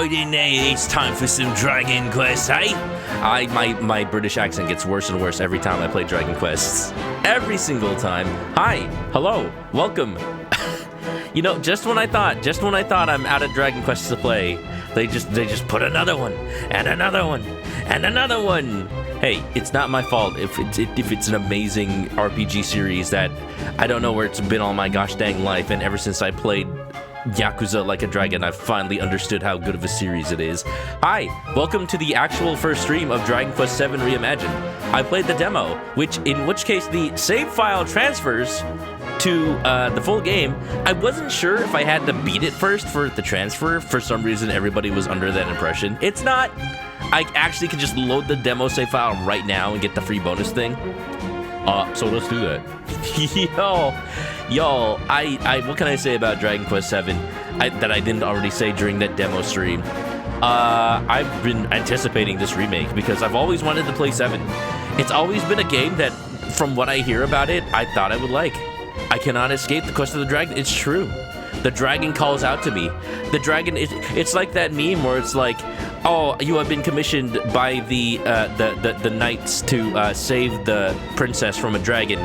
Right in there, it's time for some Dragon Quest, hey? My British accent gets worse and worse every time I play Dragon Quests. Every single time. Hi, hello, welcome. You know, just when I thought I'm out of Dragon Quests to play, they just put another one, and another one, and another one. Hey, it's not my fault if it's an amazing RPG series that I don't know where it's been all my gosh dang life, and ever since I played Yakuza Like a Dragon, I've finally understood how good of a series it is. Hi, welcome to the actual first stream of Dragon Quest VII Reimagined. I played the demo, in which case the save file transfers to the full game. I wasn't sure if I had to beat it first for it to transfer. For some reason, everybody was under that impression. It's not. I actually can just load the demo save file right now and get the free bonus thing. So let's do that. Yo, what can I say about Dragon Quest VII that I didn't already say during that demo stream? I've been anticipating this remake because I've always wanted to play 7. It's always been a game that, from what I hear about it, I thought I would like. I cannot escape the quest of the dragon. It's true. The dragon calls out to me. The dragon, it's like that meme where it's like, oh, you have been commissioned by the knights to save the princess from a dragon,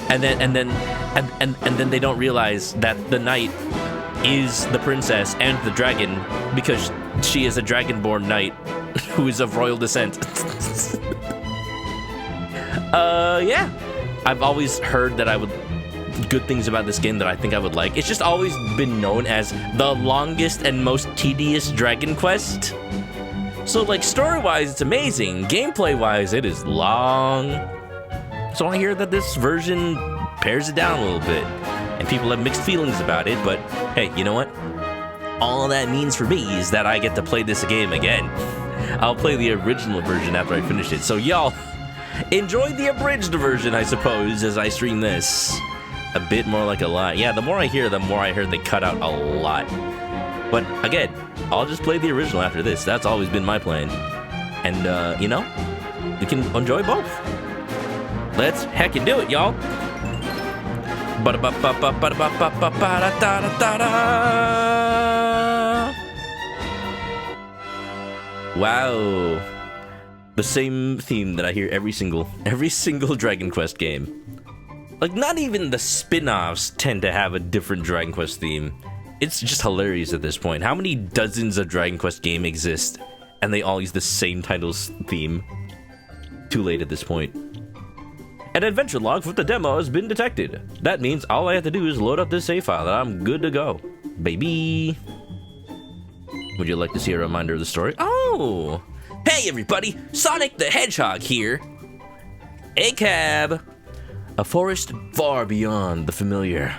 and then they don't realize that the knight is the princess and the dragon because she is a dragonborn knight who is of royal descent. Yeah, I've always heard that good things about this game that I think I would like. It's just always been known as the longest and most tedious Dragon Quest. So, like, story-wise, it's amazing. Gameplay-wise, it is long. So I hear that this version pares it down a little bit, and people have mixed feelings about it, but hey, you know what? All that means for me is that I get to play this game again. I'll play the original version after I finish it. So, y'all, enjoy the abridged version, I suppose, as I stream this. A bit more like a lot. Yeah, the more I hear, the more I heard they cut out a lot. But again, I'll just play the original after this. That's always been my plan. And, you know, we can enjoy both. Let's heckin' do it, y'all. Wow. The same theme that I hear every single Dragon Quest game. Like, not even the spin-offs tend to have a different Dragon Quest theme. It's just hilarious at this point. How many dozens of Dragon Quest games exist, and they all use the same title's theme? Too late at this point. An adventure log for the demo has been detected. That means all I have to do is load up this save file, and I'm good to go. Baby! Would you like to see a reminder of the story? Oh! Hey everybody! Sonic the Hedgehog here! A cab! A forest far beyond the familiar.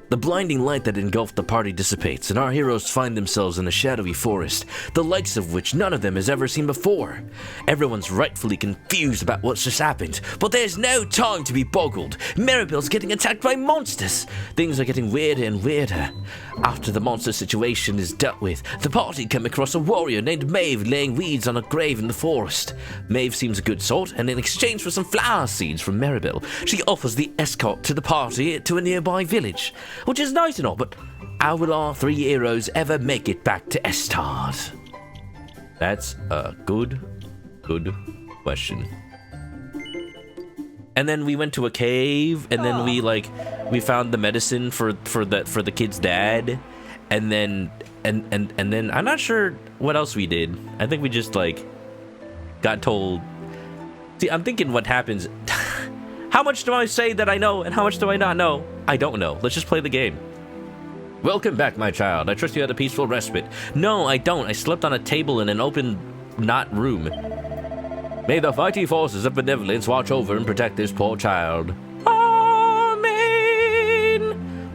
The blinding light that engulfed the party dissipates, and our heroes find themselves in a shadowy forest, the likes of which none of them has ever seen before. Everyone's rightfully confused about what's just happened, but there's no time to be boggled. Maribel's getting attacked by monsters. Things are getting weirder and weirder. After the monster situation is dealt with, the party come across a warrior named Maeve laying weeds on a grave in the forest. Maeve seems a good sort, and in exchange for some flower seeds from Maribel, she offers the escort to the party to a nearby village. Which is nice and all, but how will our 3 heroes ever make it back to Estard? That's a good question. And then we went to a cave, and then we found the medicine for the kid's dad, and then I'm not sure what else we did. I think we just got told. See, I'm thinking what happens. How much do I say that I know, and how much do I not know? I don't know. Let's just play the game. Welcome back, my child. I trust you had a peaceful respite. No, I don't. I slept on a table in an open, not room. May the mighty forces of benevolence watch over and protect this poor child. Amen.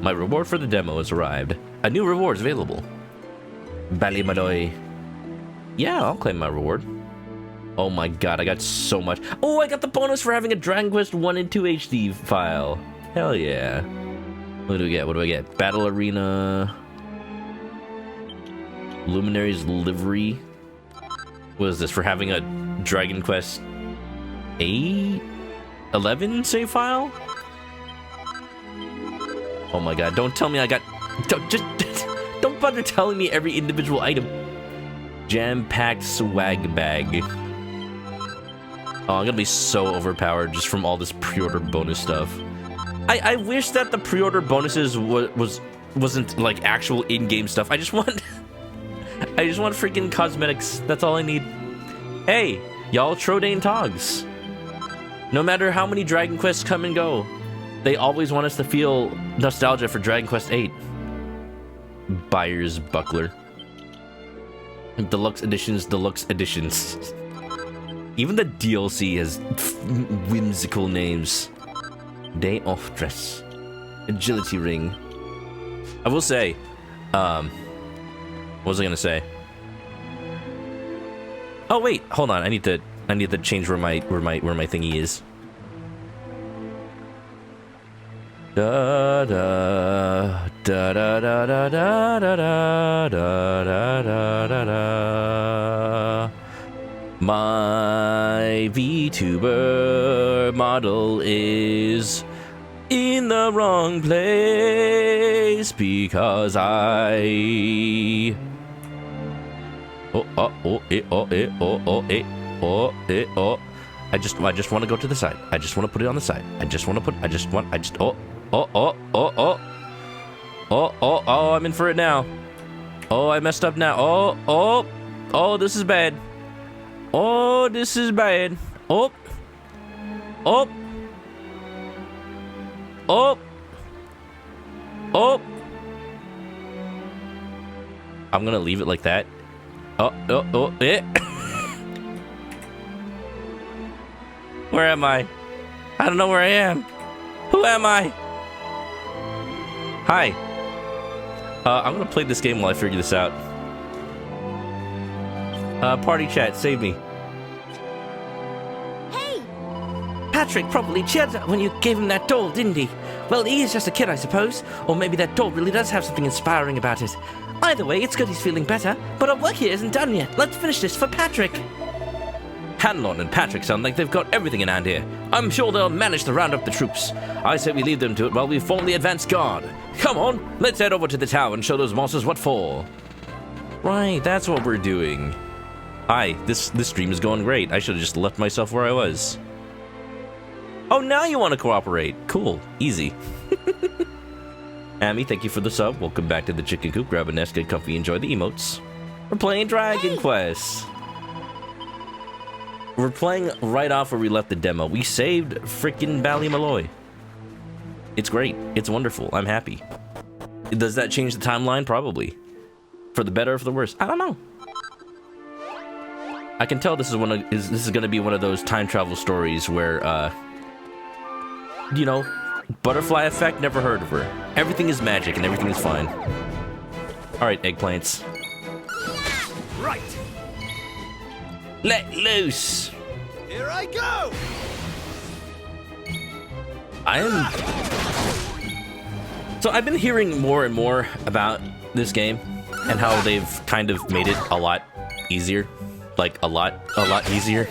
My reward for the demo has arrived. A new reward is available. Ballymadoy. Yeah, I'll claim my reward. Oh my god, I got so much. Oh, I got the bonus for having a Dragon Quest 1 and 2 HD file. Hell yeah. What do we get? What do I get? Battle Arena. Luminary's Livery. What is this, for having a Dragon Quest 11 save file? Oh my god, don't tell me I got... Don't bother telling me every individual item. Jam-packed swag bag. Oh, I'm gonna be so overpowered just from all this pre-order bonus stuff. I wish that the pre-order bonuses wasn't like actual in-game stuff. I just want freaking cosmetics. That's all I need. Hey, y'all Trodain Togs. No matter how many Dragon Quests come and go, they always want us to feel nostalgia for Dragon Quest VIII. Buyer's Buckler. Deluxe editions, deluxe editions. Even the DLC has whimsical names. Day off dress. Agility ring. I will say, what was I gonna say? Oh wait, hold on. I need to change where my thingy is. Da da da da da da da da da da da da. My VTuber model is in the wrong place because I. I just want to go to the side. I just want to put it on the side. Oh, I'm in for it now. Oh, I messed up now. Oh, this is bad. Oh, this is bad. Oh. I'm gonna leave it like that. Where am I? I don't know where I am. Who am I? Hi. I'm gonna play this game while I figure this out. Party chat, save me. Hey! Patrick probably cheered when you gave him that doll, didn't he? Well, he is just a kid, I suppose. Or maybe that doll really does have something inspiring about it. Either way, it's good he's feeling better, but our work here isn't done yet. Let's finish this for Patrick. Hanlon and Patrick sound like they've got everything in hand here. I'm sure they'll manage to round up the troops. I say we leave them to it while we form the advance guard. Come on, let's head over to the tower and show those monsters what for. Right, that's what we're doing. Hi, this stream is going great. I should have just left myself where I was. Oh, now you want to cooperate. Cool, easy. Amy, thank you for the sub. Welcome back to the chicken coop. Grab a nest, get comfy, enjoy the emotes. We're playing Dragon Quest. We're playing right off where we left the demo. We saved frickin' Ballymaloy. It's great. It's wonderful. I'm happy. Does that change the timeline? Probably. For the better or for the worse? I don't know. I can tell this is going to be one of those time travel stories where, you know, butterfly effect. Never heard of her. Everything is magic and everything is fine. All right, eggplants. Right. Let loose. Here I go. So I've been hearing more and more about this game and how they've kind of made it a lot easier. Like a lot easier.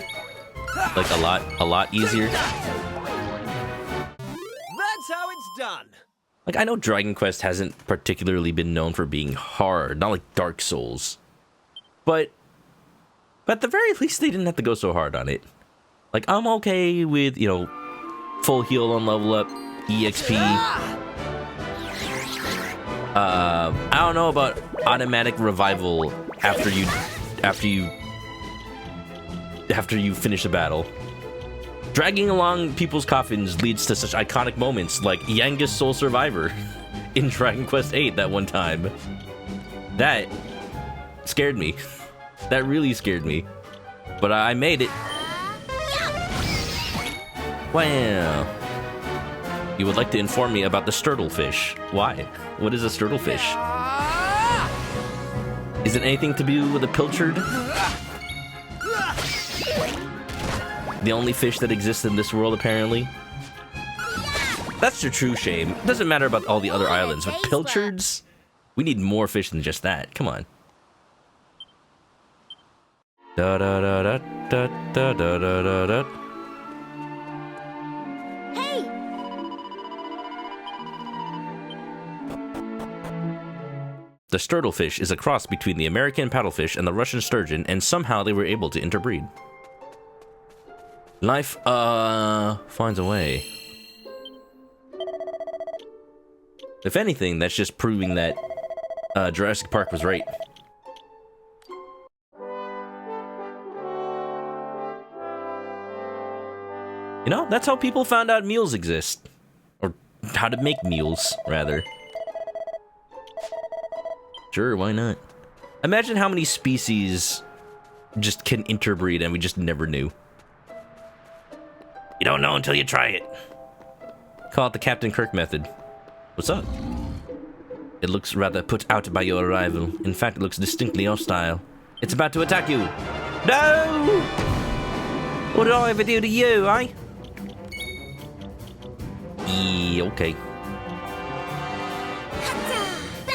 Like a lot easier. That's how it's done. Like, I know Dragon Quest hasn't particularly been known for being hard, not like Dark Souls. But at the very least, they didn't have to go so hard on it. Like, I'm okay with, you know, full heal on level up, EXP. I don't know about automatic revival after you finish a battle. Dragging along people's coffins leads to such iconic moments like Yanga's Soul Survivor in Dragon Quest VIII that one time. That scared me. That really scared me. But I made it. Wow. You would like to inform me about the sturtlefish. Why? What is a sturtlefish? Is it anything to do with a pilchard? The only fish that exists in this world, apparently. That's the true shame. It doesn't matter about all the other islands, but pilchards? We need more fish than just that. Come on. Da da da da da da da da da. The sturtlefish is a cross between the American paddlefish and the Russian sturgeon, and somehow they were able to interbreed. Life, finds a way. If anything, that's just proving that Jurassic Park was right. You know, that's how people found out mules exist. Or how to make mules, rather. Sure, why not? Imagine how many species just can interbreed and we just never knew. You don't know until you try it. Call it the Captain Kirk method. What's up? It looks rather put out by your arrival. In fact, it looks distinctly hostile. It's about to attack you. No! What did I ever do to you, eh? Yeah, okay.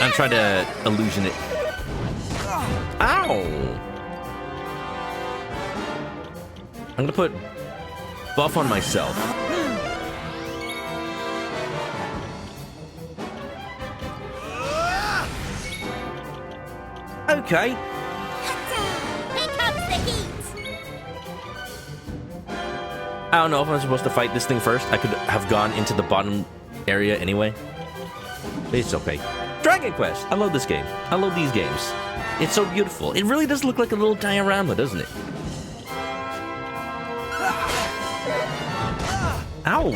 I'm trying to illusion it. Ow! I'm gonna put buff on myself. Okay. Here comes the heat. I don't know if I'm supposed to fight this thing first. I could have gone into the bottom area anyway. It's okay. Dragon Quest! I love this game. I love these games. It's so beautiful. It really does look like a little diorama, doesn't it? Ow!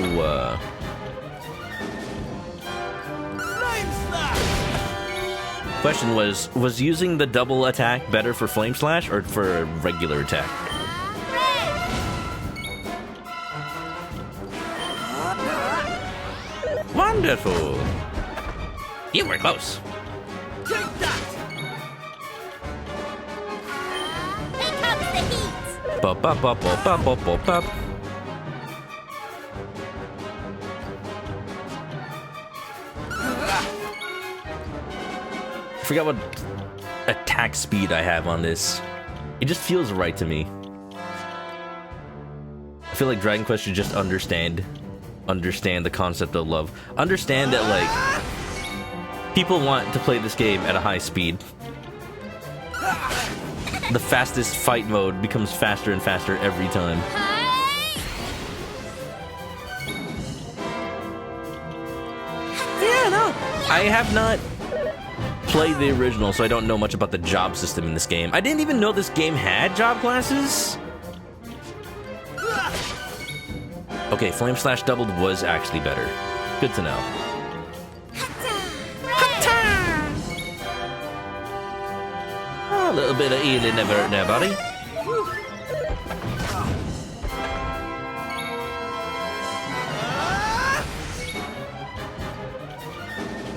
Flame slash! Question was using the double attack better for Flame Slash or for a regular attack? Wonderful! You were close. Take that! Here comes the heat. Bop, bop, bop, bop, bop, bop, bop, bop. I forgot what attack speed I have on this. It just feels right to me. I feel like Dragon Quest should just understand the concept of love. Understand that, like, people want to play this game at a high speed. The fastest fight mode becomes faster and faster every time. Yeah, no. I have not played the original, so I don't know much about the job system in this game. I didn't even know this game had job classes. Okay, Flame Slash doubled was actually better. Good to know. A little bit of healing never hurt nobody.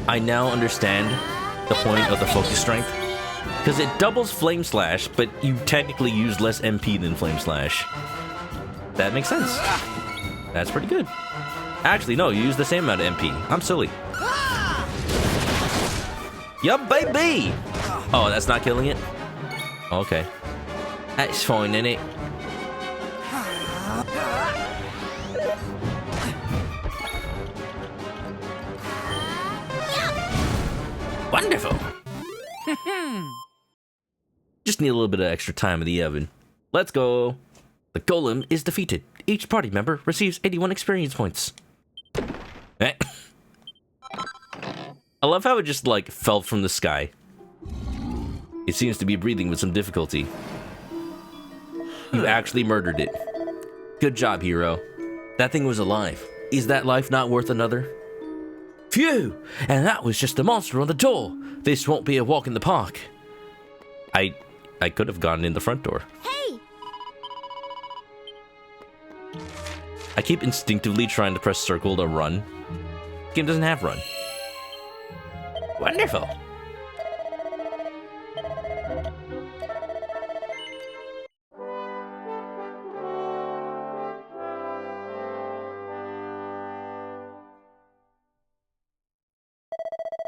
I now understand the point of the focus strength. Because it doubles Flame Slash, but you technically use less MP than Flame Slash. That makes sense. That's pretty good. Actually, no, you use the same amount of MP. I'm silly. Yup, baby! Oh, that's not killing it? Okay. That's fine, innit? Wonderful! Just need a little bit of extra time in the oven. Let's go! The golem is defeated. Each party member receives 81 experience points. Eh. I love how it just, like, fell from the sky. It seems to be breathing with some difficulty. You actually murdered it. Good job, hero. That thing was alive. Is that life not worth another? Phew! And that was just the monster on the door. This won't be a walk in the park. I could have gone in the front door. Hey! I keep instinctively trying to press circle to run. Game doesn't have run. Wonderful.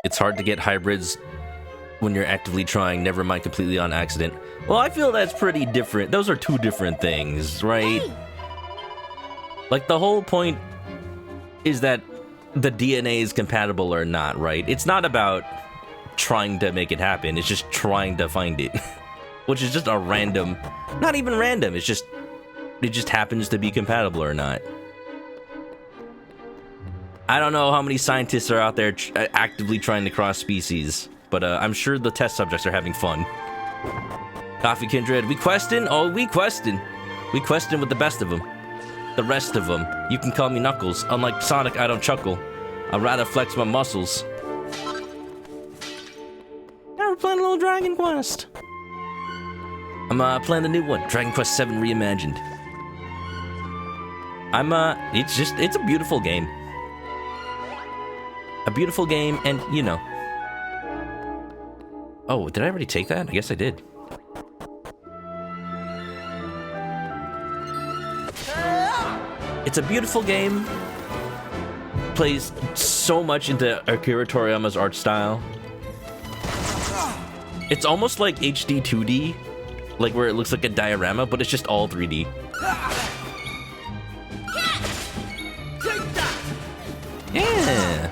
It's hard to get hybrids when you're actively trying, never mind completely on accident. Well, I feel that's pretty different. Those are two different things, right? Hey! Like, the whole point is that the DNA is compatible or not, right? It's not about trying to make it happen. It's just trying to find it. Which is just a random... Not even random, it's just... It just happens to be compatible or not. I don't know how many scientists are out there actively trying to cross species, but I'm sure the test subjects are having fun. Coffee Kindred, we question? Oh, we question. We question with the best of them. The rest of them. You can call me Knuckles. Unlike Sonic, I don't chuckle. I'd rather flex my muscles. Now we're playing a little Dragon Quest. I'm playing the new one, Dragon Quest VII Reimagined. It's a beautiful game. A beautiful game, and you know. Oh, did I already take that? I guess I did. It's a beautiful game. Plays so much into Akira Toriyama's art style. It's almost like HD 2D, like where it looks like a diorama, but it's just all 3D. Yeah.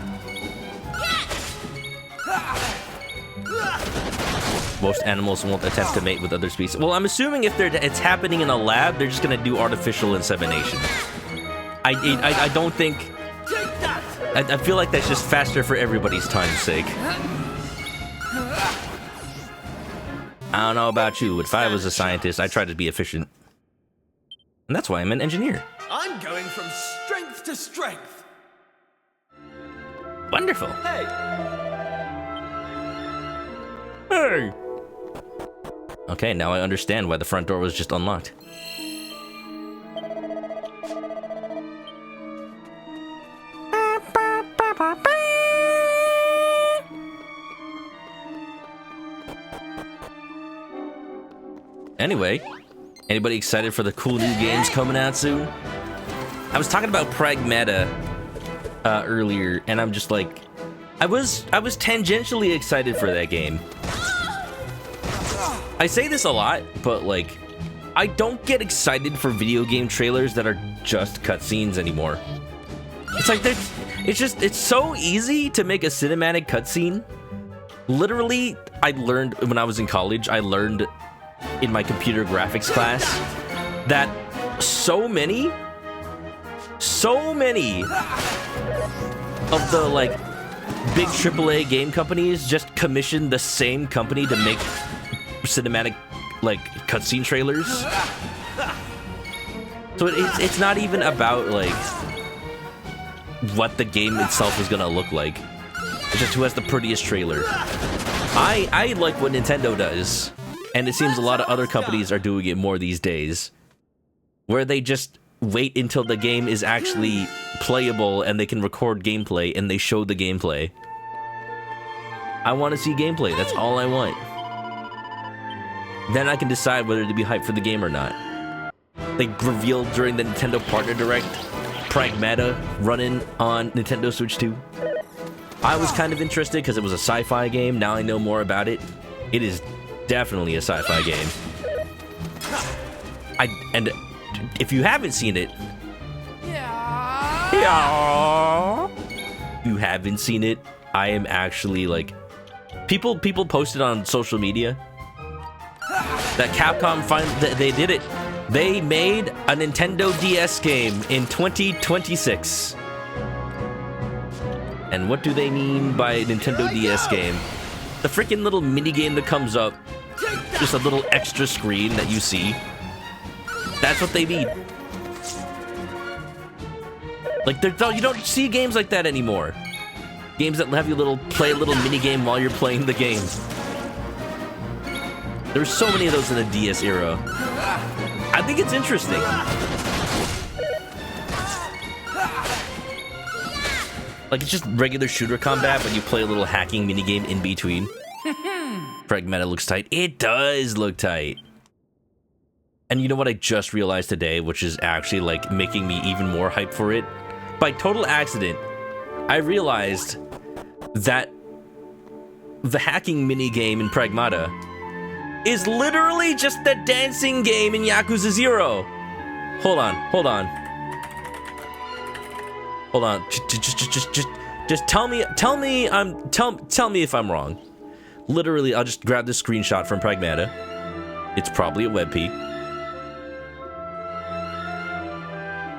Most animals won't attempt to mate with other species. Well, I'm assuming if it's happening in a lab, they're just gonna do artificial insemination. I don't think... I feel like that's just faster for everybody's time's sake. I don't know about you, but if I was a scientist, I'd try to be efficient. And that's why I'm an engineer. I'm going from strength to strength. Wonderful. Hey. Hey! Okay, now I understand why the front door was just unlocked. Anyway, anybody excited for the cool new games coming out soon? I was talking about Pragmata earlier, and I'm just like, I was tangentially excited for that game. I say this a lot, but like, I don't get excited for video game trailers that are just cutscenes anymore. It's like, it's so easy to make a cinematic cutscene. Literally, I learned when I was in college, I learned in my computer graphics class that so many of the like big AAA game companies just commission the same company to make cinematic like cutscene trailers. So it's not even about like what the game itself is gonna look like. It's just who has the prettiest trailer. I like what Nintendo does, and it seems a lot of other companies are doing it more these days, where they just wait until the game is actually playable and they can record gameplay and they show the gameplay. I want to see gameplay, that's all I want. Then I can decide whether to be hyped for the game or not. They revealed during the Nintendo Partner Direct Pragmata running on Nintendo Switch 2. I was kind of interested because it was a sci-fi game. Now I know more about it. It is definitely a sci-fi game. And if you haven't seen it, if you haven't seen it, I am actually like, people posted on social media that Capcom they did it. They made a Nintendo DS game in 2026. And what do they mean by Nintendo DS game? The freaking little mini game that comes up, just a little extra screen that you see. That's what they mean. Like, you don't see games like that anymore. Games that have you play a little mini game while you're playing the game. There's so many of those in the DS era. I think it's interesting. Like, it's just regular shooter combat, but you play a little hacking minigame in between. Pragmata looks tight. It does look tight. And you know what I just realized today, which is actually, like, making me even more hyped for it? By total accident, I realized that the hacking minigame in Pragmata is literally just the dancing game in Yakuza 0. Hold on. Just tell me if I'm wrong. Literally, I'll just grab this screenshot from Pragmata. It's probably a WebP.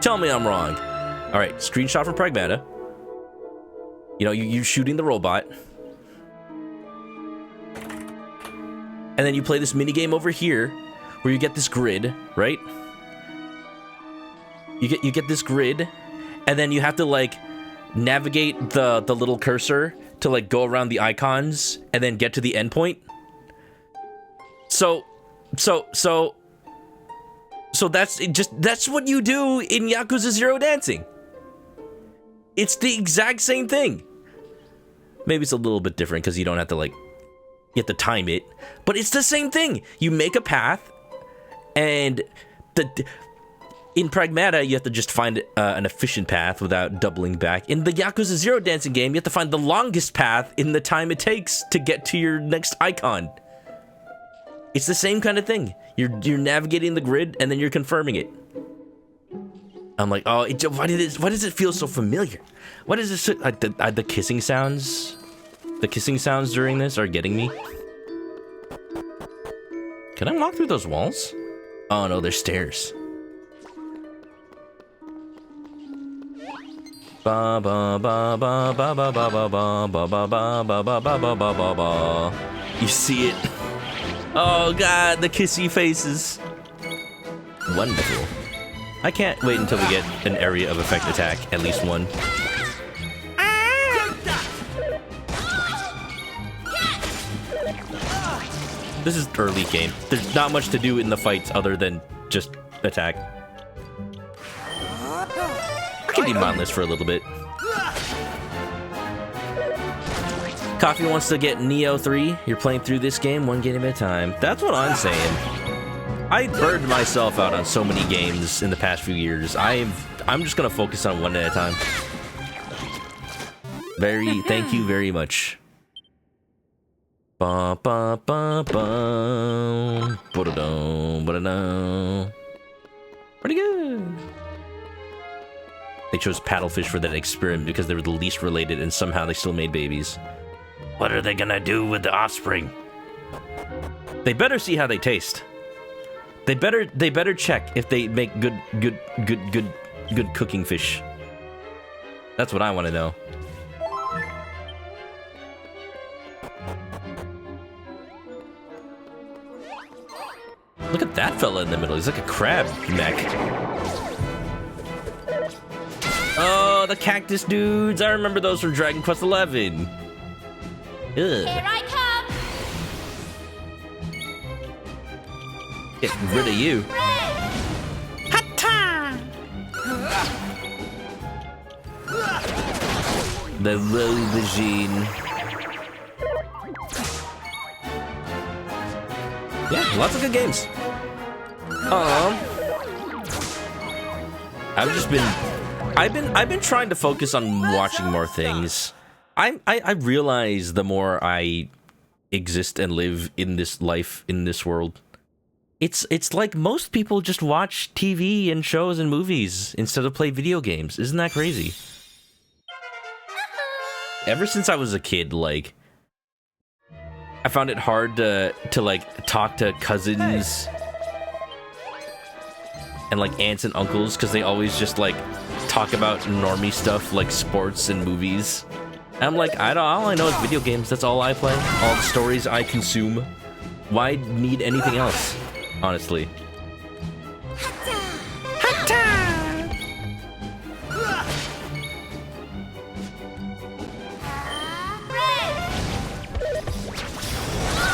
Tell me I'm wrong. All right, screenshot from Pragmata. You know, you're shooting the robot. And then you play this minigame over here where you get this grid, right? You get this grid, and then you have to, like, navigate the little cursor to, like, go around the icons and then get to the endpoint. So that's what you do in Yakuza 0 Dancing. It's the exact same thing. Maybe it's a little bit different because you don't have to, like, you have to time it, but it's the same thing. You make a path, and in Pragmata, you have to just find an efficient path without doubling back. In the Yakuza 0 Dancing game, you have to find the longest path in the time it takes to get to your next icon. It's the same kind of thing. You're navigating the grid, and then you're confirming it. I'm like, oh, why does it feel so familiar? What is this? The kissing sounds? The kissing sounds during this are getting me. Can I walk through those walls? Oh no, there's stairs. Ba ba ba ba ba ba ba ba ba ba ba ba ba ba ba ba ba ba. You see it? Oh god, the kissy faces. Wonderful. I can't wait until we get an area of effect attack, at least one. This is early game. There's not much to do in the fights other than just attack. I can be mindless for a little bit. Coffee wants to get Neo 3. You're playing through this game one game at a time. That's what I'm saying. I burned myself out on so many games in the past few years. I'm just gonna focus on one at a time. Thank you very much. Ba ba ba ba. Ba-da-dum, ba-da-dum. Pretty good. They chose paddlefish for that experiment because they were the least related, and somehow they still made babies. What are they gonna do with the offspring? They better see how they taste. They better check if they make good cooking fish. That's what I want to know. Look at that fella in the middle. He's like a crab mech. Oh, the cactus dudes. I remember those from Dragon Quest XI. Ugh. Here I come! Get rid of you. Hatta! The Reimagined. Yeah, lots of good games. I've been trying to focus on watching more things. I realize the more I exist and live in this life, in this world, it's like most people just watch TV and shows and movies instead of play video games. Isn't that crazy? Ever since I was a kid, like, I found it hard to like talk to cousins and like aunts and uncles because they always just like talk about normie stuff like sports and movies. And I'm like, all I know is video games. That's all I play. All the stories I consume. Why need anything else? Honestly.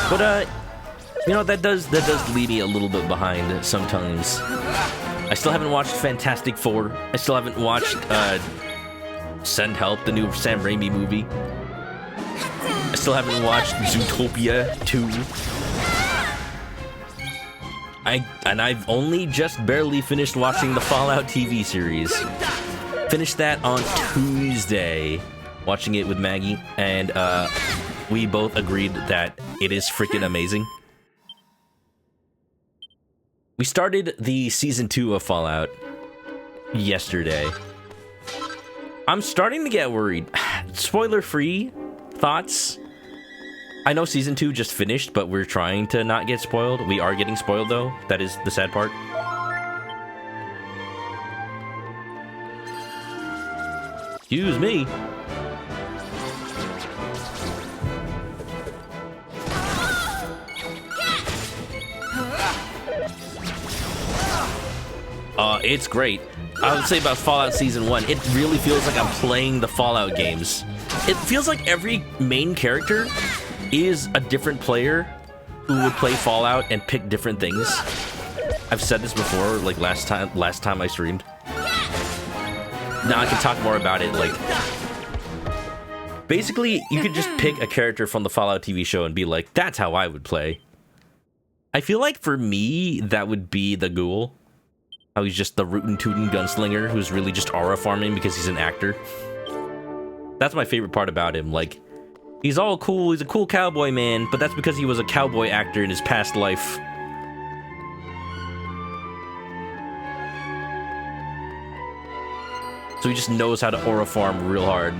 But you know, that does leave me a little bit behind sometimes. I still haven't watched Fantastic Four. I still haven't watched Send Help, the new Sam Raimi movie. I still haven't watched Zootopia 2. I've only just barely finished watching the Fallout TV series. Finished that on Tuesday, watching it with Maggie, and we both agreed that it is freaking amazing. We started the season 2 of Fallout yesterday. I'm starting to get worried. Spoiler-free thoughts. I know Season 2 just finished, but we're trying to not get spoiled. We are getting spoiled, though. That is the sad part. Excuse me. It's great. I would say about Fallout Season 1, it really feels like I'm playing the Fallout games. It feels like every main character is a different player who would play Fallout and pick different things. I've said this before, like last time I streamed. Now I can talk more about it, like... Basically, you could just pick a character from the Fallout TV show and be like, that's how I would play. I feel like for me, that would be the Ghoul. How he's just the rootin' tootin' gunslinger who's really just aura farming because he's an actor. That's my favorite part about him. Like, he's all cool, he's a cool cowboy man, but that's because he was a cowboy actor in his past life. So he just knows how to aura farm real hard.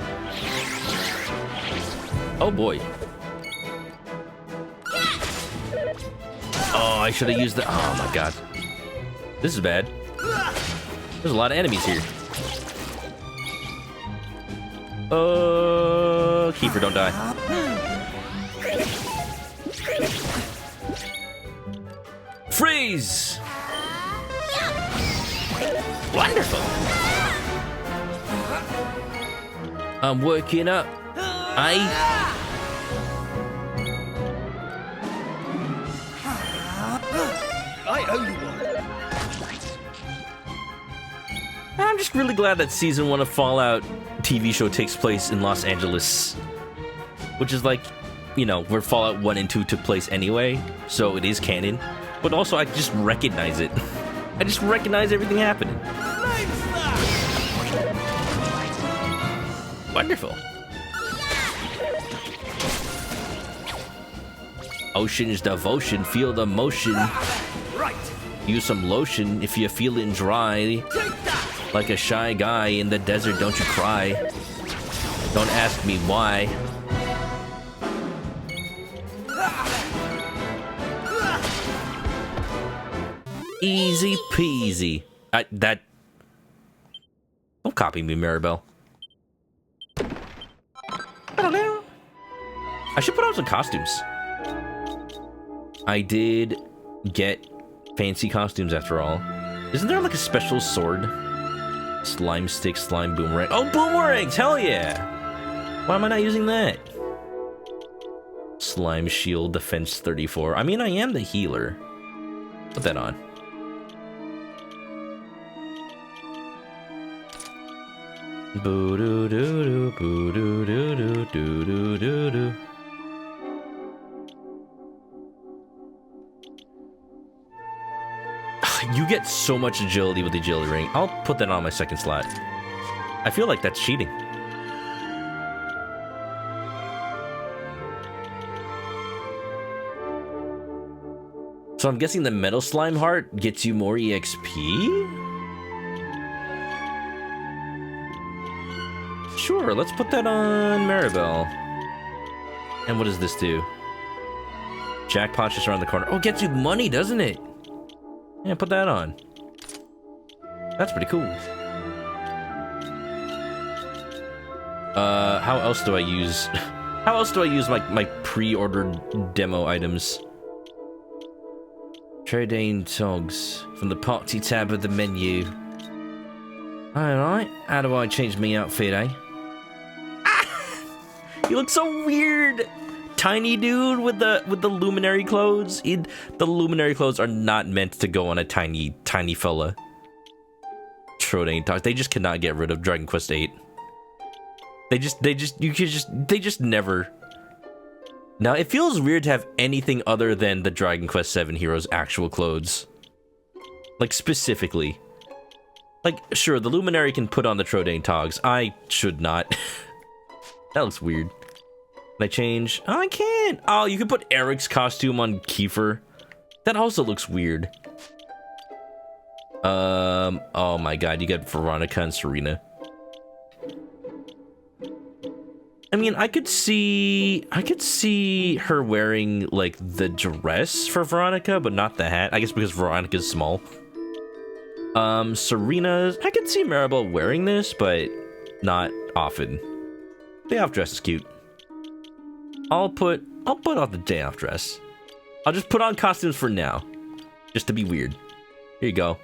Oh boy. Oh, I should have used the... Oh my god. This is bad. There's a lot of enemies here. Keeper, don't die. Freeze! Wonderful! I'm working up. I owe you one. I'm just really glad that Season 1 of Fallout TV show takes place in Los Angeles. Which is like, you know, where Fallout 1 and 2 took place anyway, so it is canon. But also, I just recognize it. I just recognize everything happening. Wonderful. Ocean's devotion, feel the motion. Right. Use some lotion if you're feeling dry. Like a shy guy in the desert, don't you cry. Don't ask me why. Easy peasy. Don't copy me, Maribel. I should put on some costumes. I did get fancy costumes after all. Isn't there like a special sword? Slime stick, slime boomerang. Oh, boomerangs! Hell yeah! Why am I not using that? Slime shield, defense 34. I mean, I am the healer. Put that on. Boo doo doo doo, boo doo doo doo, doo doo doo doo. You get so much agility with the agility ring. I'll put that on my second slot. I feel like that's cheating. So I'm guessing the metal slime heart gets you more EXP? Sure, let's put that on Maribel. And what does this do? Jackpot just around the corner. Oh, it gets you money, doesn't it? Yeah, put that on. That's pretty cool. How else do I use... How else do I use my pre-ordered demo items? Trading Togs from the party tab of the menu. Alright, how do I change my outfit, eh? Ah! You look so weird! Tiny dude with the luminary clothes. The luminary clothes are not meant to go on a tiny fella. Trading Togs. They just cannot get rid of Dragon Quest VIII. They just never. Now, it feels weird to have anything other than the Dragon Quest VII heroes' actual clothes. Like, specifically. Like, sure, the Luminary can put on the Trodain Togs. I should not. That looks weird. Can I change? Oh, I can't! Oh, you can put Eric's costume on Kiefer. That also looks weird. Oh my god, you got Veronica and Serena. I mean, I could see her wearing like the dress for Veronica, but not the hat. I guess because Veronica's small. Serena's, I could see Maribel wearing this, but not often. Day off dress is cute. I'll put on the day off dress. I'll just put on costumes for now, just to be weird. Here you go.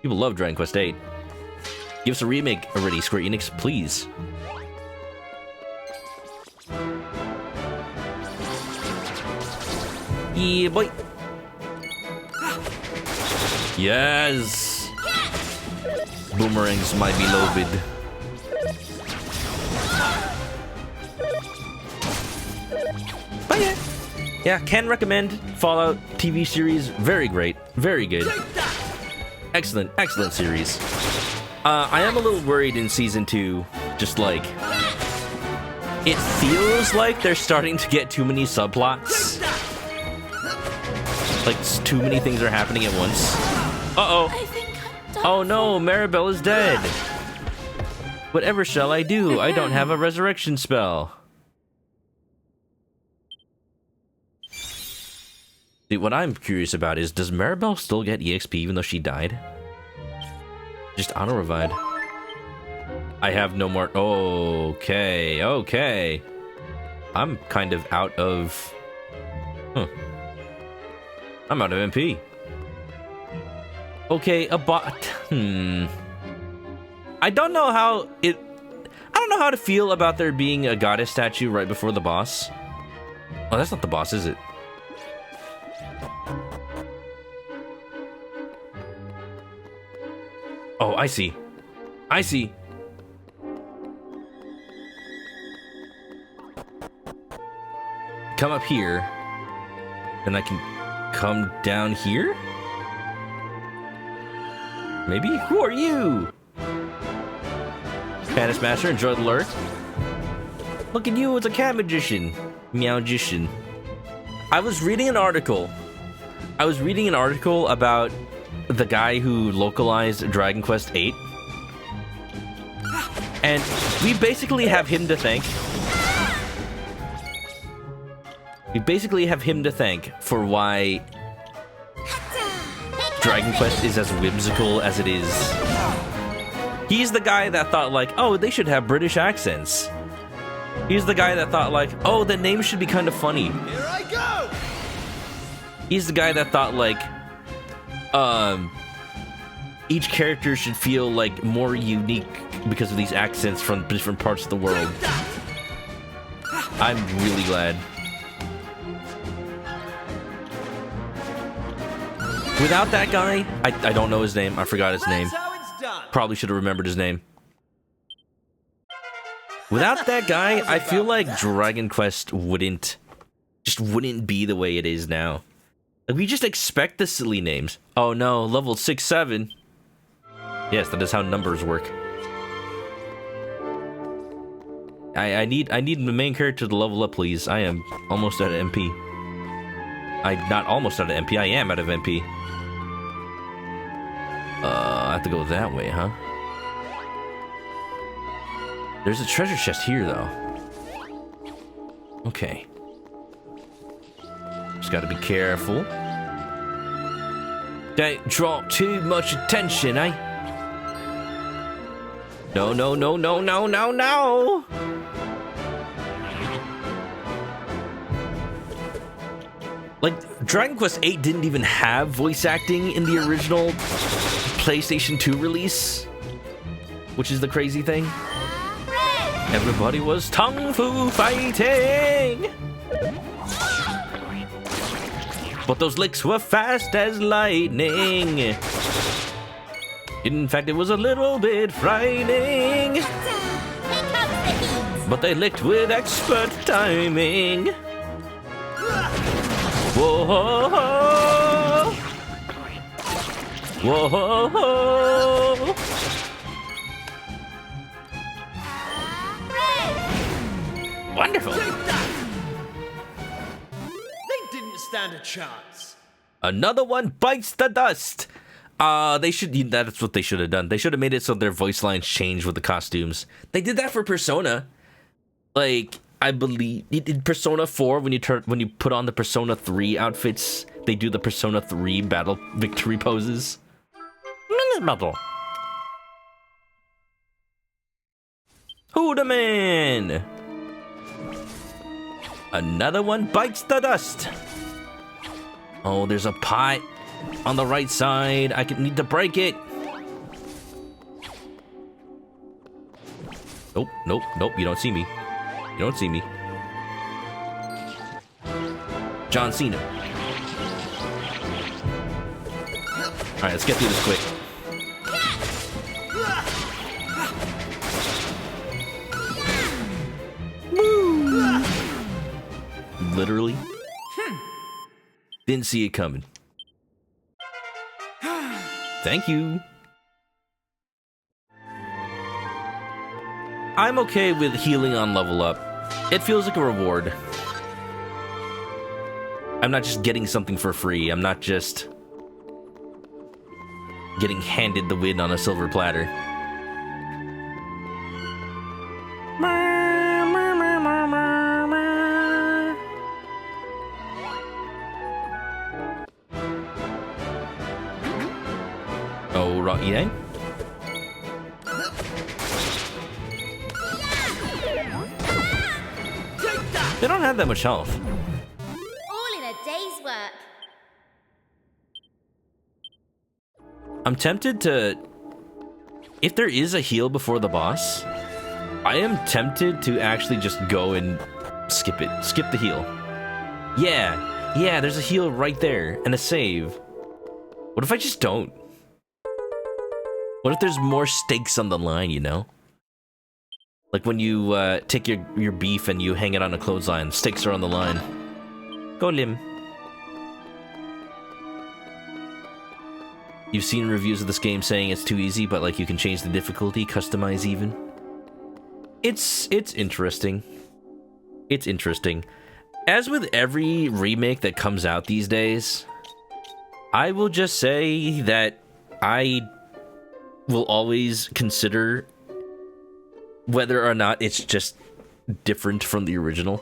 People love Dragon Quest VIII. Give us a remake already, Square Enix, please. Yeah, boy. Yes. Boomerangs, my beloved. But yeah, can recommend Fallout TV series. Very great, very good, excellent series. I am a little worried in season 2, just like it feels like they're starting to get too many subplots. Like too many things are happening at once. Oh no, Maribel is dead. Whatever shall I do? I don't have a resurrection spell. See, what I'm curious about is, does Maribel still get EXP even though she died? Just auto-revived. I have no more... Okay. I'm kind of out of... I'm out of MP. Okay, a bot... I don't know how to feel about there being a goddess statue right before the boss. Oh, that's not the boss, is it? Oh, I see. Come up here. Then I can come down here? Maybe? Who are you? Spanish Master, enjoy the lure. Look at you, it's a cat magician. Meowgician. I was reading an article about the guy who localized Dragon Quest VIII. And we basically have him to thank. For why Dragon Quest is as whimsical as it is. He's the guy that thought like, oh, they should have British accents. He's the guy that thought like, oh, the name should be kind of funny. Here I go! He's the guy that thought like, each character should feel like more unique because of these accents from different parts of the world. I'm really glad. Without that guy, I don't know his name. I forgot his name. That's how it's done. Probably should have remembered his name. Without that guy, I feel like Dragon Quest wouldn't be the way it is now. Like, we just expect the silly names. Oh no, level 6-7. Yes, that is how numbers work. I need the main character to level up, please. I am almost out of MP. I'm not almost out of MP, I am out of MP. I have to go that way, huh? There's a treasure chest here, though. Okay. Just gotta be careful. Don't draw too much attention, eh? No. Like, Dragon Quest VIII didn't even have voice acting in the original PlayStation 2 release, which is the crazy thing. Everybody was Kung Fu fighting, but those licks were fast as lightning. In fact, it was a little bit frightening, but they licked with expert timing. Whoa, whoa. Wonderful. They didn't stand a chance. Another one bites the dust. That's what they should have done. They should have made it so their voice lines change with the costumes. They did that for Persona. Like, I believe in Persona 4, when you put on the Persona 3 outfits, they do the Persona 3 battle victory poses. Minute battle. Hoodaman! Another one bites the dust. Oh, there's a pot on the right side. I need to break it. Nope, nope, nope. You don't see me. You don't see me. John Cena. Alright, let's get through this quick. Woo! Literally. Didn't see it coming. Thank you. I'm okay with healing on level up. It feels like a reward. I'm not just getting something for free. I'm not just getting handed the win on a silver platter. Oh, Rocky Day? They don't have that much health. All in a day's work. I'm tempted to... If there is a heal before the boss, I am tempted to actually just go and skip it. Skip the heal. Yeah, there's a heal right there, and a save. What if I just don't? What if there's more stakes on the line, you know? Like when you take your beef and you hang it on a clothesline, stakes are on the line. Go Lim. You've seen reviews of this game saying it's too easy, but like you can change the difficulty, customize even. It's interesting. It's interesting. As with every remake that comes out these days, I will just say that I will always consider whether or not it's just different from the original.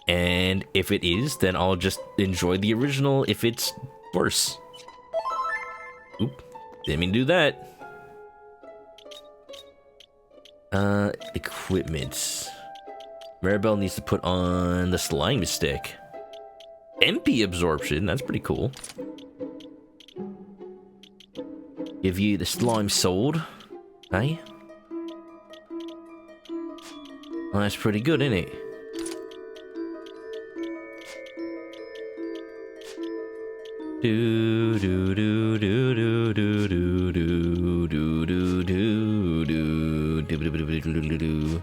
And if it is, then I'll just enjoy the original if it's worse. Oop, didn't mean to do that. Equipment. Maribel needs to put on the slime stick. MP absorption, that's pretty cool. Give you the slime sword. Hey? Well, that's pretty good, isn't it? Do do do do do do do do do do do do do.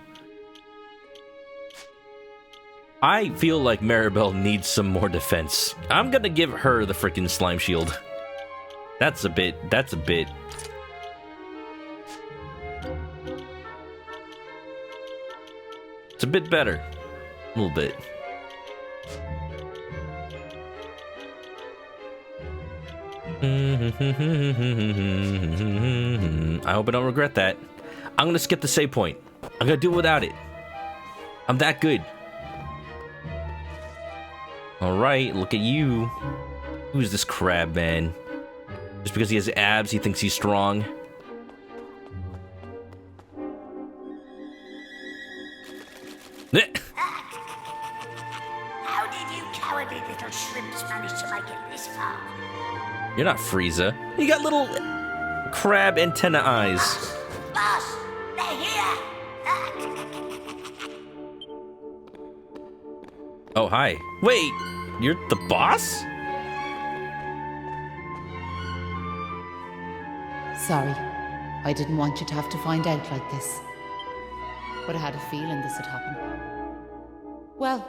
I feel like Maribel needs some more defense. I'm gonna give her the freaking slime shield. That's a bit. It's a bit better. A little bit. I hope I don't regret that. I'm gonna skip the save point. I'm gonna do it without it. I'm that good. Alright, look at you. Who's this crab man? Just because he has abs, he thinks he's strong. How did you cowardly little shrimps manage to make it this far? You're not Frieza. You got little crab antenna eyes. Boss, they're here! Oh, hi. Wait, you're the boss? Sorry, I didn't want you to have to find out like this. But I had a feeling this would happen. Well,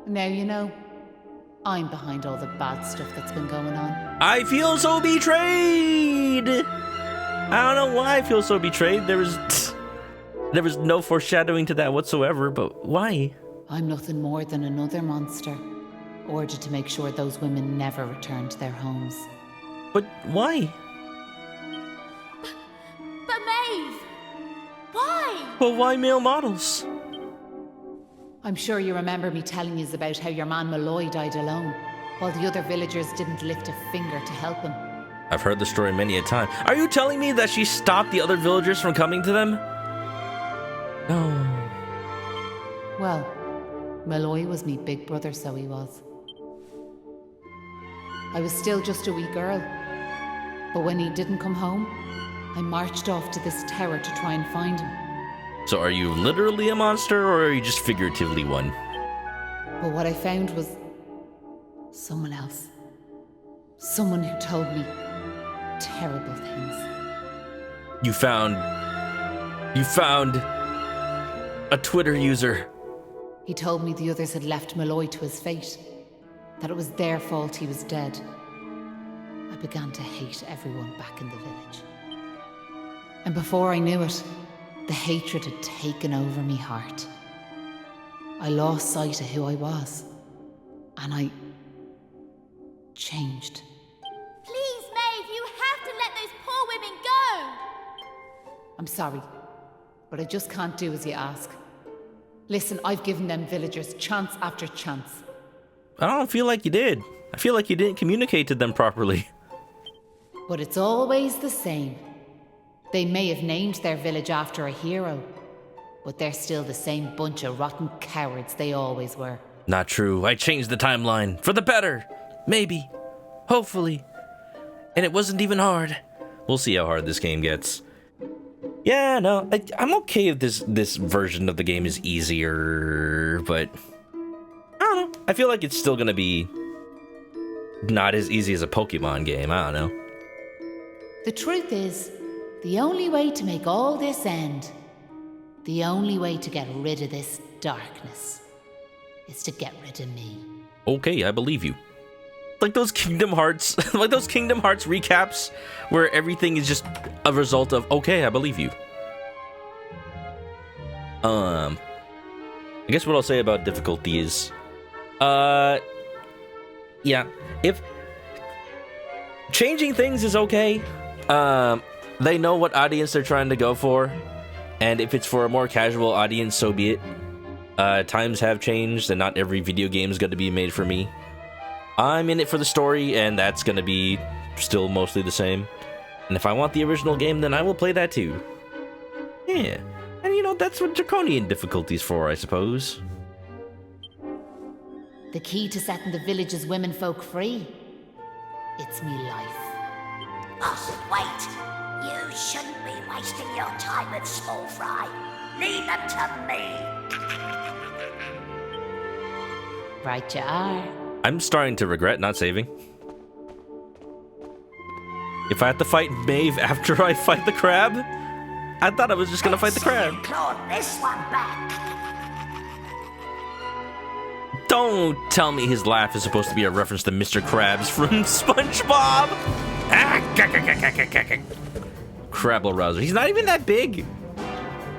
now you know. I'm behind all the bad stuff that's been going on. I feel so betrayed! I don't know why I feel so betrayed. There was no foreshadowing to that whatsoever, but why? I'm nothing more than another monster, ordered to make sure those women never return to their homes. But why? But Maeve! Why? Well, why male models? I'm sure you remember me telling you about how your man Malloy died alone, while the other villagers didn't lift a finger to help him. I've heard the story many a time. Are you telling me that she stopped the other villagers from coming to them? No. Well, Malloy was me big brother, so he was. I was still just a wee girl. But when he didn't come home, I marched off to this tower to try and find him. So are you literally a monster, or are you just figuratively one? But what I found was someone else. Someone who told me terrible things. You found a Twitter user. He told me the others had left Malloy to his fate, that it was their fault he was dead. I began to hate everyone back in the village. And before I knew it, the hatred had taken over me heart. I lost sight of who I was, and I changed. Please, Maeve, you have to let those poor women go! I'm sorry, but I just can't do as you ask. Listen, I've given them villagers chance after chance. I don't feel like you did. I feel like you didn't communicate to them properly. But it's always the same. They may have named their village after a hero, but they're still the same bunch of rotten cowards they always were. Not true. I changed the timeline. For the better. Maybe. Hopefully. And it wasn't even hard. We'll see how hard this game gets. Yeah, no, I'm okay if this version of the game is easier, but I don't know. I feel like it's still gonna be not as easy as a Pokemon game. I don't know. The truth is, the only way to make all this end, the only way to get rid of this darkness, is to get rid of me. Okay, I believe you. Like those Kingdom Hearts, recaps where everything is just a result of, okay, I believe you. I guess what I'll say about difficulty is, yeah, if changing things is okay, they know what audience they're trying to go for, and if it's for a more casual audience, so be it. Times have changed, and not every video game is going to be made for me. I'm in it for the story, and that's going to be still mostly the same. And if I want the original game, then I will play that too. Yeah, and you know, that's what Draconian difficulty's for, I suppose. The key to setting the village's womenfolk free, it's me life. Boss, wait! You shouldn't be wasting your time with small fry. Leave them to me! Right you are. I'm starting to regret not saving. If I have to fight Maeve after I fight the crab, I thought I was just gonna fight the crab. Clawed this one back. Don't tell me his laugh is supposed to be a reference to Mr. Krabs from SpongeBob. Crabble Rouser. He's not even that big.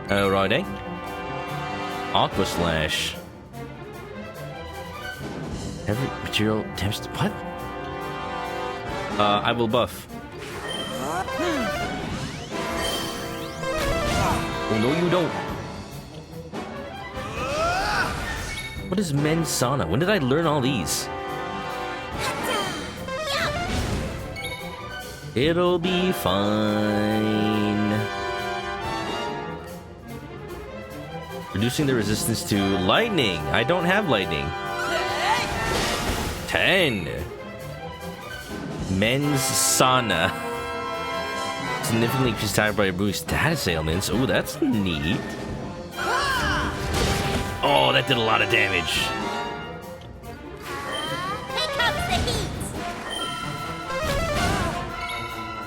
Alrighty. Aqua Slash. Every material attempts to... What? I will buff. Oh, no, you don't. What is Men's Sauna? When did I learn all these? It'll be fine. Reducing the resistance to lightning. I don't have lightning. 10. Men's Sauna. Significantly increased time by removing status ailments. Oh, that's neat. Oh, that did a lot of damage. Here comes the heat!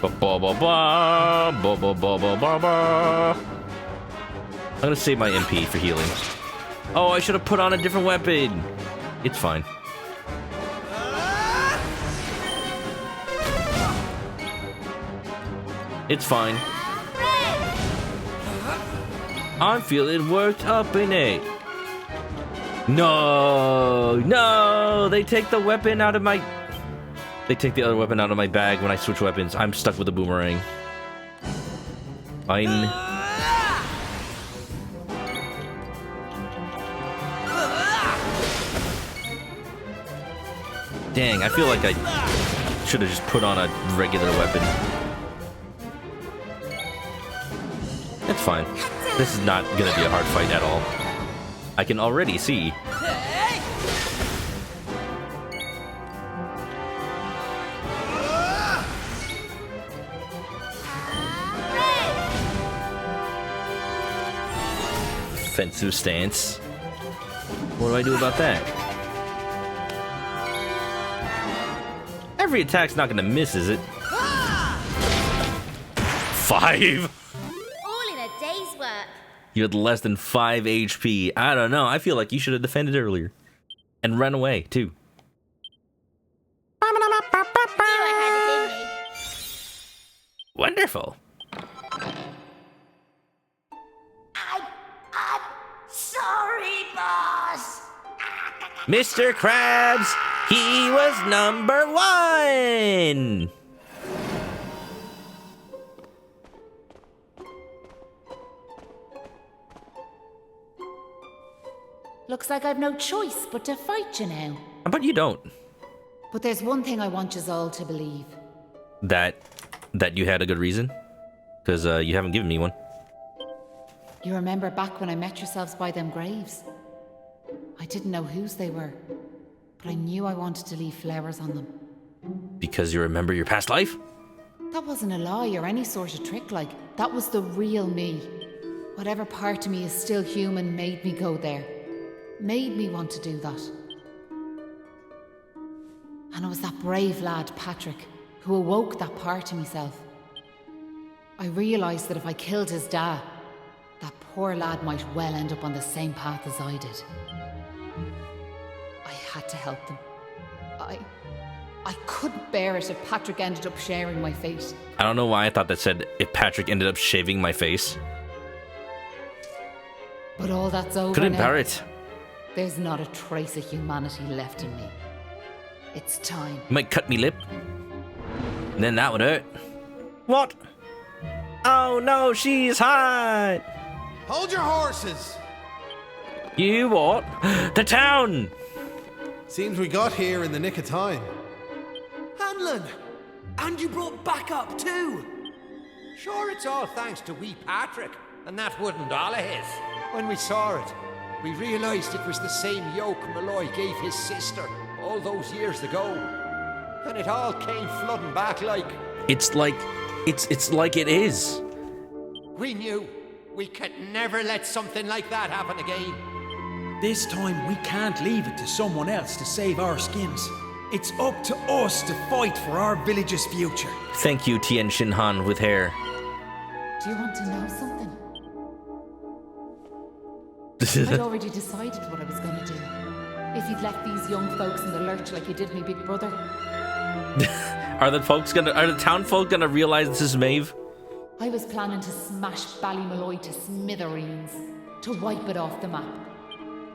I'm gonna save my MP for healing. Oh, I should have put on a different weapon. It's fine. It's fine. I'm feeling worked up in it. No, no, they take the weapon out of my... They take the other weapon out of my bag when I switch weapons. I'm stuck with a boomerang. Fine. Dang, I feel like I should have just put on a regular weapon. It's fine. This is not gonna be a hard fight at all. I can already see. Defensive stance. What do I do about that? Every attack's not gonna miss, is it? 5? All in a day's work. You had less than 5 HP. I don't know. I feel like you should have defended earlier. And run away, too. You had it in me. Wonderful. I'm sorry, boss. Mr. Krabs, he was number 1! Looks like I've no choice but to fight you now. How about you don't? But there's one thing I want you all to believe. That you had a good reason? Because you haven't given me one. You remember back when I met yourselves by them graves? I didn't know whose they were, but I knew I wanted to leave flowers on them. Because you remember your past life? That wasn't a lie or any sort of trick, like, that was the real me. Whatever part of me is still human made me go there. Made me want to do that. And it was that brave lad, Patrick, who awoke that part of myself. I realised that if I killed his dad, that poor lad might well end up on the same path as I did. I had to help them. I couldn't bear it if Patrick ended up sharing my fate. I don't know why I thought that said if Patrick ended up shaving my face. But all that's over Couldn't now. bear it. There's not a trace of humanity left in me. It's time. You might cut me lip. And then that would hurt. What? Oh no, she's hot! Hold your horses. You what? The town! Seems we got here in the nick of time. Hanlon! And you brought backup too! Sure, it's all thanks to wee Patrick and that wooden doll of his. When we saw it, we realised it was the same yoke Malloy gave his sister all those years ago. And it all came flooding back like... It's like it is. We knew we could never let something like that happen again. This time we can't leave it to someone else to save our skins. It's up to us to fight for our village's future. Thank you, Tien Shin Han with hair. Do you want to know something? I'd already decided what I was going to do. If you'd left these young folks in the lurch like you did me big brother. Are the town folk gonna realize this is Maeve? I was planning to smash Ballymalloy to smithereens, to wipe it off the map.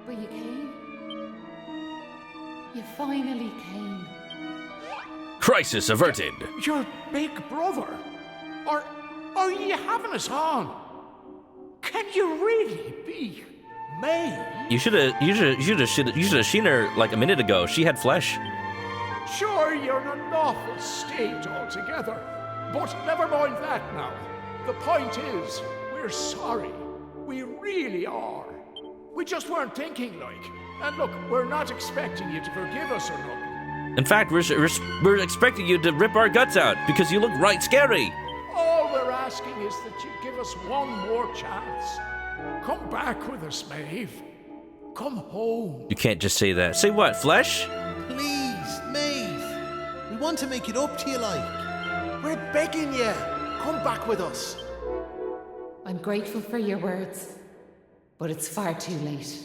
But you came. You finally came. Crisis averted. Your big brother? Are you having us on? Can you really be me? You should have seen her like a minute ago. She had flesh. Sure, you're in an awful state altogether. But never mind that now. The point is, we're sorry. We really are. We just weren't thinking like. And look, we're not expecting you to forgive us or nothing. In fact, we're expecting you to rip our guts out because you look right scary. All we're asking is that you give us one more chance. Come back with us, Maeve. Come home. You can't just say that. Say what, flesh? Please, Maeve. We want to make it up to you, like. We're begging you. Come back with us. I'm grateful for your words, but it's far too late.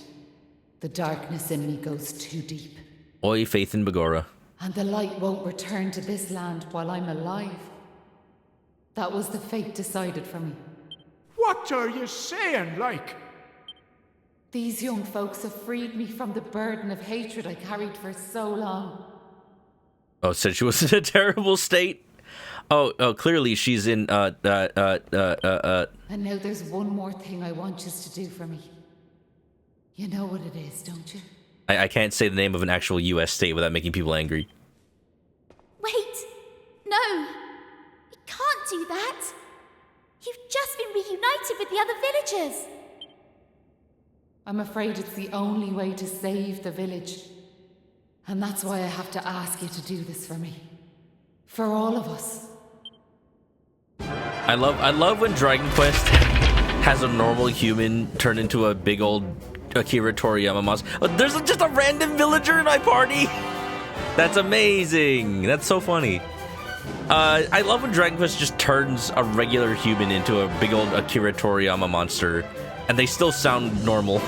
The darkness in me goes too deep. Oi, faith in Bagora. And the light won't return to this land while I'm alive. That was the fate decided for me. What are you saying, like? These young folks have freed me from the burden of hatred I carried for so long. Oh, said she was in a terrible state. Oh, clearly she's in, And now there's one more thing I want you to do for me. You know what it is, don't you? I can't say the name of an actual U.S. state without making people angry. Wait! No! You can't do that! You've just been reunited with the other villagers! I'm afraid it's the only way to save the village. And that's why I have to ask you to do this for me. For all of us. I love when Dragon Quest has a normal human turn into a big old Akira Toriyama monster. Oh, there's just a random villager in my party! That's amazing! That's so funny. I love when Dragon Quest just turns a regular human into a big old Akira Toriyama monster, and they still sound normal.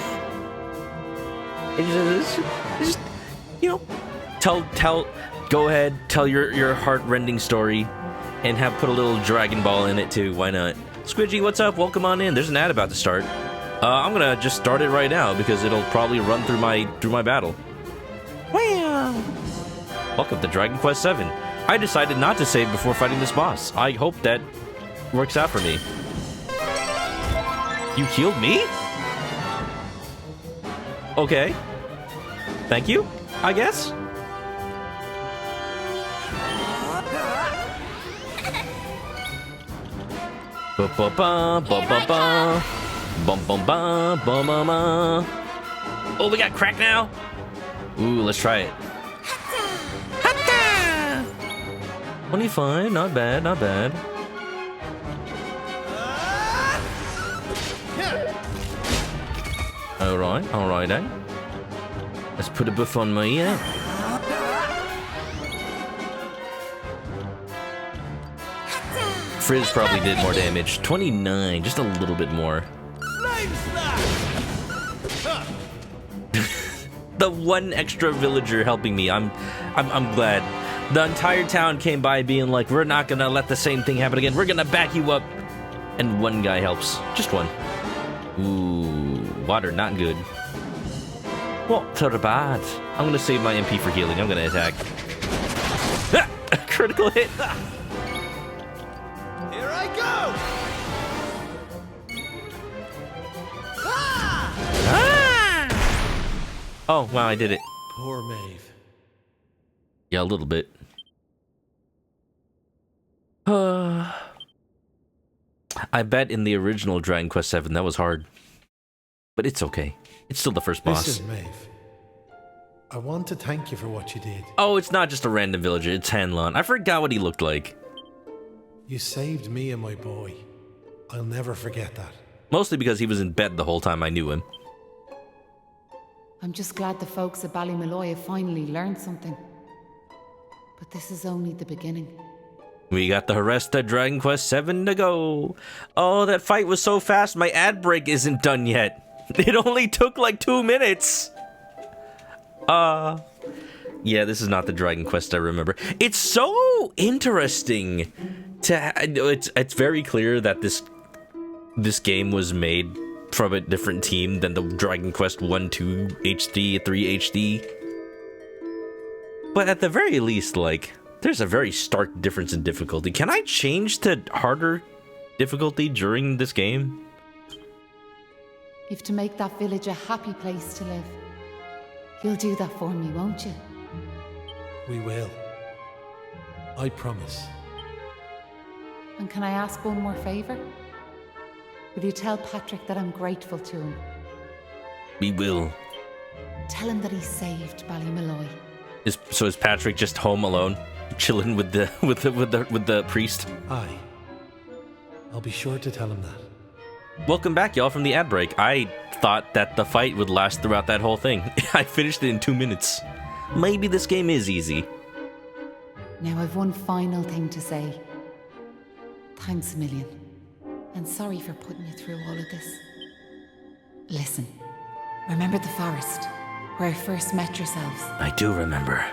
It's just, you know, go ahead, tell your heart-rending story, and put a little Dragon Ball in it too. Why not? Squidgy, what's up? Welcome on in. There's an ad about to start. I'm gonna just start it right now because it'll probably run through my battle. Wow! Welcome to Dragon Quest VII. I decided not to save before fighting this boss. I hope that works out for me. You healed me? Okay. Thank you, I guess. Ba ba ba ba ba ba. Bum bum ba bum bum ba. Oh, we got crack now? Ooh, let's try it. 25, not bad, not bad. Alright then. Let's put a buff on my ear. Frizz probably did more damage. 29, just a little bit more. The one extra villager helping me. I'm glad. The entire town came by being like, we're not gonna let the same thing happen again. We're gonna back you up. And one guy helps. Just one. Ooh, water, not good. Water bad. I'm gonna save my MP for healing. I'm gonna attack. Ah, a critical hit. Here I go! Oh, wow, I did it. Poor Maeve. Yeah, a little bit. I bet in the original Dragon Quest VII that was hard. But it's okay. It's still the first boss. Listen, Maeve. I want to thank you for what you did. Oh, it's not just a random villager. It's Hanlon. I forgot what he looked like. You saved me and my boy. I'll never forget that. Mostly because he was in bed the whole time I knew him. I'm just glad the folks at Ballymalloy have finally learned something. But this is only the beginning. We got the rest of Dragon Quest VII to go. Oh, that fight was so fast, my ad break isn't done yet. It only took like 2 minutes. Yeah, this is not the Dragon Quest I remember. It's so interesting to it's very clear that this game was made from a different team than the Dragon Quest 1, 2 HD, 3 HD. But at the very least, like, there's a very stark difference in difficulty. Can I change to harder difficulty during this game? You've to make that village a happy place to live. You'll do that for me, won't you? We will. I promise. And can I ask one more favour? Will you tell Patrick that I'm grateful to him? We will. Tell him that he saved Ballymalloy. So is Patrick just home alone, chilling with the priest? Aye. I'll be sure to tell him that. Welcome back, y'all, from the ad break. I thought that the fight would last throughout that whole thing. I finished it in 2 minutes. Maybe this game is easy. Now I've one final thing to say. Thanks a million. And sorry for putting you through all of this. Listen, remember the forest, where I first met yourselves? I do remember.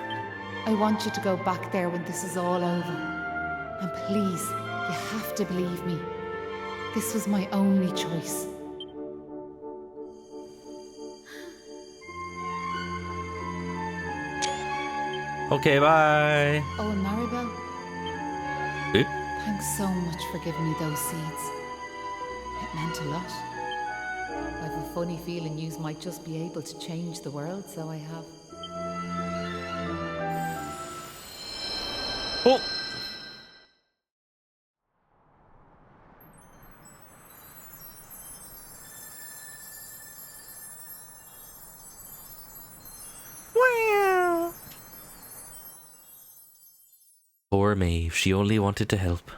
I want you to go back there when this is all over. And please, you have to believe me. This was my only choice. Okay, bye. Oh, and Maribel, Eh? thanks so much for giving me those seeds. It meant a lot. I've a funny feeling yous might just be able to change the world, so I have. Oh! Wow. Poor Maeve. She only wanted to help.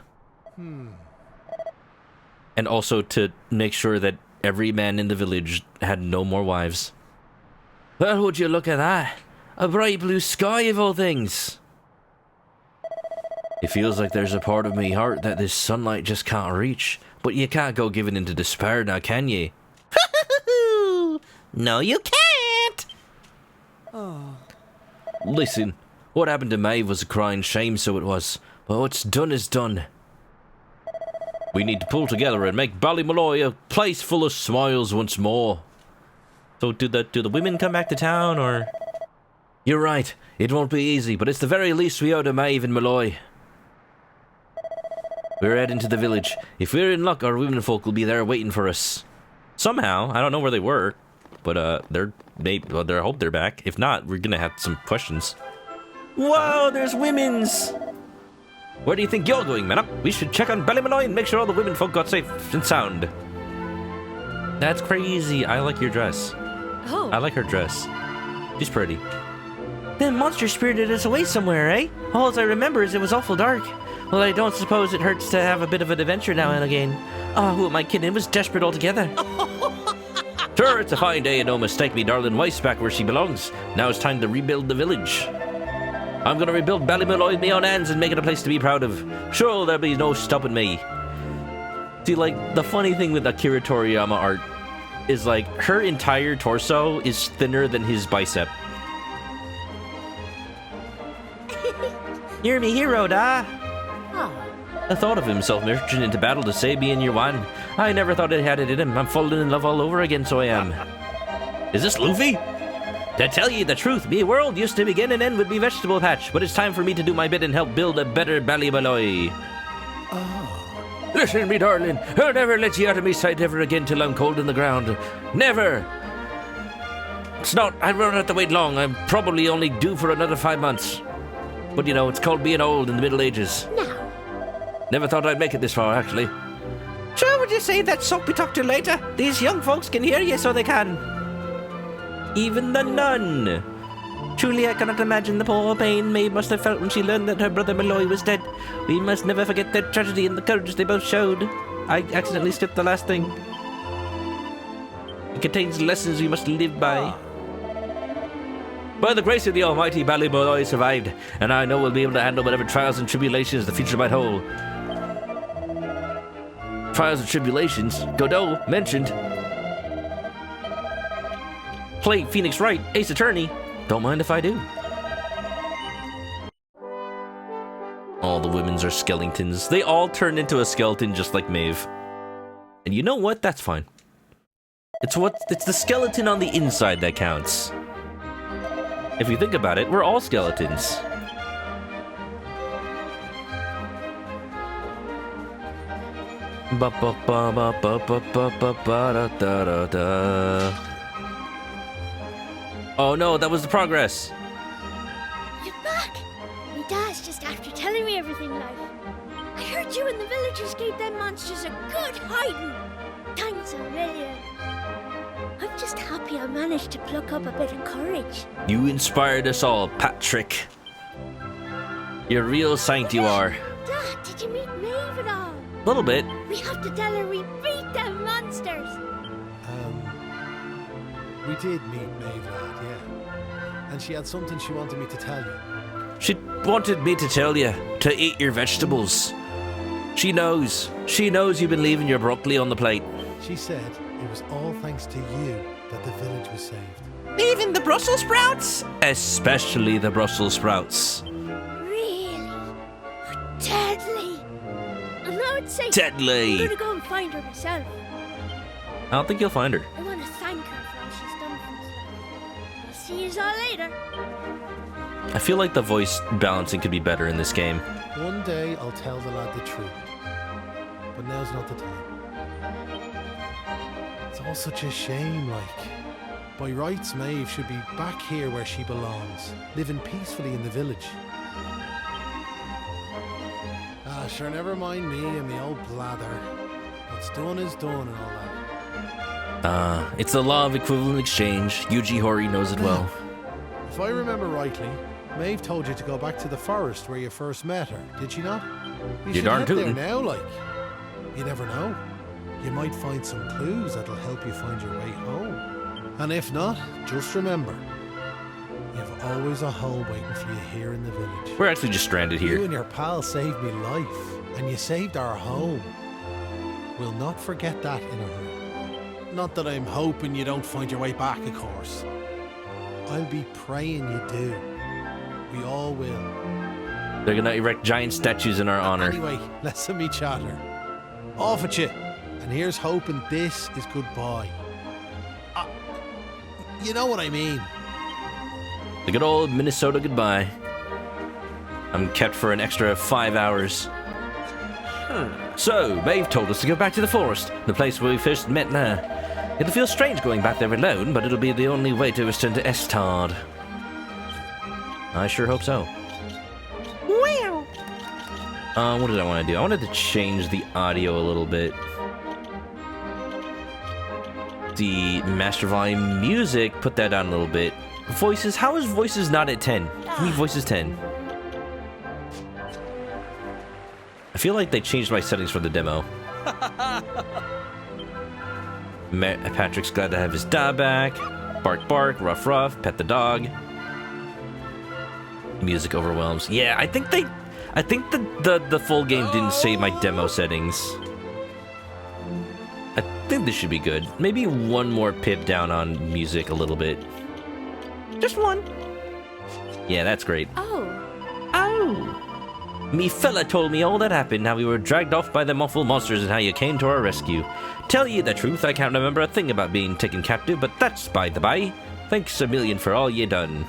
And also to make sure that every man in the village had no more wives. Well, would you look at that? A bright blue sky of all things. It feels like there's a part of me heart that this sunlight just can't reach. But you can't go giving into despair now, can ye? No, you can't! Oh. Listen, what happened to Maeve was a crying shame, so it was. But what's done is done. We need to pull together and make Ballymolloy a place full of smiles once more. So do the women come back to town, or...? You're right, it won't be easy, but it's the very least we owe to Maeve and Molloy. We're heading to the village. If we're in luck, our womenfolk will be there waiting for us. Somehow, I don't know where they were, but I hope they're back. If not, we're gonna have some questions. Whoa, there's women's! Where do you think you're going, Manok? We should check on Ballymolloy and make sure all the womenfolk got safe and sound. That's crazy. I like your dress. Oh. I like her dress. She's pretty. The monster spirited us away somewhere, eh? All I remember is it was awful dark. Well, I don't suppose it hurts to have a bit of an adventure now and again. Oh, who am I kidding? It was desperate altogether. Sure, it's a fine day and no mistake, me darling wife's back where she belongs. Now it's time to rebuild the village. I'm gonna rebuild Ballymolloy with my own hands and make it a place to be proud of. Sure, there'll be no stopping me. See, like, the funny thing with Akira Toriyama art is, like, her entire torso is thinner than his bicep. You're me hero, da. The thought of himself marching into battle to save me and your one. I never thought it had it in him. I'm falling in love all over again, so I am. Is this Luffy? To tell ye the truth, me world used to begin and end with me vegetable patch, but it's time for me to do my bit and help build a better Ballymolloy. Oh. Listen, me darling, I'll never let you out of me sight ever again till I'm cold in the ground. Never! It's not, I won't have to wait long. I'm probably only due for another 5 months. But you know, it's called being old in the Middle Ages. Now. Never thought I'd make it this far, actually. Sure, would you say that soap we talk to later? These young folks can hear you, so they can. Even the nun. Truly, I cannot imagine the poor pain Maeve must have felt when she learned that her brother Molloy was dead. We must never forget their tragedy and the courage they both showed. I accidentally skipped the last thing. It contains lessons we must live by. By the grace of the almighty, Ballymolloy survived, and I know we'll be able to handle whatever trials and tribulations the future might hold. Trials and tribulations? Godot mentioned. Play Phoenix Wright, Ace Attorney. Don't mind if I do. All the women's are skeletons. They all turn into a skeleton just like Maeve. And you know what? That's fine. It's the skeleton on the inside that counts. If you think about it, we're all skeletons. Oh no, that was the progress. You're back! My dad's just after telling me everything, like. I heard you and the villagers gave them monsters a good hiding. Thanks a million. I'm just happy I managed to pluck up a bit of courage. You inspired us all, Patrick. You're a real saint, you are. Dad, did you meet Maeve at all? A little bit. We have to tell her we beat them monsters. We did meet Maeve, lad, yeah. And she had something she wanted me to tell you. She wanted me to tell you to eat your vegetables. She knows. She knows you've been leaving your broccoli on the plate. She said it was all thanks to you that the village was saved. Even the Brussels sprouts? Especially the Brussels sprouts. Really? Deadly. And I would say Deadly. I'm gonna go and find her myself. I don't think you'll find her. I want to thank her for all she's done for us. I'll see you all later. I feel like the voice balancing could be better in this game. One day I'll tell the lad the truth. But now's not the time. It's all such a shame, like. By rights, Maeve should be back here where she belongs, living peacefully in the village. sure, never mind me and me old blather. What's done is done and all that. It's the law of equivalent exchange. Yuji Horii knows it well. If I remember rightly, Maeve told you to go back to the forest where you first met her, did she not? You should darn head there tootin'. now, like. You never know. You might find some clues that'll help you find your way home. And if not, just remember, you've always a home waiting for you here in the village. We're actually just stranded You here. and your pal saved me life, and you saved our home. We'll not forget that in a hurry. Not that I'm hoping you don't find your way back, of course. I'll be praying you do. We all will. They're gonna erect giant statues in our honor. Anyway, listen me chatter. Off at you. And here's hoping this is goodbye. You know what I mean. The good old Minnesota goodbye. I'm kept for an extra 5 hours. So, Maeve told us to go back to the forest, the place where we first met her. It'll feel strange going back there alone, but it'll be the only way to return to Estard. I sure hope so. What did I want to do? I wanted to change the audio a little bit. The master volume music, put that down a little bit. Voices, how is voices not at 10? Give me voices 10. I feel like they changed my settings for the demo. Patrick's glad to have his dog back. Bark, bark, ruff, ruff, pet the dog. Music overwhelms. Yeah, I think the full game didn't save my demo settings. I think this should be good. Maybe one more pip down on music a little bit. Just one. Yeah, that's great. Oh. Me fella told me all that happened, how we were dragged off by them awful monsters and how you came to our rescue. Tell you the truth, I can't remember a thing about being taken captive, but that's by the by. Thanks a million for all you done.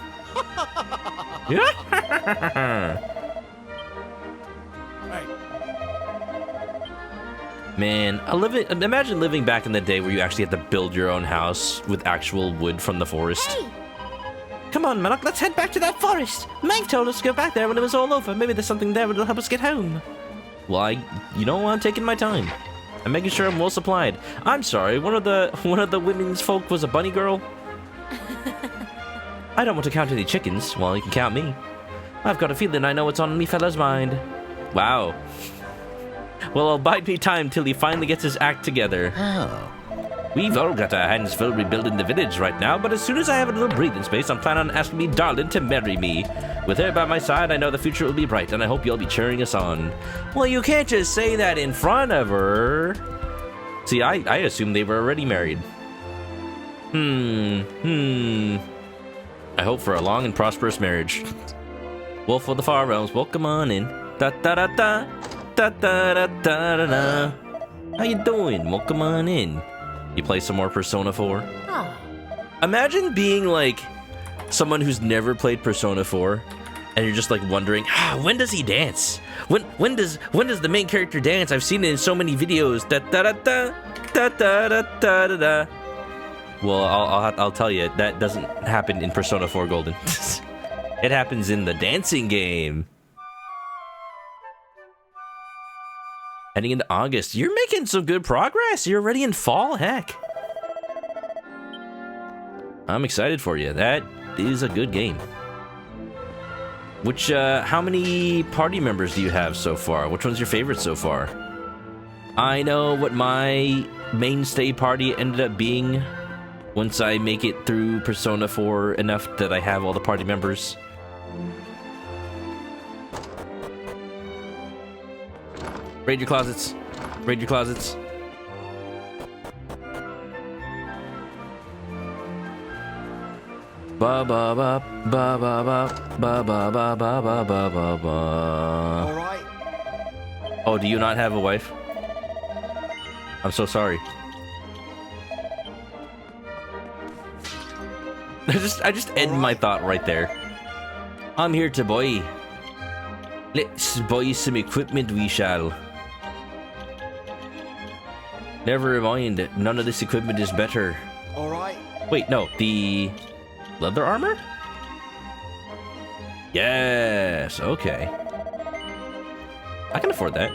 Man, imagine living back in the day where you actually had to build your own house with actual wood from the forest. Hey! Come on, Manok, let's head back to that forest. Maeve told us to go back there when it was all over. Maybe there's something there that'll help us get home. Well, I'm taking my time. I'm making sure I'm well supplied. I'm sorry, one of the women's folk was a bunny girl. I don't want to count any chickens. Well, you can count me. I've got a feeling I know what's on me fella's mind. Wow. Well, I'll bide me time till he finally gets his act together. Oh. We've all got our hands full rebuilding the village right now, but as soon as I have a little breathing space, I'm planning on asking me darling to marry me. With her by my side, I know the future will be bright, and I hope you'll be cheering us on. Well, you can't just say that in front of her. See, I assumed they were already married. I hope for a long and prosperous marriage. Wolf of the Far Realms, welcome on in. Da-da-da-da, da-da-da-da-da-da. How you doing? Welcome on in. You play some more Persona 4? Oh. Imagine being like someone who's never played Persona 4 and you're just like wondering, when does he dance? When does the main character dance? I've seen it in so many videos. Da da da da da da da da da da. Well, I'll tell you, that doesn't happen in Persona 4 Golden. It happens in the dancing game. Heading into August, you're making some good progress. You're already in fall, heck. I'm excited for you. That is a good game. How many party members do you have so far? Which one's your favorite so far? I know what my mainstay party ended up being once I make it through Persona 4 enough that I have all the party members. Raid your closets. Raid your closets. Ba ba ba ba ba ba ba ba ba ba ba ba ba ba. All right. Oh, do you not have a wife? I'm so sorry. I just end my thought right there. I'm here to buy. Let's buy some equipment, we shall. Never mind, none of this equipment is better. All right. Wait, no, the leather armor? Yes, okay. I can afford that.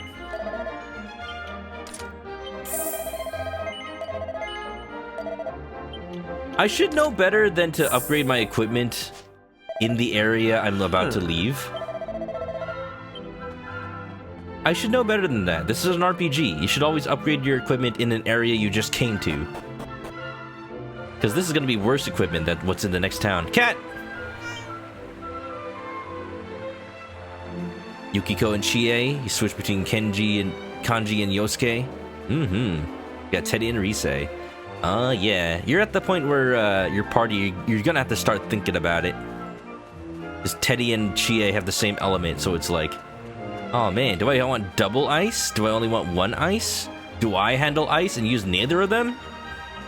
I should know better than to upgrade my equipment in the area I'm about to leave. I should know better than that. This is an RPG. You should always upgrade your equipment in an area you just came to. Because this is going to be worse equipment than what's in the next town. Cat! Yukiko and Chie. You switch between Kanji and Yosuke. You got Teddy and Rise. Yeah. You're at the point where your party, you're going to have to start thinking about it. Because Teddy and Chie have the same element, so it's like, oh man, do I want double ice? Do I only want one ice? Do I handle ice and use neither of them?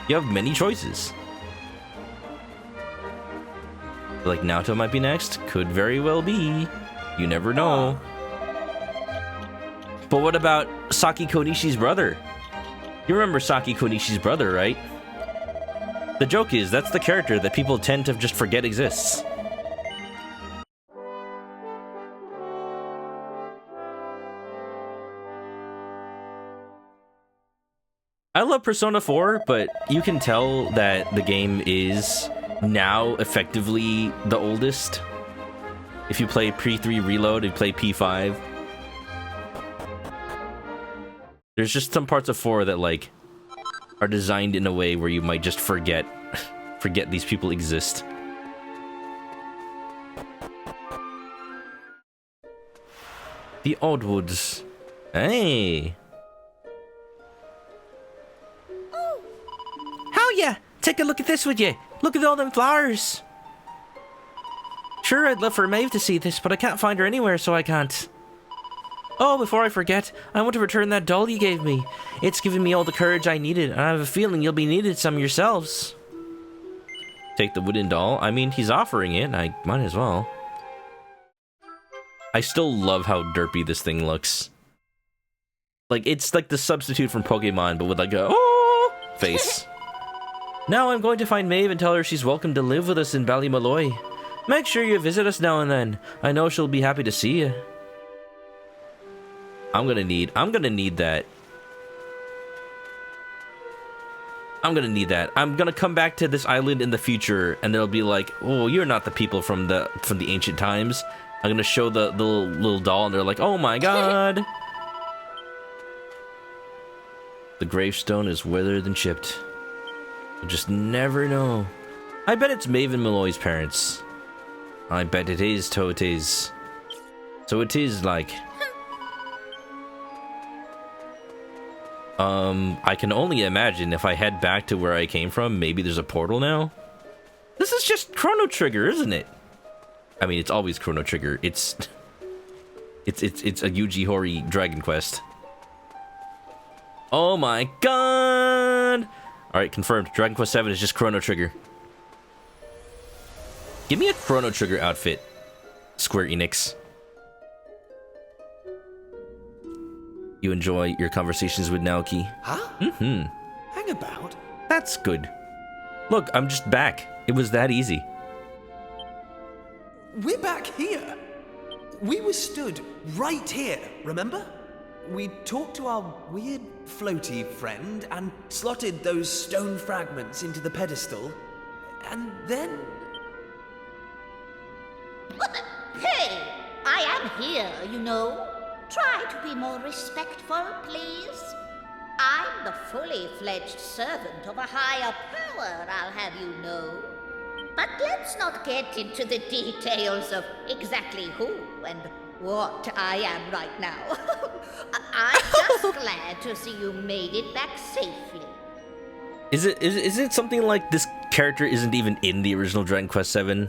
You have many choices. Like Naoto might be next? Could very well be. You never know. But what about Saki Konishi's brother? You remember Saki Konishi's brother, right? The joke is, that's the character that people tend to just forget exists. I love Persona 4, but you can tell that the game is now effectively the oldest. If you play P3 Reload, you play P5. There's just some parts of 4 that, like, are designed in a way where you might just forget these people exist. The Oddwoods. Hey! How ya? Take a look at this, would you? Look at all them flowers. Sure, I'd love for Maeve to see this, but I can't find her anywhere, so I can't. Oh, before I forget, I want to return that doll you gave me. It's given me all the courage I needed, and I have a feeling you'll be needed some yourselves. Take the wooden doll? I mean, he's offering it. I might as well. I still love how derpy this thing looks. Like, it's like the substitute from Pokemon, but with like a oh face. Now I'm going to find Maeve and tell her she's welcome to live with us in Ballymaloy. Make sure you visit us now and then. I know she'll be happy to see you. I'm gonna need that. I'm gonna come back to this island in the future, and they'll be like, "Oh, you're not the people from the ancient times." I'm gonna show the little doll, and they're like, "Oh my god!" The gravestone is withered and chipped. You just never know. I bet it's Maeve and Malloy's parents. I bet it is, so it is. So it is like... I can only imagine if I head back to where I came from, maybe there's a portal now? This is just Chrono Trigger, isn't it? I mean, it's always Chrono Trigger. It's a Yuji Horii Dragon Quest. Oh my god! Alright, confirmed. Dragon Quest VII is just Chrono Trigger. Give me a Chrono Trigger outfit, Square Enix. You enjoy your conversations with Naoki? Huh? Mm-hmm. Hang about. That's good. Look, I'm just back. It was that easy. We're back here. We were stood right here, remember? We talked to our weird floaty friend and slotted those stone fragments into the pedestal. And then... Hey, I am here, you know. Try to be more respectful, please. I'm the fully fledged servant of a higher power, I'll have you know. But let's not get into the details of exactly who and what I am right now. I'm just glad to see you made it back safely. Is it something like this character isn't even in the original Dragon Quest VII?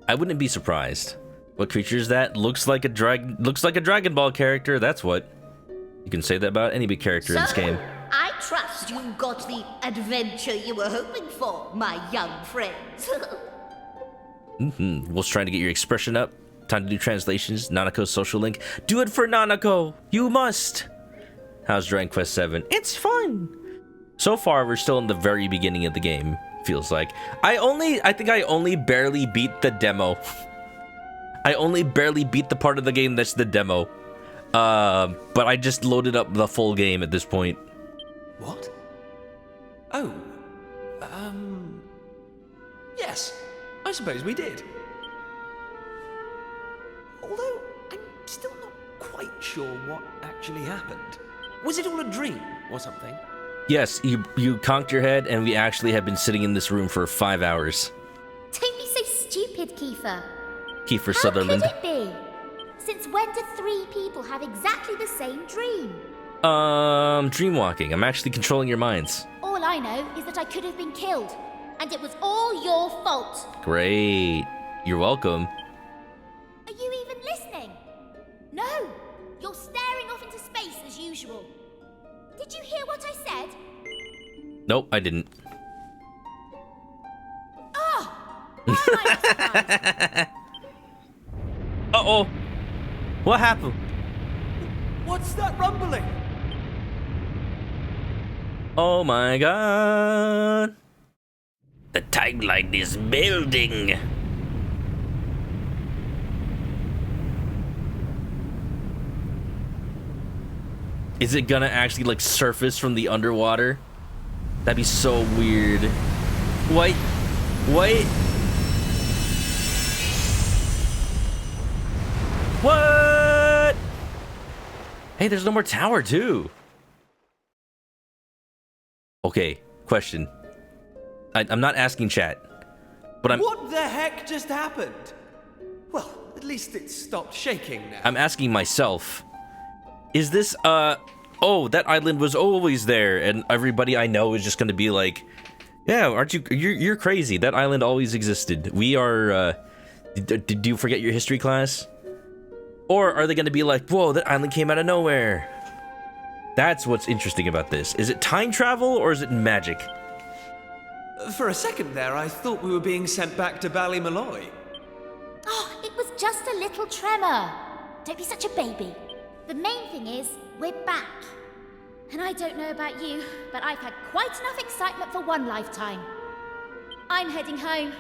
I wouldn't be surprised. What creature is that? Looks like a Dragon Ball character, that's what. You can say that about any big character in this game. I trust you got the adventure you were hoping for, my young friends. Wolf's trying to get your expression up. Time to do translations. Nanako's social link. Do it for Nanako! You must! How's Dragon Quest VII? It's fun! So far, we're still in the very beginning of the game, feels like. I think I only barely beat the demo. I only barely beat the part of the game that's the demo. But I just loaded up the full game at this point. What? Oh. Yes, I suppose we did. Although, I'm still not quite sure what actually happened. Was it all a dream or something? Yes, you conked your head, and we actually have been sitting in this room for 5 hours. Don't be so stupid, Kiefer. Kiefer How Sutherland. could it be? Since when do 3 people have exactly the same dream? Dreamwalking. I'm actually controlling your minds. All I know is that I could have been killed, and it was all your fault. Great. You're welcome. Are you even listening? No, you're staring off into space as usual. Did you hear what I said? Nope, I didn't. Oh! Why am I not surprised? Uh-oh. What happened? What's that rumbling? Oh my god. The timeline is building. Is it gonna actually, like, surface from the underwater? That'd be so weird. Wait. Wait. What? Hey, there's no more tower, too. Okay, question. I'm not asking chat, but What the heck just happened? Well, at least it stopped shaking now. I'm asking myself. Is this, oh, that island was always there, and everybody I know is just gonna be like, yeah, aren't you, you're crazy, that island always existed. We are, did you forget your history class? Or are they gonna be like, whoa, that island came out of nowhere? That's what's interesting about this. Is it time travel, or is it magic? For a second there, I thought we were being sent back to Ballymalloy. Oh, it was just a little tremor. Don't be such a baby. The main thing is, we're back. And I don't know about you, but I've had quite enough excitement for one lifetime. I'm heading home.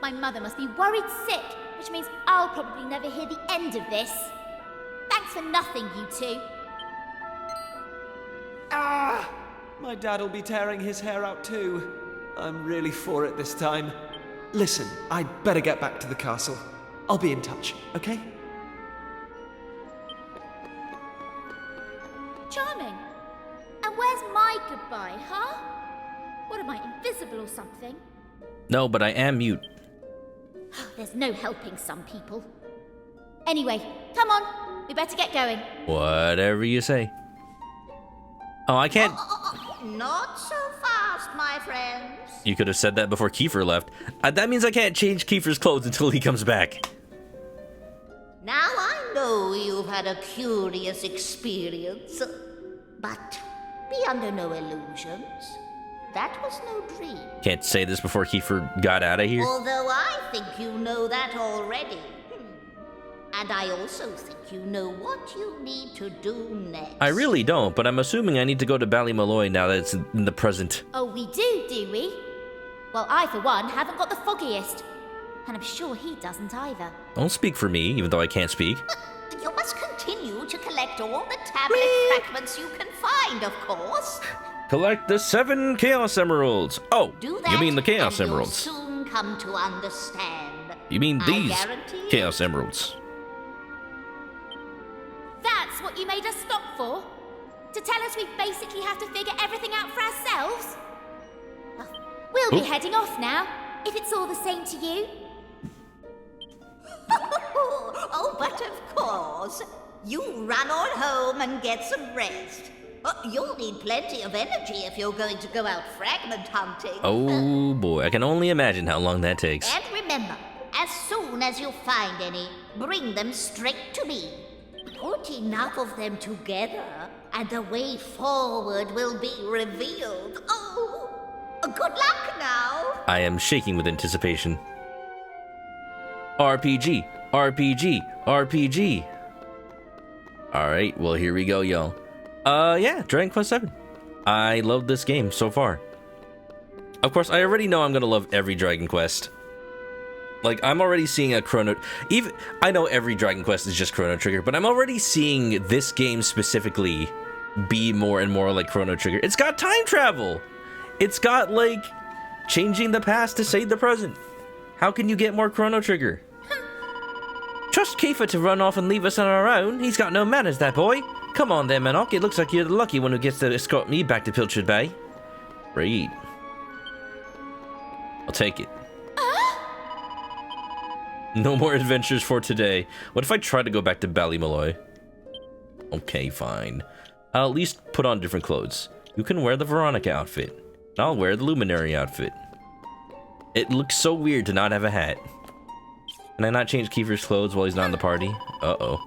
My mother must be worried sick, which means I'll probably never hear the end of this. Thanks for nothing, you two. Ah! My dad'll be tearing his hair out too. I'm really for it this time. Listen, I'd better get back to the castle. I'll be in touch, okay? Charming. And where's my goodbye, huh? What am I, invisible or something? No, but I am mute. There's no helping some people. Anyway, come on. We better get going. Whatever you say. Oh, I can't... Not so fast, my friends. You could have said that before Kiefer left. That means I can't change Kiefer's clothes until he comes back. Now I know you've had a curious experience, but be under no illusions. That was no dream. Can't say this before Kiefer got out of here. Although I think you know that already. And I also think you know what you need to do next. I really don't, but I'm assuming I need to go to Ballymalloy now that it's in the present. Oh, we do we? Well, I, for one, haven't got the foggiest. And I'm sure he doesn't either. Don't speak for me, even though I can't speak. You must continue to collect all the tablet fragments you can find, of course. Collect the 7 Chaos Emeralds. Oh, Do that, you mean the Chaos and Emeralds. You'll soon come to understand. You mean I these guarantee Chaos Emeralds. That's what you made us stop for? To tell us we basically have to figure everything out for ourselves? Well, we'll be heading off now, if it's all the same to you. Oh, but of course. You run on home and get some rest. You'll need plenty of energy if you're going to go out fragment hunting. Oh boy, I can only imagine how long that takes. And remember, as soon as you find any, bring them straight to me. Put enough of them together, and the way forward will be revealed. Oh, good luck now. I am shaking with anticipation. RPG, RPG, RPG. Alright, well here we go, y'all. Yeah, Dragon Quest VII. I love this game so far. Of course, I already know I'm gonna love every Dragon Quest. Like, I'm already seeing a Chrono... Even I know every Dragon Quest is just Chrono Trigger, but I'm already seeing this game specifically be more and more like Chrono Trigger. It's got time travel! It's got, like, changing the past to save the present. How can you get more Chrono Trigger? Trust Kiefer to run off and leave us on our own. He's got no manners, that boy. Come on there, Manok. It looks like you're the lucky one who gets to escort me back to Pilchard Bay. Great. I'll take it. No more adventures for today. What if I try to go back to Ballymaloy? Okay, fine. I'll at least put on different clothes. You can wear the Veronica outfit. I'll wear the Luminary outfit. It looks so weird to not have a hat. Can I not change Kiefer's clothes while he's not in the party? Uh-oh.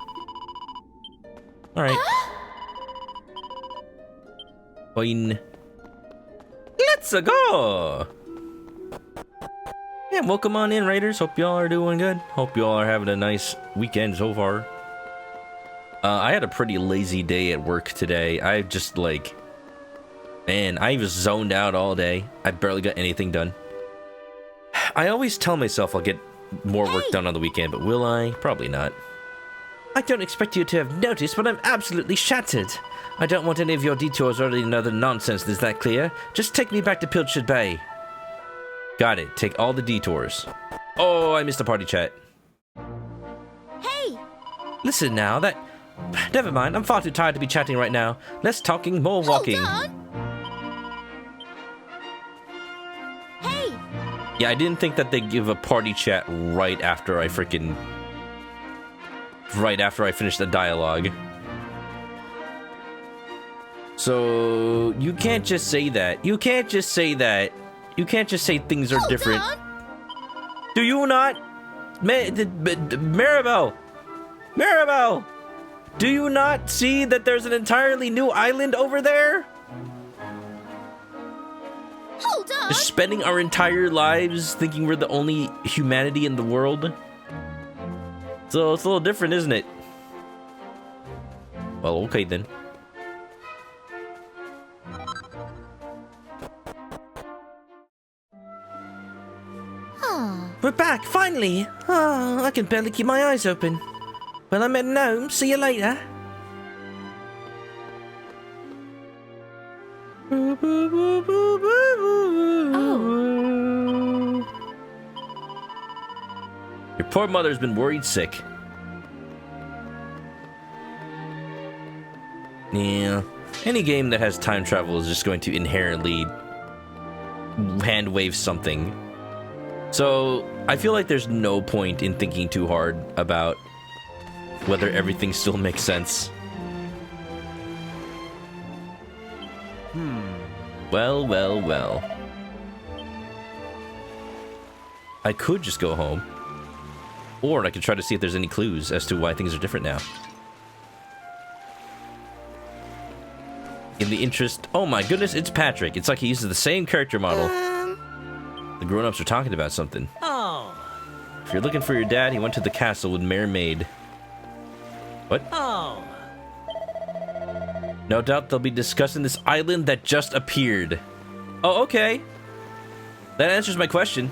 Alright. Fine. Let's go! Yeah, welcome on in, Raiders. Hope y'all are doing good. Hope y'all are having a nice weekend so far. I had a pretty lazy day at work today. I just, like... Man, I was zoned out all day. I barely got anything done. I always tell myself I'll get more work done on the weekend, but will I? Probably not. I don't expect you to have noticed, but I'm absolutely shattered. I don't want any of your detours or any other nonsense, is that clear? Just take me back to Pilchard Bay. Got it. Take all the detours. Oh, I missed the party chat. Hey! Listen now, that... Never mind, I'm far too tired to be chatting right now. Less talking, more walking. Hold on. Hey! Yeah, I didn't think that they'd give a party chat right after I freaking... Right after I finished the dialogue. So, you can't just say that. You can't just say that. You can't just say things are different. Do you not? Maribel! Maribel! Do you not see that there's an entirely new island over there? Hold on! Just spending our entire lives thinking we're the only humanity in the world? So it's a little different, isn't it? Well, okay then. We're back, finally! Oh, I can barely keep my eyes open. Well, I'm heading home. See you later. Oh. Your poor mother's been worried sick. Yeah. Any game that has time travel is just going to inherently hand wave something. So, I feel like there's no point in thinking too hard about whether everything still makes sense. Well, well, well. I could just go home. Or I could try to see if there's any clues as to why things are different now. In the interest... Oh my goodness, it's Patrick. It's like he uses the same character model. The grown-ups are talking about something. Oh. If you're looking for your dad, he went to the castle with Mermaid. What? Oh. No doubt they'll be discussing this island that just appeared. Oh, okay. That answers my question.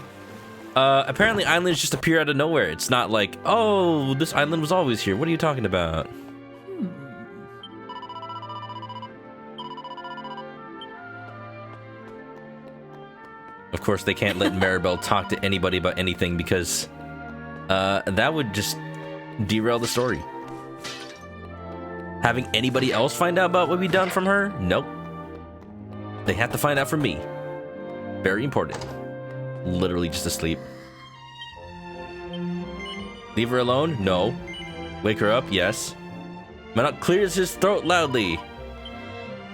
Apparently islands just appear out of nowhere. It's not like, oh, this island was always here. What are you talking about? Of course, they can't let Maribel talk to anybody about anything because that would just derail the story. Having anybody else find out about what we've done from her? Nope. They have to find out from me. Very important. Literally just asleep. Leave her alone? No. Wake her up? Yes. Manok clears his throat loudly.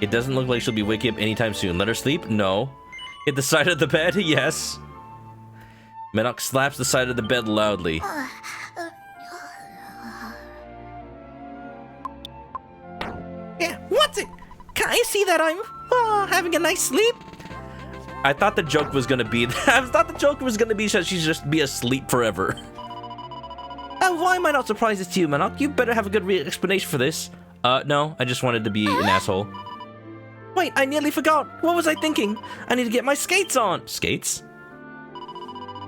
It doesn't look like she'll be waking up anytime soon. Let her sleep? No. Hit the side of the bed? Yes. Manok slaps the side of the bed loudly. Yeah, what's it? Can I see that I'm having a nice sleep? I thought the joke was gonna be that she's just be asleep forever. Why am I not surprised it's you, Manok? You better have a good explanation for this. No, I just wanted to be an asshole. Wait, I nearly forgot. What was I thinking? I need to get my skates on. Skates?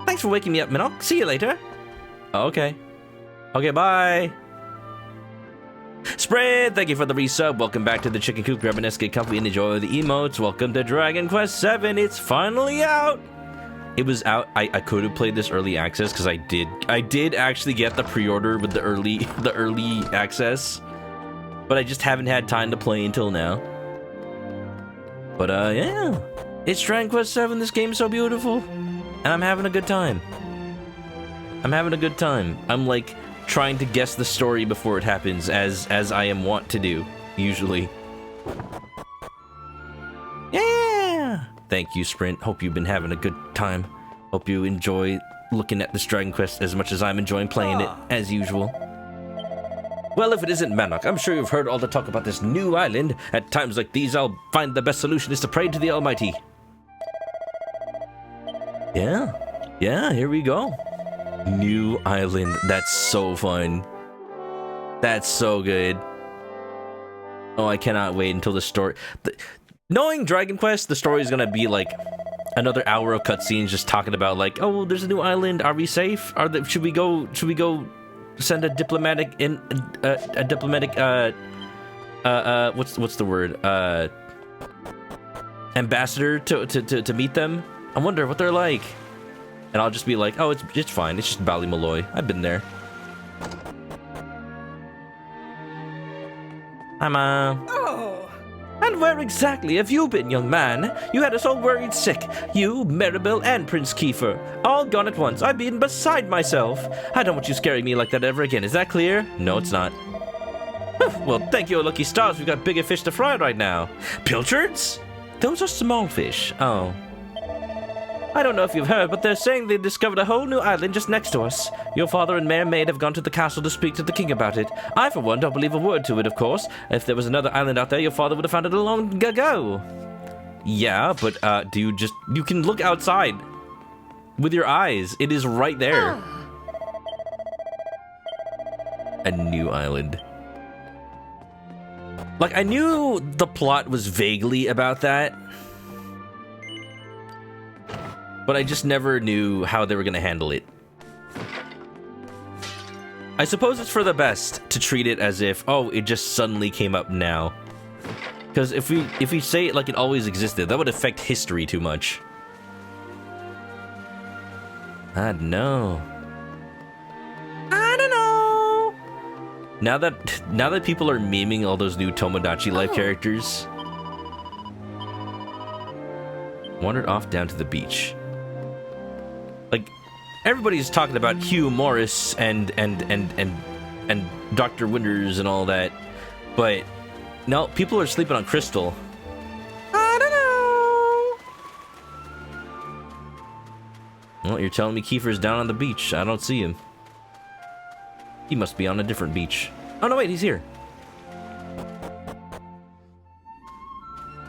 My Thanks for waking me up, Manok. See you later. Okay. Okay, bye. Spread, thank you for the resub. Welcome back to the Chicken Coop. Grab an SK comfy and enjoy the emotes. Welcome to Dragon Quest VII. It's finally out. It was out. I could have played this early access because I did actually get the pre-order with the early access, but I just haven't had time to play until now. But yeah, it's Dragon Quest VII. This game's so beautiful, and I'm having a good time. I'm like trying to guess the story before it happens, as I am wont to do usually. Yeah. Thank you, Sprint. Hope you've been having a good time. Hope you enjoy looking at this Dragon Quest as much as I'm enjoying playing it, as usual. Well, if it isn't Manok, I'm sure you've heard all the talk about this new island. At times like these, I'll find the best solution is to pray to the Almighty. Yeah, here we go. New island. That's so fun. That's so good. Oh, I cannot wait until the story... Knowing Dragon Quest, the story is gonna be like another hour of cutscenes just talking about like, oh, there's a new island. Are we safe? Should we go send a diplomatic what's the word? Ambassador to meet them? I wonder what they're like. And I'll just be like, oh, it's fine. It's just Ballymaloy. I've been there. I'm Oh. And where exactly have you been, young man? You had us all worried sick. You, Maribel, and Prince Kiefer. All gone at once. I've been beside myself. I don't want you scaring me like that ever again. Is that clear? No, it's not. Well, thank your lucky stars. We've got bigger fish to fry right now. Pilchards? Those are small fish. Oh. I don't know if you've heard, but they're saying they discovered a whole new island just next to us. Your father and Mayor Maid have gone to the castle to speak to the king about it. I, for one, don't believe a word to it, of course. If there was another island out there, your father would have found it long ago. Yeah, but, you can look outside with your eyes. It is right there. A new island. Like, I knew the plot was vaguely about that, but I just never knew how they were going to handle it. I suppose it's for the best to treat it as if, oh, it just suddenly came up now. Because if we say it like it always existed, that would affect history too much. I don't know. Now that people are memeing all those new Tomodachi Life characters. Wandered off down to the beach. Like, everybody's talking about Hugh Morris and Dr. Winters and all that, but no, people are sleeping on Crystal. I don't know. Well, you're telling me Kiefer's down on the beach. I don't see him. He must be on a different beach. Oh no, wait, he's here.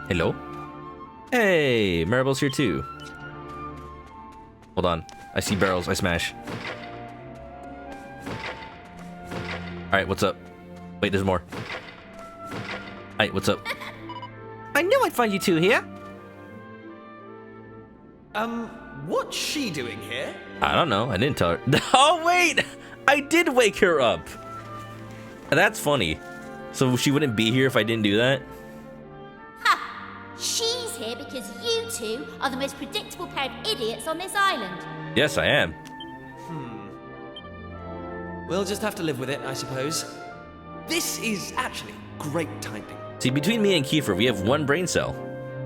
Hello? Hey, Maribel's here too. Hold on. I see barrels. I smash. Alright, what's up? Wait, there's more. Alright, what's up? I knew I'd find you two here. What's she doing here? I don't know. I didn't tell her. Oh, wait! I did wake her up! That's funny. So she wouldn't be here if I didn't do that? Ha! She's here because you two are the most predictable pair of idiots on this island. Yes, I am. We'll just have to live with it, I suppose. This is actually great typing. See, between me and Kiefer, we have one brain cell.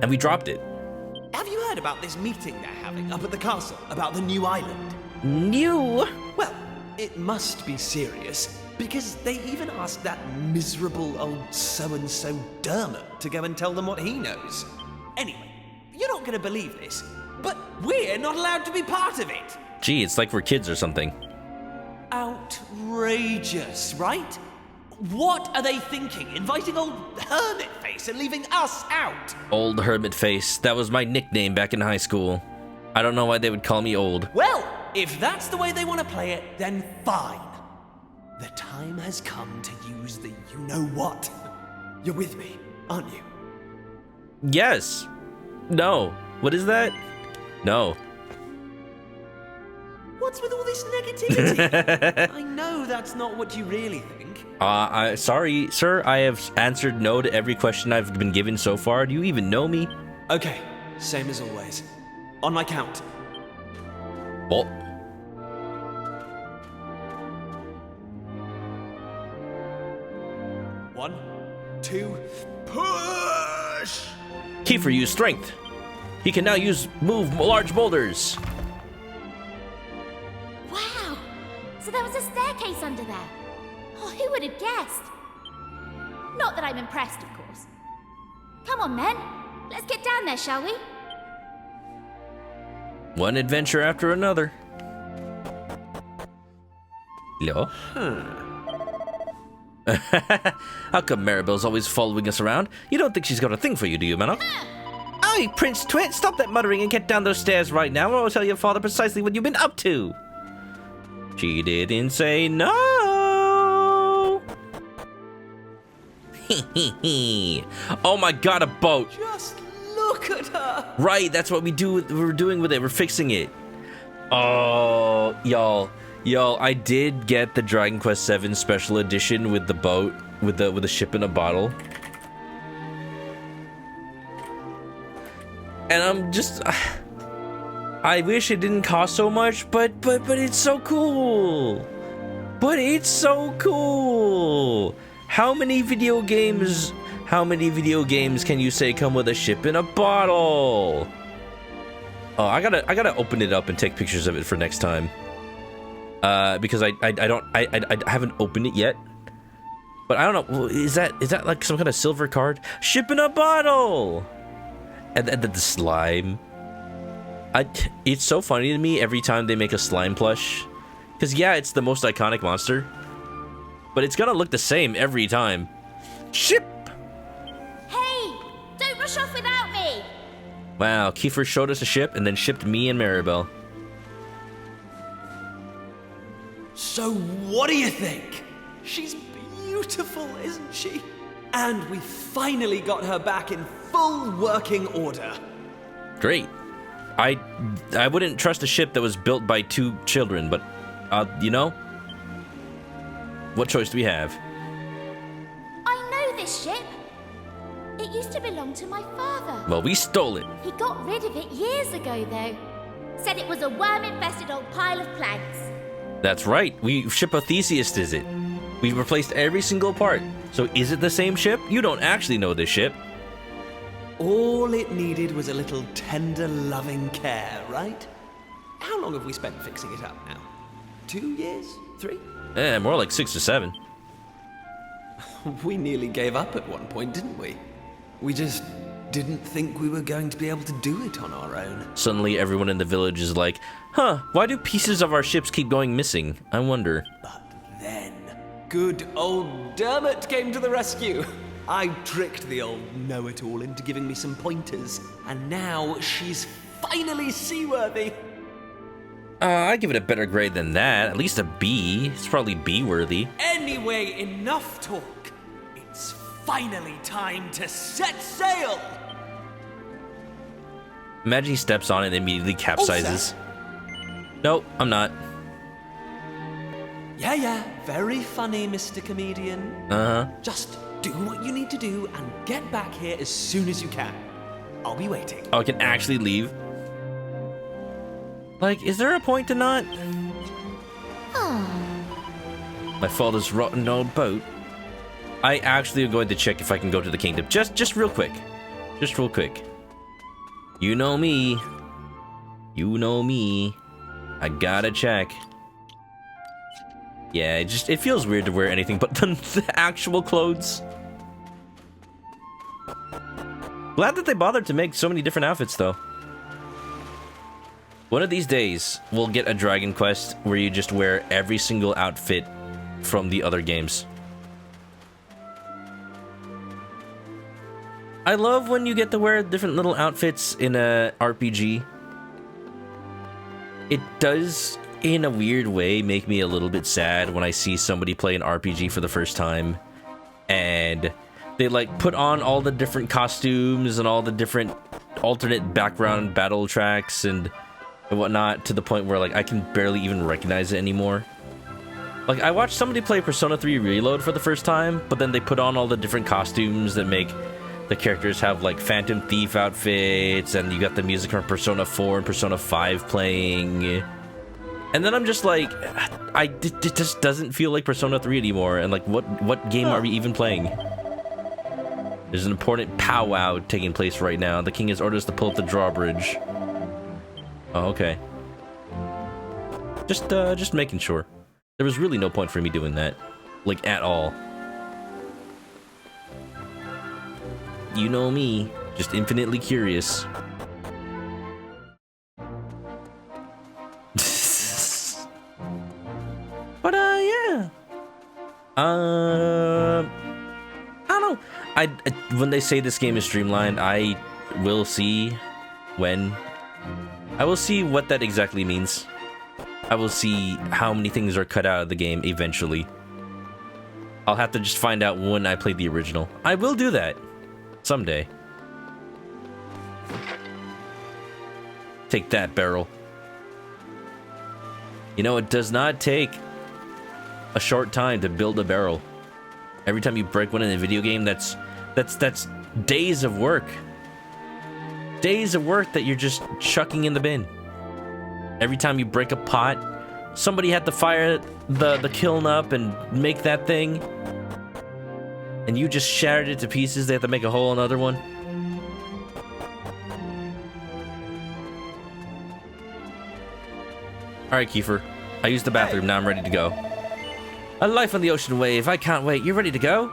And we dropped it. Have you heard about this meeting they're having up at the castle about the new island? New? Well, it must be serious, because they even asked that miserable old so-and-so Dermot to go and tell them what he knows. Anyway, you're not going to believe this, but we're not allowed to be part of it. Gee, it's like we're kids or something. Outrageous, right? What are they thinking, inviting old Hermit Face and leaving us out? Old Hermit Face. That was my nickname back in high school. I don't know why they would call me old. Well, if that's the way they want to play it, then fine. The time has come to use the you-know-what. You're with me, aren't you? Yes. No. What is that? No. What's with all this negativity? I know that's not what you really think. Sorry, sir. I have answered no to every question I've been given so far. Do you even know me? Okay, same as always. On my count. Oh. One, two, push! Kiefer used strength. He can now move large boulders. Wow! So there was a staircase under there. Oh, who would have guessed? Not that I'm impressed, of course. Come on, men. Let's get down there, shall we? One adventure after another. Hello? How come Maribel's always following us around? You don't think she's got a thing for you, do you, Manok? Oi, Prince Twit, stop that muttering and get down those stairs right now, or I'll tell your father precisely what you've been up to. She didn't say no. Oh my god, a boat. Just look at her. Right, that's what we're doing with it. We're fixing it. Oh, y'all, I did get the Dragon Quest VII Special Edition with the boat, with the ship in a bottle. And I'm just, I wish it didn't cost so much, but it's so cool. But it's so cool. How many video games can you say come with a ship in a bottle? Oh, I gotta open it up and take pictures of it for next time. Because I haven't opened it yet. But I don't know, is that like some kind of silver card? Ship in a bottle! And the slime. It's so funny to me every time they make a slime plush. Because yeah, it's the most iconic monster. But it's gonna look the same every time. Ship! Hey! Don't rush off without me! Wow, Kiefer showed us a ship and then shipped me and Maribel. So what do you think? She's beautiful, isn't she? And we finally got her back in full working order. Great. I wouldn't trust a ship that was built by two children, but, you know? What choice do we have? I know this ship. It used to belong to my father. Well, we stole it. He got rid of it years ago, though. Said it was a worm-infested old pile of planks. That's right. Ship of Theseus is it. We've replaced every single part. So is it the same ship? You don't actually know this ship. All it needed was a little tender, loving care, right? How long have we spent fixing it up now? 2 years? 3? More like 6 or 7. We nearly gave up at one point, didn't we? We just didn't think we were going to be able to do it on our own. Suddenly everyone in the village is like, huh, why do pieces of our ships keep going missing? I wonder. But then, good old Dermot came to the rescue. I tricked the old know-it-all into giving me some pointers, and now she's finally seaworthy. I'd give it a better grade than that. At least a B. It's probably B-worthy. Anyway, enough talk. It's finally time to set sail. Imagine he steps on it and immediately capsizes. Nope, I'm not. Yeah, very funny, Mr. Comedian. Uh-huh. Just do what you need to do and get back here as soon as you can. I'll be waiting. Oh, I can actually leave? Like, is there a point to not? My father's rotten old boat. I actually am going to check if I can go to the kingdom. Just real quick. Just real quick. You know me. You know me. I gotta check. Yeah, it feels weird to wear anything but the actual clothes. Glad that they bothered to make so many different outfits, though. One of these days, we'll get a Dragon Quest where you just wear every single outfit from the other games. I love when you get to wear different little outfits in a RPG. It does, in a weird way, make me a little bit sad when I see somebody play an RPG for the first time and they like put on all the different costumes and all the different alternate background battle tracks, and and whatnot, to the point where like I can barely even recognize it anymore. Like, I watched somebody play Persona 3 Reload for the first time, but then they put on all the different costumes that make the characters have, like, Phantom Thief outfits, and you got the music from Persona 4 and Persona 5 playing. And then I'm just like, it just doesn't feel like Persona 3 anymore, and, like, what game are we even playing? There's an important powwow taking place right now. The king has orders to pull up the drawbridge. Oh, okay. Just making sure. There was really no point for me doing that. Like, at all. You know me. Just infinitely curious. But, yeah. I don't know. When they say this game is streamlined, I will see when. I will see what that exactly means. I will see how many things are cut out of the game eventually. I'll have to just find out when I play the original. I will do that. Someday. Take that, barrel. You know, it does not take a short time to build a barrel. Every time you break one in a video game, that's days of work. Days of work that you're just chucking in the bin. Every time you break a pot, somebody had to fire the kiln up and make that thing. And you just shattered it to pieces. They have to make a whole another one. Alright, Kiefer. I used the bathroom. Now I'm ready to go. A life on the ocean wave. I can't wait. You ready to go?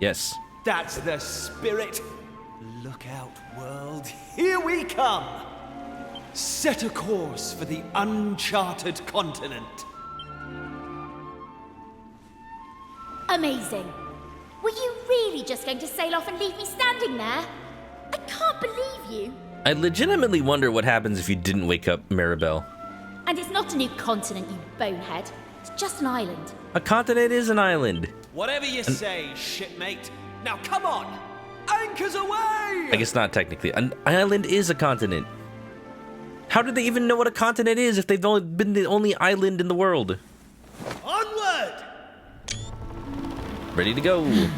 Yes. That's the spirit. Look out, world. Here we come. Set a course for the uncharted continent. Amazing. Were you really just going to sail off and leave me standing there? I can't believe you. I legitimately wonder what happens if you didn't wake up Maribel. And it's not a new continent, you bonehead. It's just an island. A continent is an island. Whatever you say, shipmate. Now come on. Anchors away! I guess not technically. An island is a continent. How do they even know what a continent is if they've only been the only island in the world? Onward! Ready to go.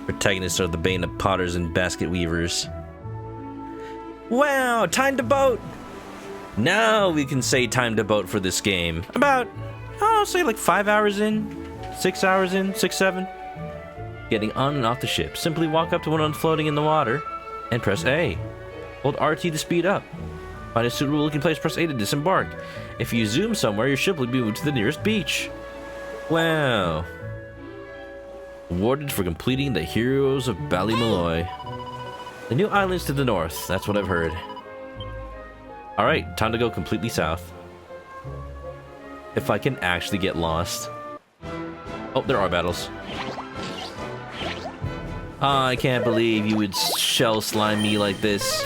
Protagonists are the bane of potters and basket weavers. Wow, time to boat! Now we can say time to boat for this game. About, I'll say like 5 hours in, 6 hours in, 6, 7. Getting on and off the ship. Simply walk up to one floating in the water and press A. Hold RT to speed up. Find a suitable looking place, press A to disembark. If you zoom somewhere, your ship will be moved to the nearest beach. Wow. Awarded for completing the Heroes of Ballymaloy. The new islands to the north, that's what I've heard. Alright, time to go completely south. If I can actually get lost. Oh, there are battles. Oh, I can't believe you would shell slime me like this.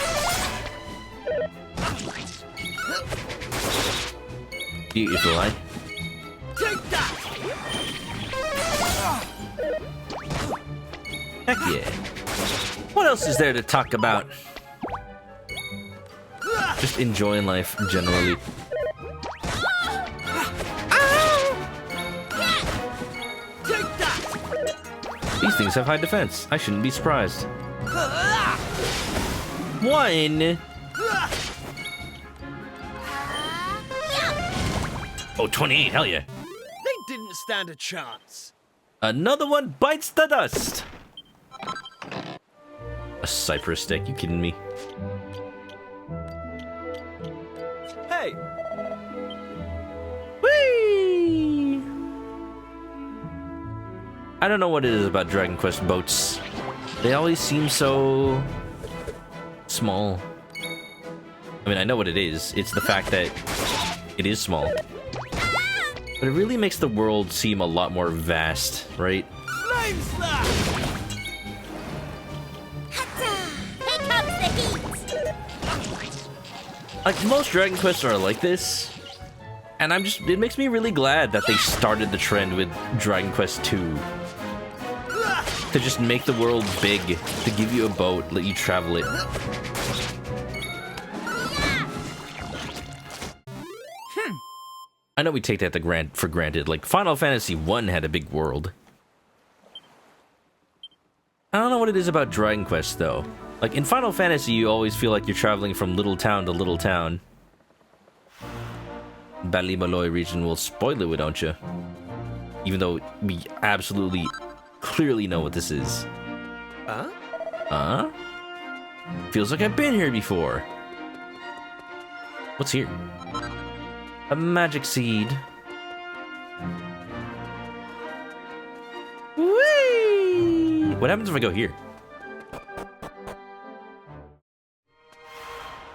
Beautiful, eh? Take that! Heck yeah. What else is there to talk about? Just enjoying life generally. Take that! These things have high defense. I shouldn't be surprised. One. Oh, 28, hell yeah. They didn't stand a chance. Another one bites the dust. A cypress stick, you kidding me? Hey! Whee! I don't know what it is about Dragon Quest boats. They always seem so small. I mean, I know what it is. It's the fact that it is small. But it really makes the world seem a lot more vast, right? Flame slap! Here comes the heat. Like, most Dragon Quests are like this. And it makes me really glad that they started the trend with Dragon Quest II. to just make the world big, to give you a boat, let you travel it. I know we take that for granted. Like, Final Fantasy I had a big world. I don't know what it is about Dragon Quest, though. Like, in Final Fantasy, you always feel like you're traveling from little town to little town. Bali-Malloy region will spoil it, don't you? Even though we absolutely, clearly know what this is. Huh? Feels like I've been here before. What's here? A magic seed. Whee! What happens if I go here?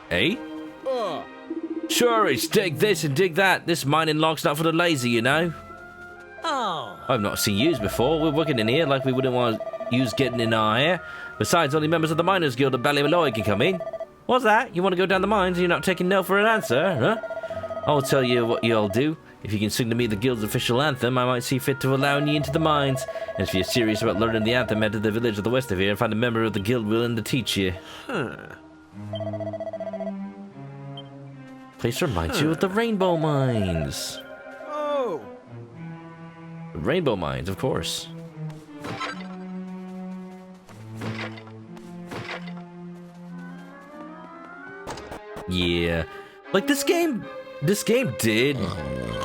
Hey? Sure, it's dig this and dig that. This mining lock's not for the lazy, you know. Oh. I've not seen yous before. We're working in here like we wouldn't want yous getting in our hair. Besides, only members of the Miners Guild of Bali-Malloy can come in. What's that? You want to go down the mines and you're not taking no for an answer, huh? I'll tell you what you'll do. If you can sing to me the guild's official anthem, I might see fit to allow you into the mines. And if you're serious about learning the anthem, head to the village of the west of here and find a member of the guild willing to teach you. Place reminds you of the Rainbow Mines. Oh. The Rainbow Mines, of course. Yeah. Like, this game did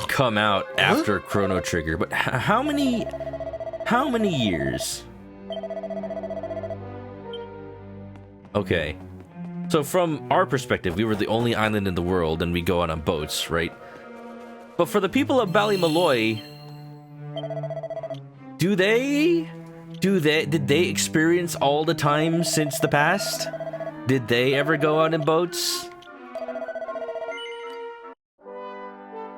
come out after Chrono Trigger, but how many years? Okay. So from our perspective, we were the only island in the world and we go out on boats, right? But for the people of Bali-Malloy, did they experience all the time since the past? Did they ever go out in boats?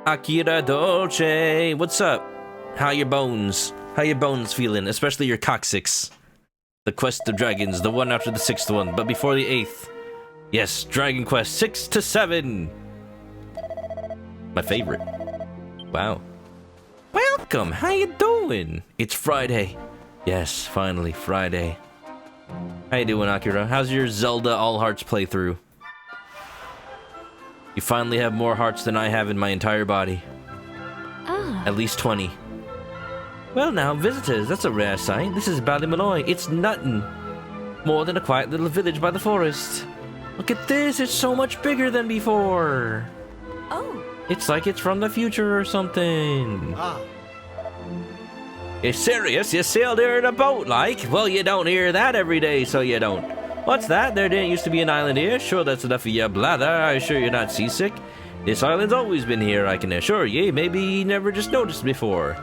Akira Dolce, what's up? How your bones? How your bones feeling? Especially your coccyx. The Quest of Dragons, the one after the 6th one, but before the 8th. Yes, Dragon Quest 6 to 7. My favorite. Wow. Welcome, how you doing? It's Friday. Yes, finally, Friday. How you doing, Akira? How's your Zelda All Hearts playthrough? You finally have more hearts than I have in my entire body. Ah. At least 20. Well now, visitors, that's a rare sight. This is Bali-Malloy. It's nothing more than a quiet little village by the forest. Look at this, it's so much bigger than before. Oh. It's like it's from the future or something. Ah. You serious? You sailed here in a boat, like? Well, you don't hear that every day, so you don't. What's that? There didn't used to be an island here? Sure, that's enough of your blather. Are you sure you're not seasick? This island's always been here, I can assure you. Maybe you never just noticed before.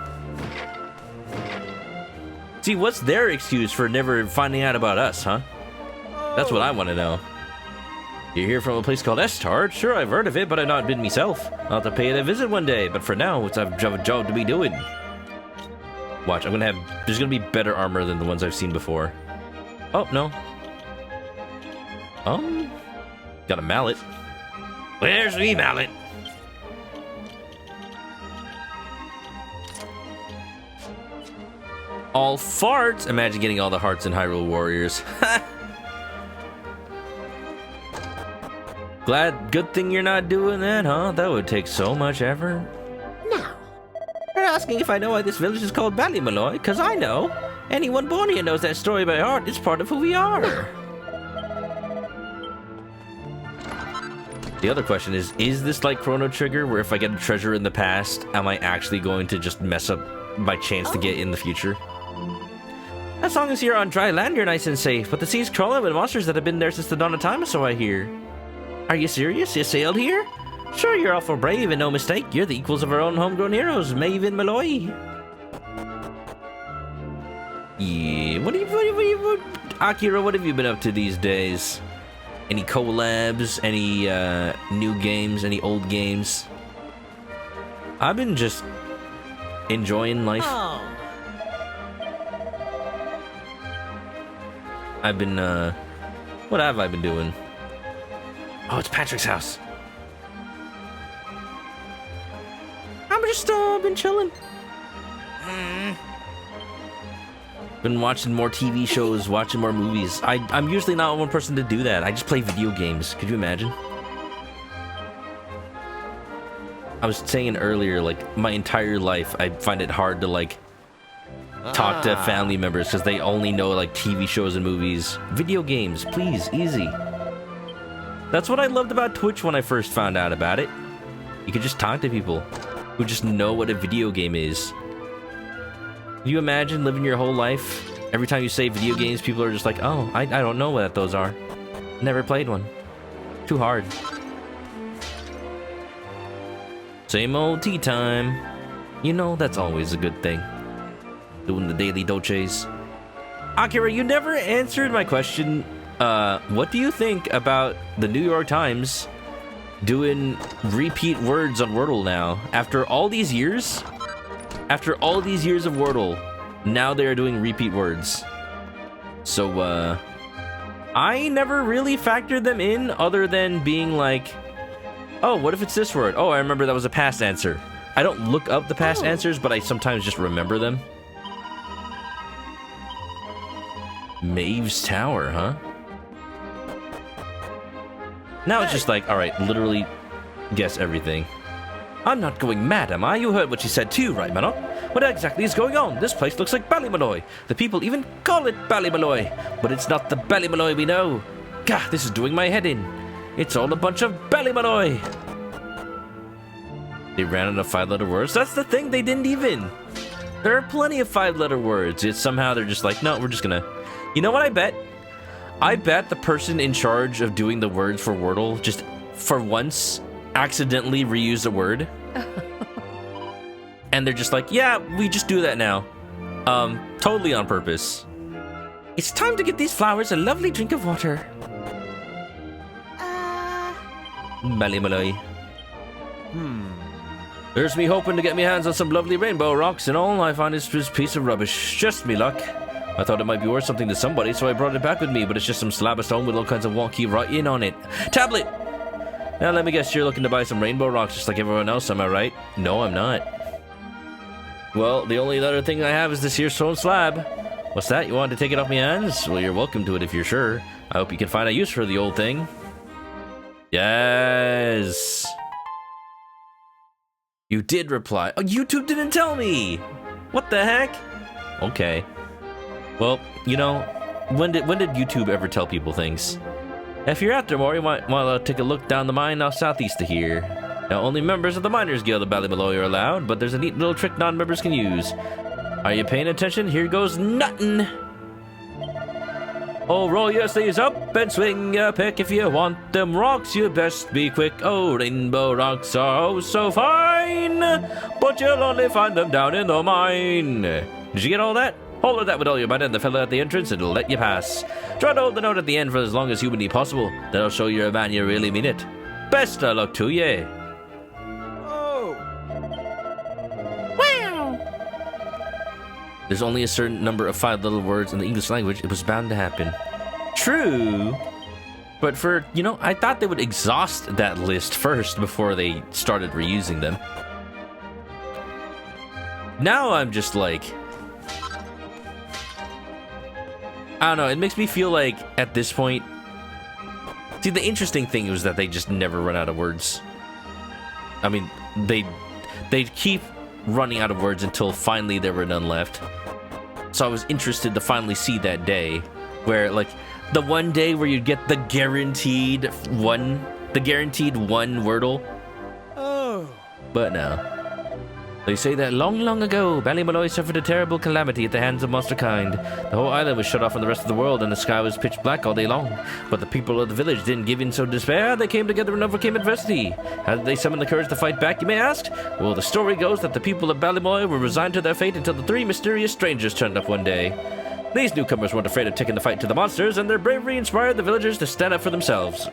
See, what's their excuse for never finding out about us, huh? That's what I want to know. You're here from a place called Estard? Sure, I've heard of it, but I've not been myself. I'll have to pay it a visit one day, but for now, I have a job to be doing. Watch, there's gonna be better armor than the ones I've seen before. Oh, no. Got a mallet. Where's me mallet? All farts? Imagine getting all the hearts in Hyrule Warriors. Good thing you're not doing that, huh? That would take so much effort. Now, You're asking if I know why this village is called Bali-Malloy? Because I know. Anyone born here knows that story by heart. It's part of who we are. The other question is this like Chrono Trigger, where if I get a treasure in the past, am I actually going to just mess up my chance to get in the future? As long as you're on dry land, you're nice and safe. But the sea's crawling with monsters that have been there since the dawn of time, so I hear. Are you serious? You sailed here? Sure, you're awful brave and no mistake. You're the equals of our own homegrown heroes, Maven Malloy. Yeah, Akira, what have you been up to these days? Any collabs? Any new games? Any old games? I've been just enjoying life. Oh. I've been, what have I been doing? Oh, it's Patrick's house. I'm just, been chilling. Been watching more TV shows, watching more movies. I'm usually not one person to do that. I just play video games. Could you imagine? I was saying earlier, like, my entire life, I find it hard to, like, talk to family members because they only know, like, TV shows and movies. Video games, please, easy. That's what I loved about Twitch when I first found out about it. You could just talk to people who just know what a video game is. Can you imagine living your whole life? Every time you say video games, people are just like, oh, I don't know what those are. Never played one. Too hard. Same old tea time. You know, that's always a good thing. Doing the daily doches. Akira, you never answered my question. What do you think about the New York Times doing repeat words on Wordle now? After all these years? After all these years of Wordle, now they are doing repeat words. So, I never really factored them in other than being like, oh, what if it's this word? Oh, I remember that was a past answer. I don't look up the past answers, but I sometimes just remember them. Maeve's Tower, huh? Now it's just like, alright, literally guess everything. I'm not going mad, am I? You heard what she said too, right, Manok? What exactly is going on? This place looks like Ballymaloy. The people even call it Ballymaloy. But it's not the Ballymaloy we know. Gah, this is doing my head in. It's all a bunch of Ballymaloy. They ran out of 5-letter words? That's the thing, they didn't even. There are plenty of 5-letter words. It's somehow they're just like, no, we're just gonna... You know what I bet? I bet the person in charge of doing the words for Wordle just, for once, accidentally reused a word. And they're just like, yeah, we just do that now. Totally on purpose. It's time to get these flowers a lovely drink of water. Ballymaloy. There's me hoping to get me hands on some lovely rainbow rocks, and all I find is this piece of rubbish. Just me luck. I thought it might be worth something to somebody, so I brought it back with me, but it's just some slab of stone with all kinds of wonky writing on it. Tablet! Now let me guess, you're looking to buy some rainbow rocks just like everyone else, am I right? No, I'm not. Well, the only other thing I have is this here stone slab. What's that? You want to take it off my hands? Well, you're welcome to it if you're sure. I hope you can find a use for the old thing. Yes! You did reply. Oh, YouTube didn't tell me! What the heck? Okay. Well, you know, when did YouTube ever tell people things? If you're out there more, you might want to take a look down the mine now southeast of here. Now, only members of the Miners Guild of Ballymaloy are allowed, but there's a neat little trick non-members can use. Are you paying attention? Here goes nuttin'! Oh, roll your sleeves up and swing your pick. If you want them rocks, you best be quick. Oh, rainbow rocks are oh so fine, but you'll only find them down in the mine. Did you get all that? Hold that with all your might, and the fellow at the entrance, it'll let you pass. Try to hold the note at the end for as long as humanly possible. That'll show you're a man, you really mean it. Best of luck to ye. Oh. Wow. There's only a certain number of 5-letter words in the English language. It was bound to happen. True. But for, you know, I thought they would exhaust that list first before they started reusing them. Now I'm just like... I don't know, it makes me feel like, at this point... See, the interesting thing was that they just never run out of words. I mean, they'd keep running out of words until finally there were none left. So I was interested to finally see that day, where, like, the one day where you'd get the guaranteed one Wordle. Oh. But no. They say that long, long ago, Ballymaloy suffered a terrible calamity at the hands of monster kind. The whole island was shut off from the rest of the world, and the sky was pitch black all day long. But the people of the village didn't give in so despair. They came together and overcame adversity. How did they summon the courage to fight back, you may ask? Well, the story goes that the people of Ballymaloy were resigned to their fate until the 3 mysterious strangers turned up one day. These newcomers weren't afraid of taking the fight to the monsters, and their bravery inspired the villagers to stand up for themselves.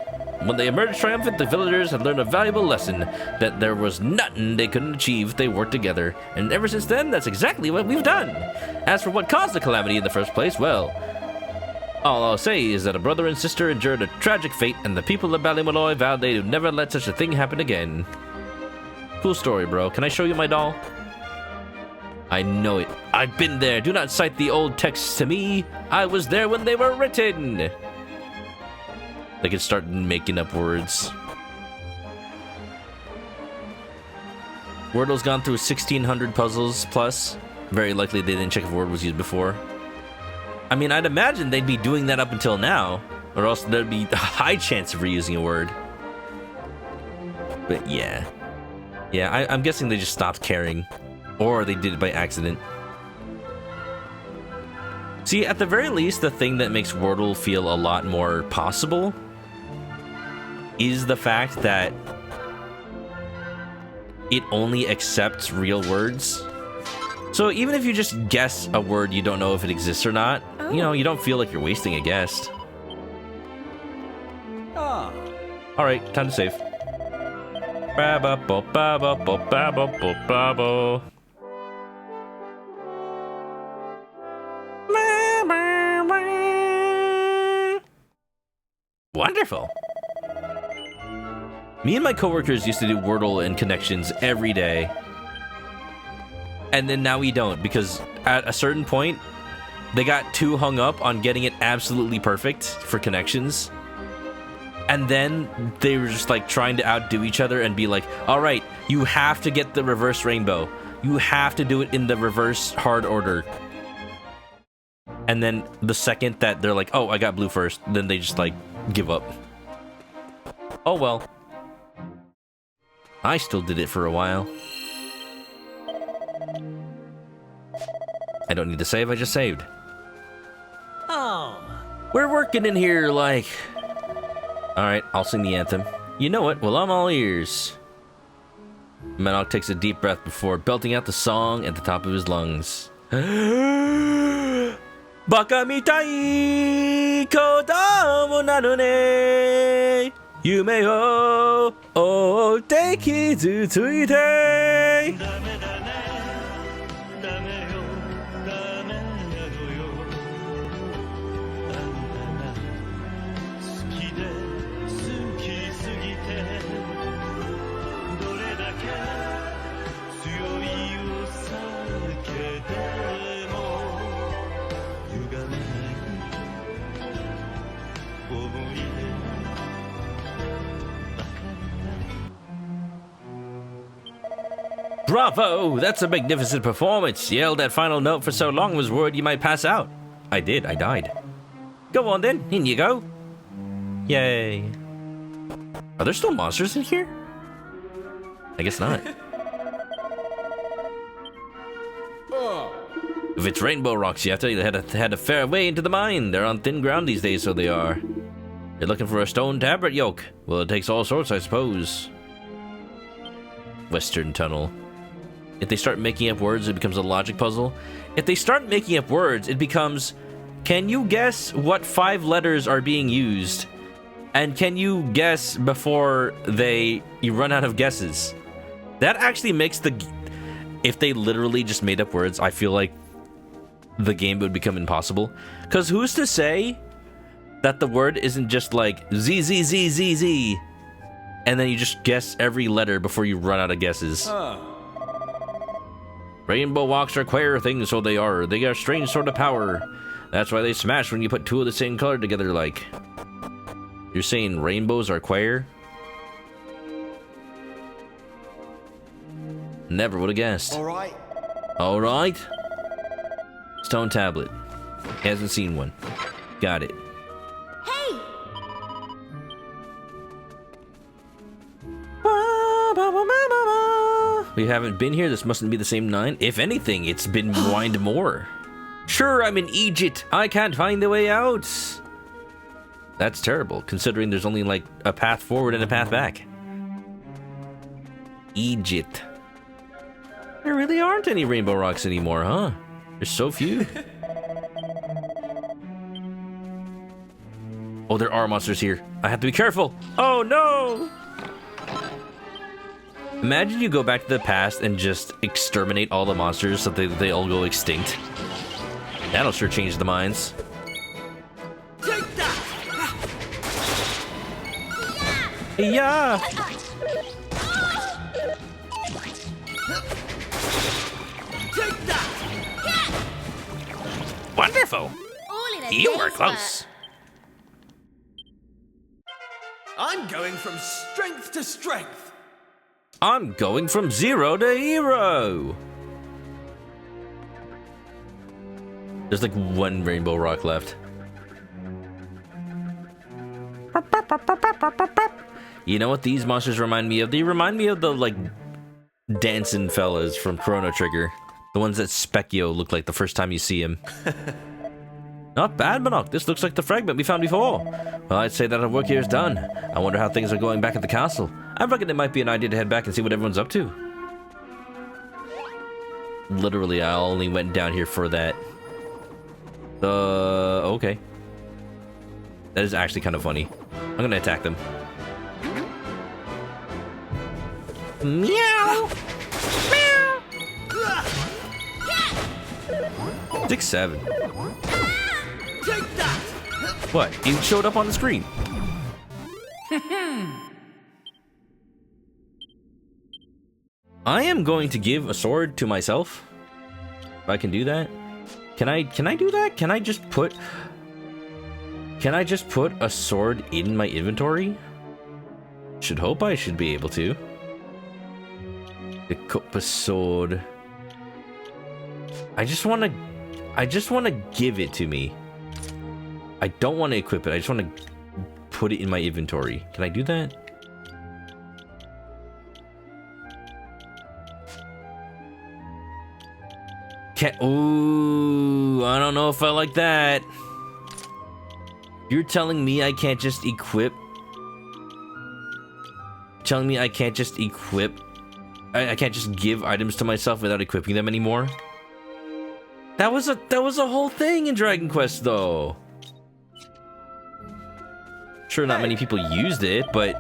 When they emerged triumphant, the villagers had learned a valuable lesson, that there was nothing they couldn't achieve if they worked together. And ever since then, that's exactly what we've done. As for what caused the calamity in the first place, well, all I'll say is that a brother and sister endured a tragic fate, and the people of Ballymaloy vowed they would never let such a thing happen again. Cool story, bro. Can I show you my doll? I know it. I've been there. Do not cite the old texts to me. I was there when they were written. They could start making up words. Wordle's gone through 1,600 puzzles plus. Very likely they didn't check if a word was used before. I mean, I'd imagine they'd be doing that up until now, or else there'd be a high chance of reusing a word. But yeah. Yeah, I'm guessing they just stopped caring. Or they did it by accident. See, at the very least, the thing that makes Wordle feel a lot more possible is the fact that it only accepts real words. So even if you just guess a word, you don't know if it exists or not, you know, you don't feel like you're wasting a guess. Ah. Alright, time to save. Wonderful. Me and my coworkers used to do Wordle and connections every day. And then now we don't, because at a certain point, they got too hung up on getting it absolutely perfect for connections. And then they were just like trying to outdo each other and be like, all right, you have to get the reverse rainbow. You have to do it in the reverse hard order. And then the second that they're like, oh, I got blue first, then they just like give up. Oh well. I still did it for a while. I don't need to save, I just saved. Oh. We're working in here like... Alright, I'll sing the anthem. You know it, well I'm all ears. Manok takes a deep breath before belting out the song at the top of his lungs. Baka mitai kodomo nano ne Yume o ote kizutsuite. Bravo! That's a magnificent performance. You yelled that final note for so long, was worried you might pass out. I did, I died. Go on then, in you go. Yay. Are there still monsters in here? I guess not. If it's rainbow rocks, you have to head a fair way into the mine. They're on thin ground these days, so they are. You're looking for a stone tablet yoke. Well, it takes all sorts, I suppose. Western Tunnel. If they start making up words, it becomes a logic puzzle. If they start making up words, it becomes, can you guess what 5 letters are being used? And can you guess before you run out of guesses? That actually makes if they literally just made up words, I feel like the game would become impossible. Because who's to say that the word isn't just like Z, Z, Z, Z, Z, and then you just guess every letter before you run out of guesses. Rainbow walks are queer things, so they are. They got a strange sort of power. That's why they smash when you put 2 of the same color together, like. You're saying rainbows are queer? Never would have guessed. Alright. Alright. Stone tablet. Hasn't seen one. Got it. Hey! We haven't been here. This mustn't be the same 9. If anything, it's been wind more. Sure, I'm in Egypt. I can't find the way out. That's terrible, considering there's only like a path forward and a path back. Egypt. There really aren't any rainbow rocks anymore, huh? There's so few. Oh, there are monsters here. I have to be careful. Oh no! Imagine you go back to the past and just exterminate all the monsters so they all go extinct. That'll sure change the minds. Take that! Yeah! Take that! Wonderful. All in a You were day's close. I'm going from strength to strength. I'm going from 0 to hero. There's like one rainbow rock left. You know what these monsters remind me of? They remind me of the like dancing fellas from Chrono Trigger. The ones that Specchio looked like the first time you see him. Not bad, Manok. This looks like the fragment we found before. Well, I'd say that our work here is done. I wonder how things are going back at the castle. I reckon it might be an idea to head back and see what everyone's up to. Literally, I only went down here for that. Okay. That is actually kind of funny. I'm gonna attack them. Meow! Meow! 6-7. Take that! What? He showed up on the screen. I am going to give a sword to myself. If I can do that. Can I do that? Can I just put a sword in my inventory? Should hope I should be able to. Equip a sword. I just want to give it to me. I don't want to equip it. I just want to put it in my inventory. Can I do that? Ooh, I don't know if I like that. You're telling me I can't just equip? Telling me I can't just equip? I can't just give items to myself without equipping them anymore? That was a whole thing in Dragon Quest, though. Sure, not many people used it, but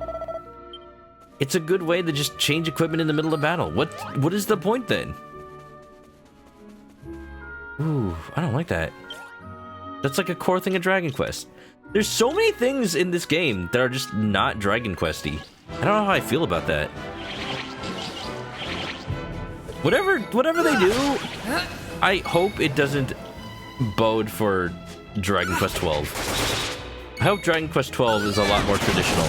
it's a good way to just change equipment in the middle of battle. What is the point then? Ooh, I don't like that. That's like a core thing of Dragon Quest. There's so many things in this game that are just not Dragon Questy. I don't know how I feel about that. Whatever they do, I hope it doesn't bode for Dragon Quest 12. I hope Dragon Quest 12 is a lot more traditional.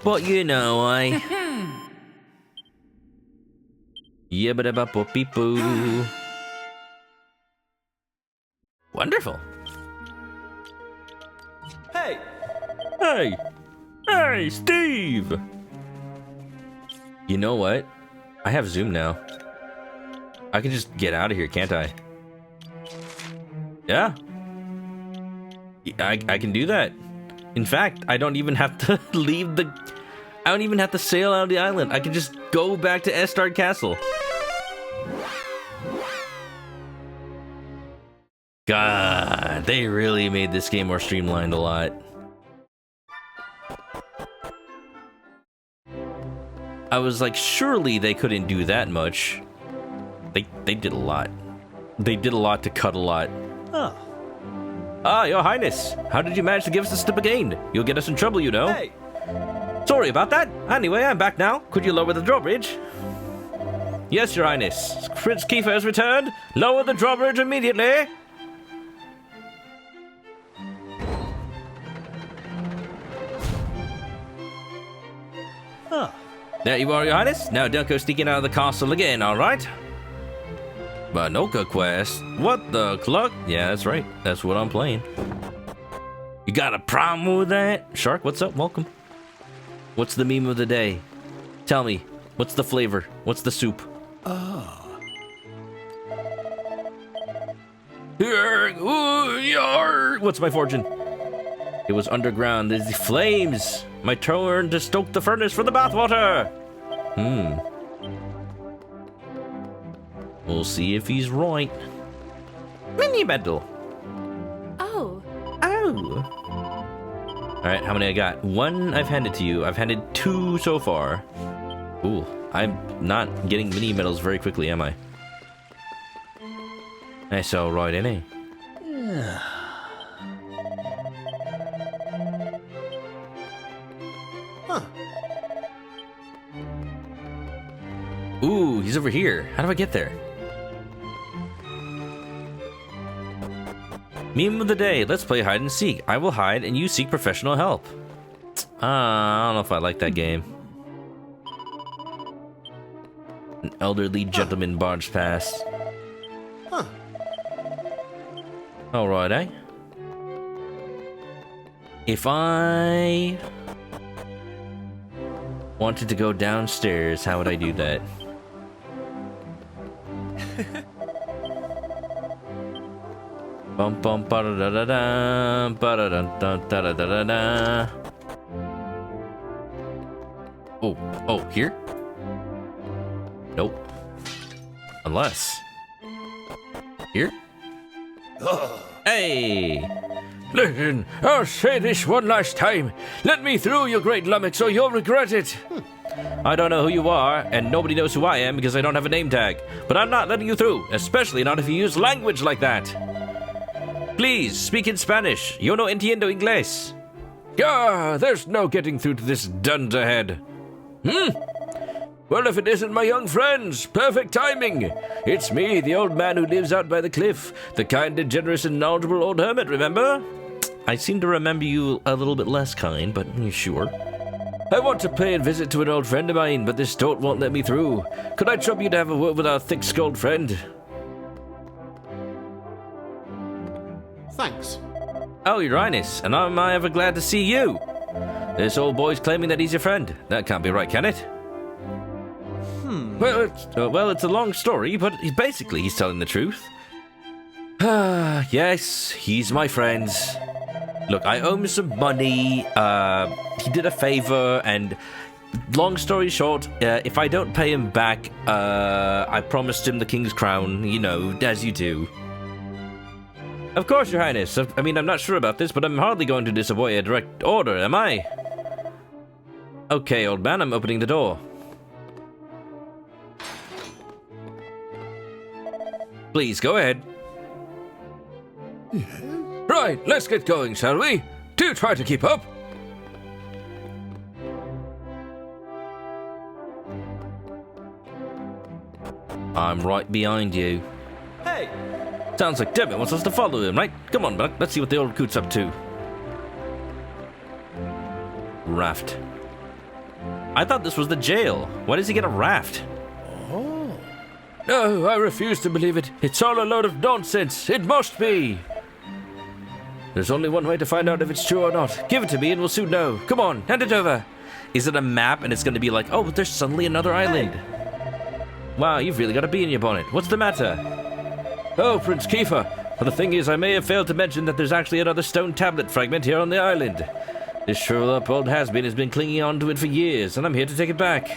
But you know, I... Yabba-dabba-boop-beep-boo. Wonderful. Hey! Hey! Hey, Steve! You know what? I have Zoom now. I can just get out of here, can't I? Yeah. I can do that. In fact, I don't even have to leave the... I don't even have to sail out of the island. I can just go back to Estard Castle. God, they really made this game more streamlined a lot. I was like, surely they couldn't do that much. They did a lot. They did a lot to cut a lot. Oh. Ah, Your Highness. How did you manage to give us the slip again? You'll get us in trouble, you know. Hey! Sorry about that. Anyway, I'm back now. Could you lower the drawbridge? Yes, Your Highness. Prince Kiefer has returned. Lower the drawbridge immediately. Huh. There you are, Your Highness. Now don't go sneaking out of the castle again, alright? Manoka Quest? What the cluck? Yeah, that's right. That's what I'm playing. You got a problem with that? Shark, what's up? Welcome. What's the meme of the day? Tell me. What's the flavor? What's the soup? What's my fortune? It was underground. There's the flames. My turn to stoke the furnace for the bathwater. We'll see if he's right. Mini medal. Oh. Alright, how many I got? 1 I've handed to you. I've handed 2 so far. Ooh, I'm not getting mini medals very quickly, am I? That's alright, ain't it? Huh. Ooh, he's over here. How do I get there? Meme of the day. Let's play hide and seek. I will hide and you seek professional help. I don't know if I like that game. An elderly gentleman barged past. Huh. Alright, eh? If I wanted to go downstairs, how would I do that? Bum bum ba da da da ba da da da da da da. Oh, here? Nope. Unless. Here? Hey! Listen, I'll say this one last time. Let me through, you great lummox, or you'll regret it. I don't know who you are, and nobody knows who I am because I don't have a name tag. But I'm not letting you through, especially not if you use language like that. Please, speak in Spanish. Yo no entiendo inglés. There's no getting through to this dunderhead. Well, if it isn't my young friends, perfect timing. It's me, the old man who lives out by the cliff. The kind and generous and knowledgeable old hermit, remember? I seem to remember you a little bit less kind, but sure. I want to pay a visit to an old friend of mine, but this dolt won't let me through. Could I trouble you to have a word with our thick-skulled friend? Thanks. Oh, Your Highness, and am I ever glad to see you? This old boy's claiming that he's your friend. That can't be right, can it? Well, it's a long story, but he's telling the truth. Yes, he's my friend. Look, I owe him some money. He did a favor, and long story short, if I don't pay him back, I promised him the king's crown, you know, as you do. Of course, Your Highness. I mean, I'm not sure about this, but I'm hardly going to disobey a direct order, am I? Okay, old man, I'm opening the door. Please, go ahead. Right, let's get going, shall we? Do try to keep up. I'm right behind you. Hey! Sounds like Devin wants us to follow him, right? Come on, Buck. Let's see what the old coot's up to. Raft. I thought this was the jail. Why does he get a raft? No, I refuse to believe it. It's all a load of nonsense. It must be. There's only one way to find out if it's true or not. Give it to me and we'll soon know. Come on, hand it over. Is it a map and it's going to be like, oh, but there's suddenly another island? Wow, you've really got a bee in your bonnet. What's the matter? Oh, Prince Kiefer. Well, the thing is, I may have failed to mention that there's actually another stone tablet fragment here on the island. This shriveled-up old has-been has been clinging on to it for years, and I'm here to take it back.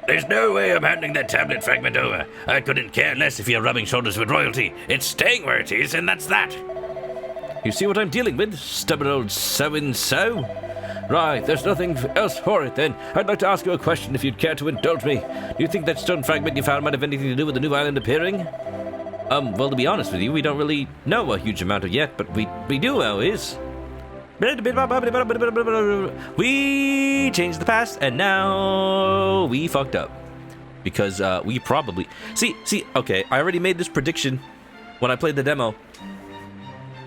There's no way I'm handing that tablet fragment over. I couldn't care less if you're rubbing shoulders with royalty. It's staying where it is, and that's that. You see what I'm dealing with, stubborn old so-and-so? Right, there's nothing else for it then. I'd like to ask you a question if you'd care to indulge me. Do you think that stone fragment you found might have anything to do with the new island appearing? Well, to be honest with you, we don't really know a huge amount of yet, but we do know is... We changed the past, and now we fucked up. Because, we probably... See, okay, I already made this prediction when I played the demo.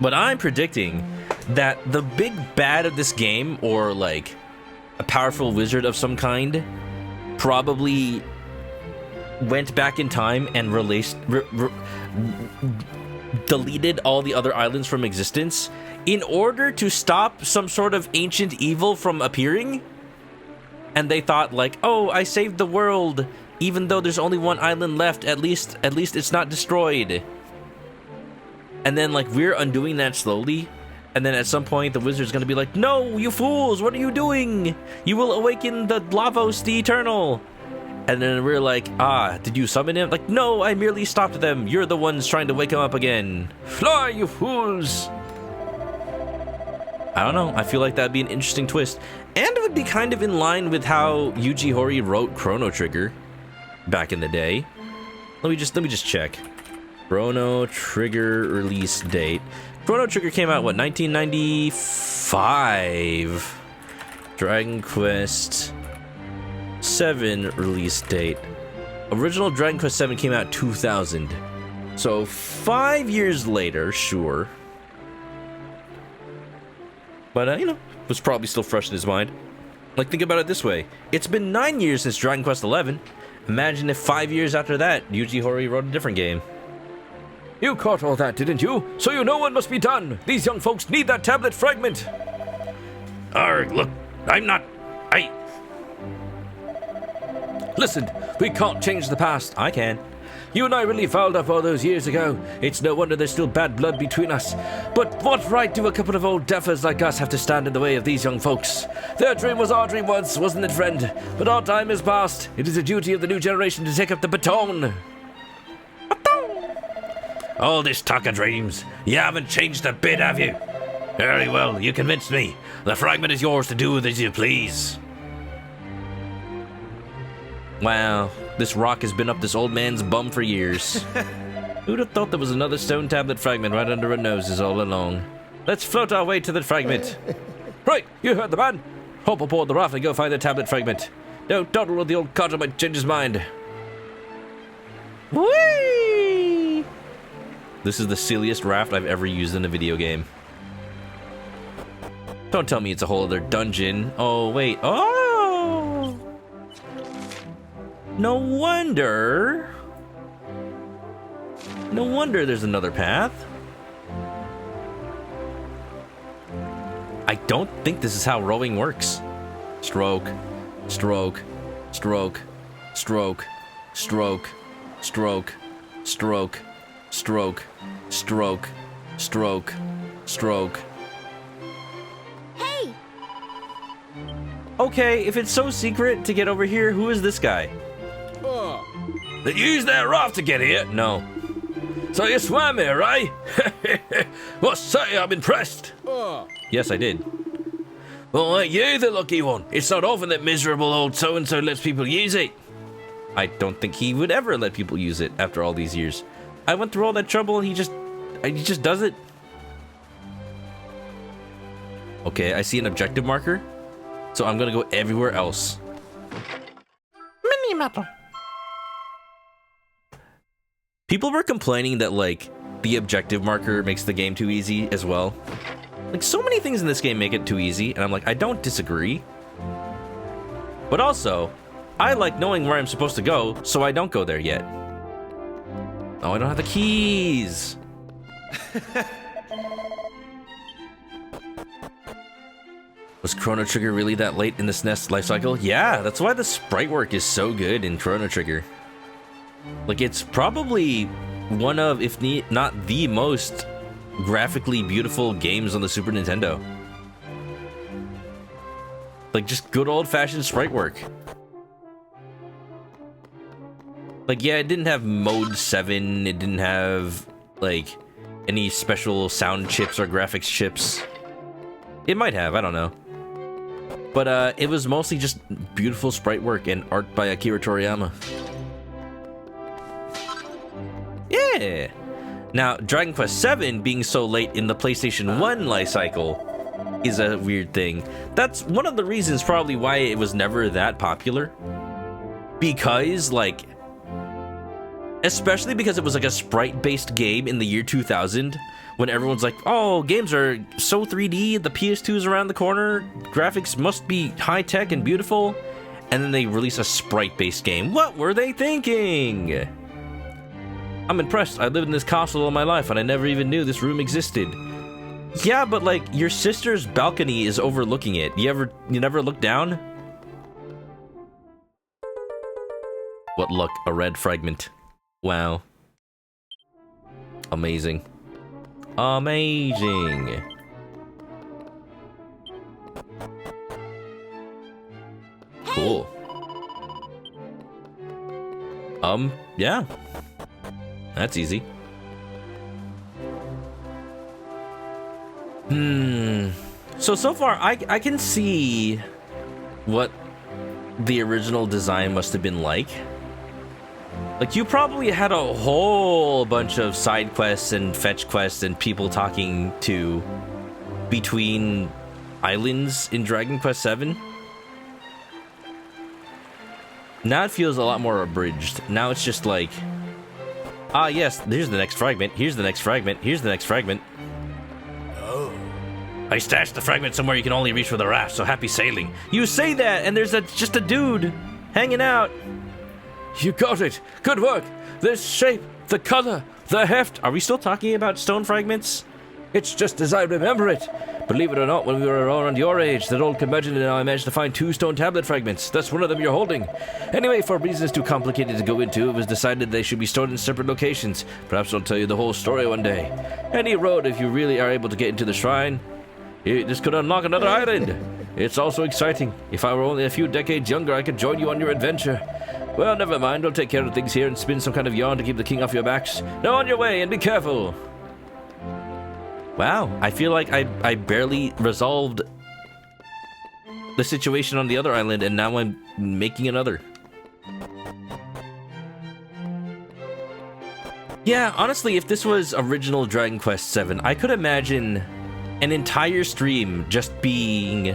But I'm predicting that the big bad of this game, or, like, a powerful wizard of some kind, probably went back in time and deleted all the other islands from existence in order to stop some sort of ancient evil from appearing. And they thought like, oh, I saved the world, even though there's only one island left, at least it's not destroyed. And then like we're undoing that slowly, and then at some point the wizard's gonna be like, no, you fools, what are you doing? You will awaken the Lavos, the Eternal. And then we're like, did you summon him? Like, no, I merely stopped them. You're the ones trying to wake him up again. Fly, you fools! I don't know. I feel like that'd be an interesting twist. And it would be kind of in line with how Yuji Horii wrote Chrono Trigger back in the day. Let me just check. Chrono Trigger release date. Chrono Trigger came out, what, 1995? Dragon Quest... VII release date. Original Dragon Quest VII came out 2000. So 5 years later, sure. But, you know, was probably still fresh in his mind. Like, think about it this way. It's been 9 years since Dragon Quest XI. Imagine if 5 years after that, Yuji Horii wrote a different game. You caught all that, didn't you? So you know what must be done. These young folks need that tablet fragment. Look, I'm not... Listen, we can't change the past. I can. You and I really fouled up all those years ago. It's no wonder there's still bad blood between us. But what right do a couple of old duffers like us have to stand in the way of these young folks? Their dream was our dream once, wasn't it, friend? But our time is past. It is the duty of the new generation to take up the baton. All this talk of dreams. You haven't changed a bit, have you? Very well, you convinced me. The fragment is yours to do with as you please. Wow, this rock has been up this old man's bum for years. Who'd have thought there was another stone tablet fragment right under our noses all along? Let's float our way to the fragment. Right, you heard the man. Hop aboard the raft and go find the tablet fragment. Don't dawdle with the old codger, might change his mind. Whee! This is the silliest raft I've ever used in a video game. Don't tell me it's a whole other dungeon. Oh, wait. Oh! No wonder there's another path. I don't think this is how rowing works. Stroke, stroke, stroke, stroke, stroke, stroke, stroke, stroke, stroke, stroke, stroke. Hey! Okay, if it's so secret to get over here, who is this guy? They used their raft to get here? No. So you swam here, eh? Well, say I'm impressed. Yes, I did. Well, ain't you the lucky one? It's not often that miserable old so-and-so lets people use it. I don't think he would ever let people use it after all these years. I went through all that trouble and he just does it. Okay, I see an objective marker. So I'm gonna go everywhere else. Mini-mapper. People were complaining that, like, the objective marker makes the game too easy as well. Like, so many things in this game make it too easy, and I'm like, I don't disagree. But also, I like knowing where I'm supposed to go, so I don't go there yet. Oh, I don't have the keys! Was Chrono Trigger really that late in the SNES life cycle? Yeah, that's why the sprite work is so good in Chrono Trigger. Like, it's probably one of, if not the most graphically beautiful games on the Super Nintendo. Like, just good old-fashioned sprite work. Like, yeah, it didn't have Mode 7, it didn't have, like, any special sound chips or graphics chips. It might have, I don't know. But, it was mostly just beautiful sprite work and art by Akira Toriyama. Yeah! Now, Dragon Quest VII being so late in the PlayStation 1 life cycle is a weird thing. That's one of the reasons probably why it was never that popular. Because, like, especially because it was like a sprite-based game in the year 2000, when everyone's like, oh, games are so 3D, the PS2 is around the corner, graphics must be high-tech and beautiful, and then they release a sprite-based game. What were they thinking? I'm impressed. I lived in this castle all my life, and I never even knew this room existed. Yeah, but, like, your sister's balcony is overlooking it. You never look down? What, look, a red fragment. Wow. Amazing. Amazing. Cool. Yeah. That's easy. So far, I can see what the original design must have been like. Like, you probably had a whole bunch of side quests and fetch quests and people talking to between islands in Dragon Quest VII. Now it feels a lot more abridged. Now it's just like, ah yes, here's the next fragment, here's the next fragment, here's the next fragment. Oh. I stashed the fragment somewhere you can only reach with a raft, so happy sailing. You say that, and there's just a dude hanging out. You got it. Good work. The shape, the color, the heft. Are we still talking about stone fragments? It's just as I remember it. Believe it or not, when we were around your age, that old curmudgeon and I managed to find 2 stone tablet fragments. That's one of them you're holding. Anyway, for reasons too complicated to go into, it was decided they should be stored in separate locations. Perhaps I'll tell you the whole story one day. Any road, if you really are able to get into the shrine, this could unlock another island. It's also exciting. If I were only a few decades younger, I could join you on your adventure. Well, never mind. I'll take care of things here and spin some kind of yarn to keep the king off your backs. Now on your way, and be careful. Wow, I feel like I barely resolved the situation on the other island, and now I'm making another. Yeah, honestly, if this was original Dragon Quest VII, I could imagine an entire stream just being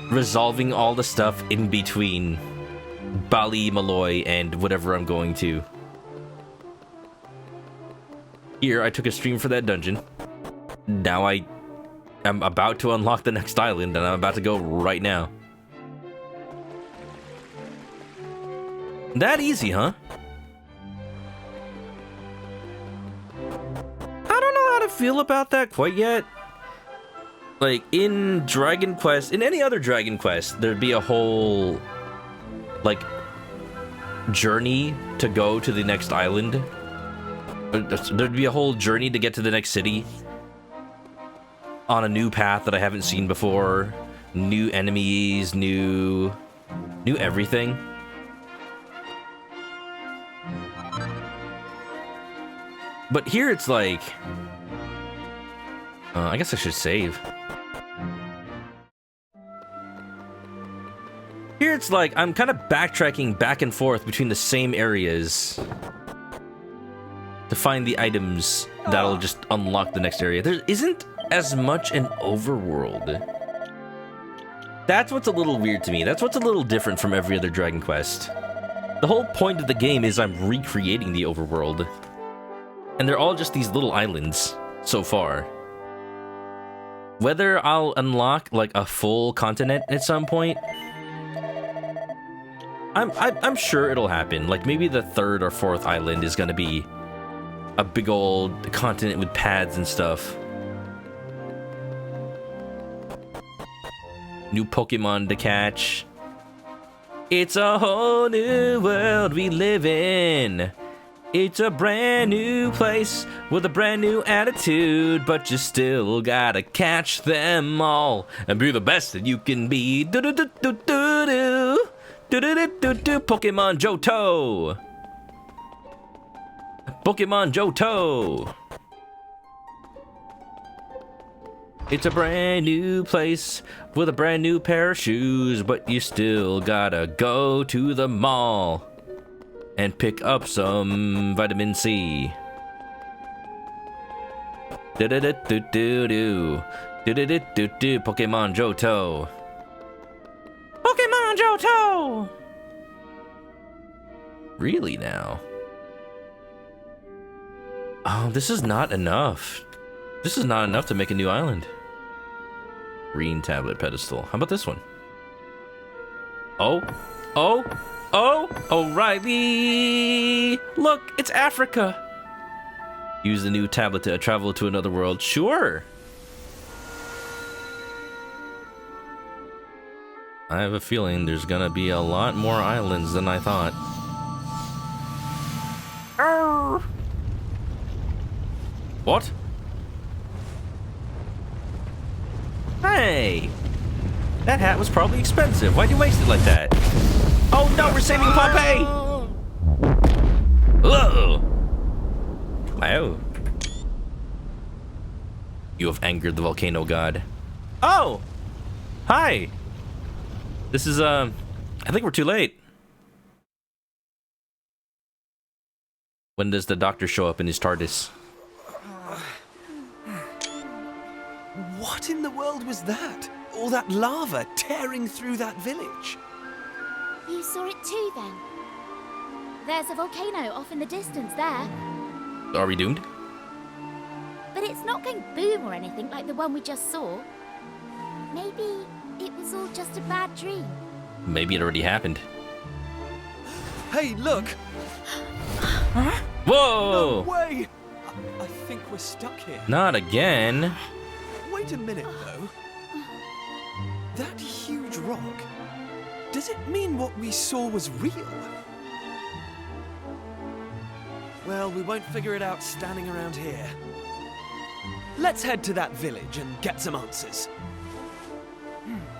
resolving all the stuff in between Bali, Malloy, and whatever I'm going to. Here, I took a stream for that dungeon. Now I am about to unlock the next island, and I'm about to go right now. That easy, huh? I don't know how to feel about that quite yet. Like, in Dragon Quest, in any other Dragon Quest, there'd be a whole, like, journey to go to the next island. There'd be a whole journey to get to the next city on a new path that I haven't seen before. New enemies, new everything. But here it's like, I guess I should save. Here it's like I'm kind of backtracking back and forth between the same areas to find the items that'll just unlock the next area. There isn't as much an overworld. That's what's a little weird to me. That's what's a little different from every other Dragon Quest. The whole point of the game is I'm recreating the overworld. And they're all just these little islands so far. Whether I'll unlock like a full continent at some point, I'm sure it'll happen. Like maybe the 3rd or 4th island is gonna be a big old continent with pads and stuff. New Pokemon to catch. It's a whole new world we live in. It's a brand new place with a brand new attitude, but you still gotta catch them all and be the best that you can be. Do do do do do do do do do do. Pokemon Johto. Pokemon Johto. It's a brand new place with a brand new pair of shoes, but you still gotta go to the mall and pick up some vitamin C. Do-do-do-do-do-do. Do-do-do-do-do. Pokemon Johto. Pokemon Johto! Really now? Oh, this is not enough. This is not enough to make a new island. Green tablet pedestal. How about this one? Oh, O'Reilly! Look, it's Africa. Use the new tablet to travel to another world. Sure. I have a feeling there's gonna be a lot more islands than I thought. Arr! What? Hey! That hat was probably expensive. Why'd you waste it like that? Oh no, we're saving Pompeii! Whoa! Wow. You have angered the volcano god. Oh! Hi! This is, I think we're too late. When does the doctor show up in his TARDIS? What in the world was that? All that lava tearing through that village? You saw it too, then? There's a volcano off in the distance there. Are we doomed? But it's not going boom or anything like the one we just saw. Maybe it was all just a bad dream. Maybe it already happened. Hey, look! Whoa! No way! I think we're stuck here. Not again. Wait a minute, though. That huge rock, does it mean what we saw was real? Well, we won't figure it out standing around here. Let's head to that village and get some answers.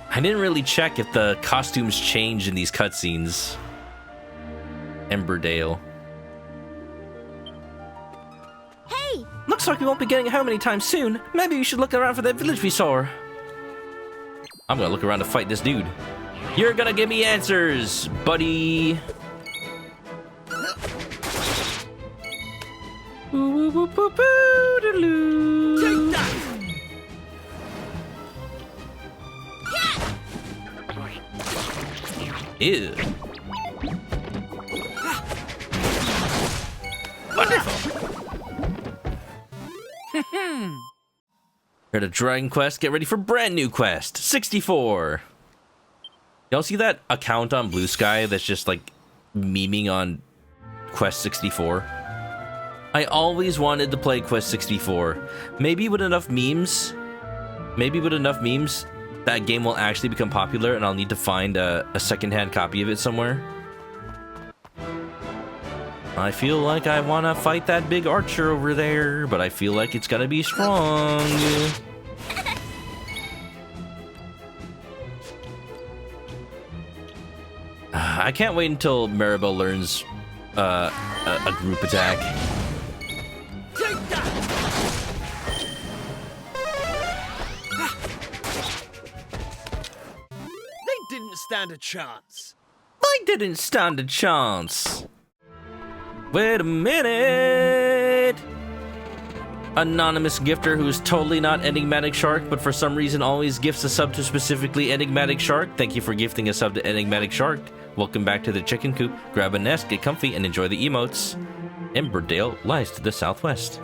I didn't really check if the costumes changed in these cutscenes. Emberdale. Hey! Looks like we won't be getting home anytime soon. Maybe we should look around for that village we saw. I'm gonna look around to fight this dude. You're gonna give me answers, buddy. Take that! Ew. Here to Dragon Quest, get ready for brand new quest, 64. Y'all see that account on Blue Sky that's just like memeing on Quest 64? I always wanted to play Quest 64. Maybe with enough memes, that game will actually become popular and I'll need to find a secondhand copy of it somewhere. I feel like I want to fight that big archer over there, but I feel like it's gonna be strong. I can't wait until Maribel learns a group attack. Take that! They didn't stand a chance. I didn't stand a chance. Wait a minute! Anonymous gifter who is totally not Enigmatic Shark, but for some reason always gifts a sub to specifically Enigmatic Shark. Thank you for gifting a sub to Enigmatic Shark. Welcome back to the chicken coop. Grab a nest, get comfy, and enjoy the emotes. Emberdale lies to the southwest.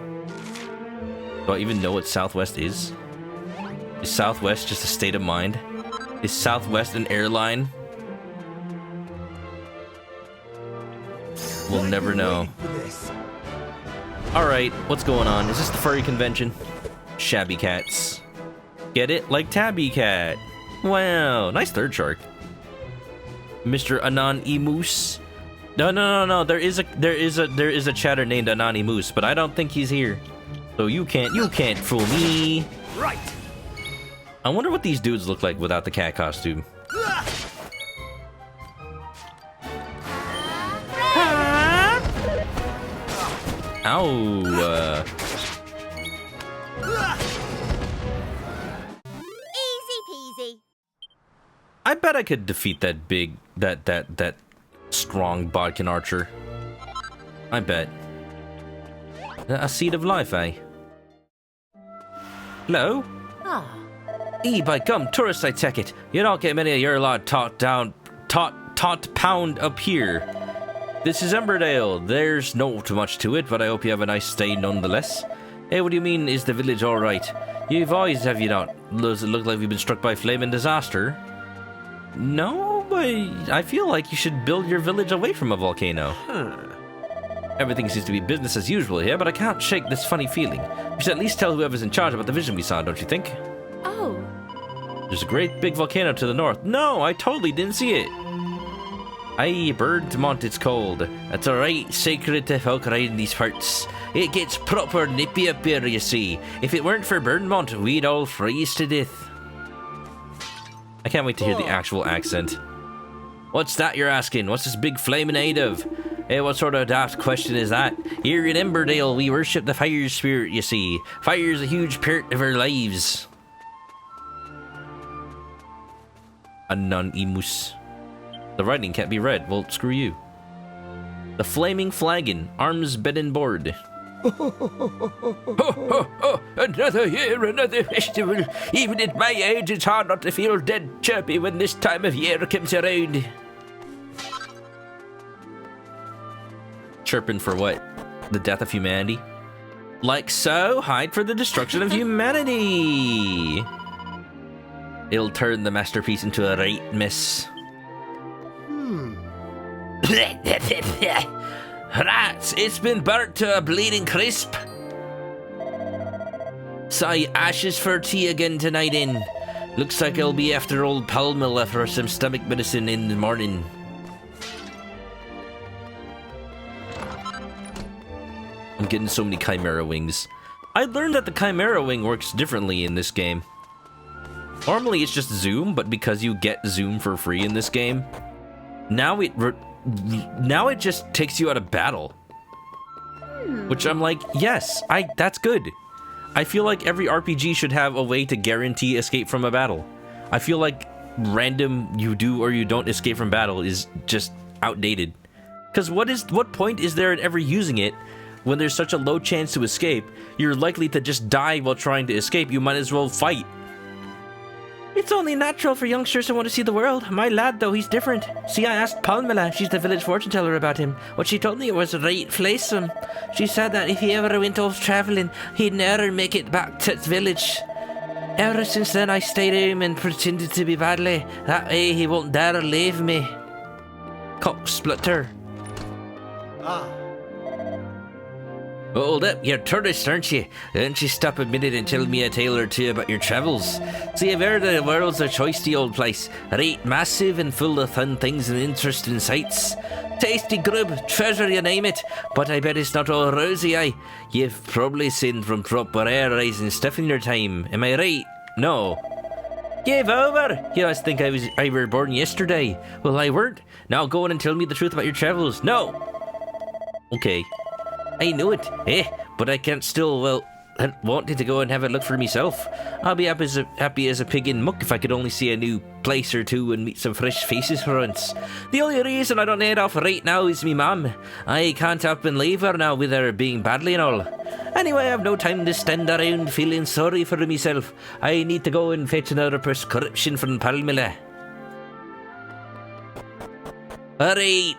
Do I even know what southwest is? Is southwest just a state of mind? Is southwest an airline? We'll never know. Alright, what's going on? Is this the furry convention? Shabby cats. Get it? Like Tabby Cat. Wow, nice third shark. Mr. Anonymous. No. There is a chatter named Anonymous, but I don't think he's here. So you can't fool me. Right. I wonder what these dudes look like without the cat costume. Ow. Easy peasy. I bet I could defeat that big, that strong bodkin archer. I bet. A seed of life, eh? Hello? Ah, By gum, tourists, I take it. You don't get many of your lot taught pound up here. This is Emberdale. There's not too much to it, but I hope you have a nice stay nonetheless. Hey, what do you mean, is the village alright? You've always, have you not? Does it look like we've been struck by flaming disaster? No, but I feel like you should build your village away from a volcano. Everything seems to be business as usual here, but I can't shake this funny feeling. We should at least tell whoever's in charge about the vision we saw, don't you think? oh, There's a great big volcano to the north. No, I totally didn't see it. Aye, Birdmont it's called. It's a right sacred to folk around these parts. It gets proper nippy up here, you see. If it weren't for Birdmont, we'd all freeze to death. I can't wait to hear the actual accent. What's that you're asking? What's this big flaming aid of? Hey, what sort of daft question is that? Here in Emberdale, we worship the fire spirit, you see. Fire's a huge part of our lives. Anonymous. The writing can't be read. Well, screw you. The flaming flagon, arms bed and board. Another year, another festival. Even at my age, it's hard not to feel dead chirpy when this time of year comes around. chirping for what? The death of humanity? Like so, hide for the destruction of humanity! It'll turn the masterpiece into a right mess. Rats, it's been burnt to a bleeding crisp. Sigh, ashes for tea again tonight in. Looks like I'll be after old Palmilla for some stomach medicine in the morning. I'm getting so many Chimera wings. I learned that the Chimera wing works differently in this game. Normally it's just zoom, but because you get zoom for free in this game, now it just takes you out of battle. Which I'm like, yes, that's good. I feel like every RPG should have a way to guarantee escape from a battle. I feel like random you do or you don't escape from battle is just outdated. Because what point is there in ever using it when there's such a low chance to escape? You're likely to just die while trying to escape. You might as well fight. It's only natural for youngsters to want to see the world. My lad, though, he's different. See, I asked Palmilla, she's the village fortune teller, about him. What she told me was right flaysome. She said that if he ever went off travelling, he'd never make it back to the village. Ever since then, I stayed home and pretended to be badly. That way, he won't dare leave me. Cock splitter. Hold up, you're tourists, aren't you? Don't you stop a minute and tell me a tale or two about your travels. See, I've heard the world's a choicey old place. Right massive and full of fun things and interesting sights. Tasty grub, treasure, you name it. But I bet it's not all rosy, aye. You've probably seen from proper air rising stuff in your time. Am I right? No. Give over! You must think I were born yesterday. Well, I weren't. Now go on and tell me the truth about your travels. No! Okay. I know it, but I can't still, well, I wanted to go and have a look for myself. I'll be happy as a pig in muck if I could only see a new place or two and meet some fresh faces for once. The only reason I don't head off right now is me mum. I can't up and leave her now with her being badly and all. Anyway, I've no time to stand around feeling sorry for myself. I need to go and fetch another prescription from Palmilla. Alright.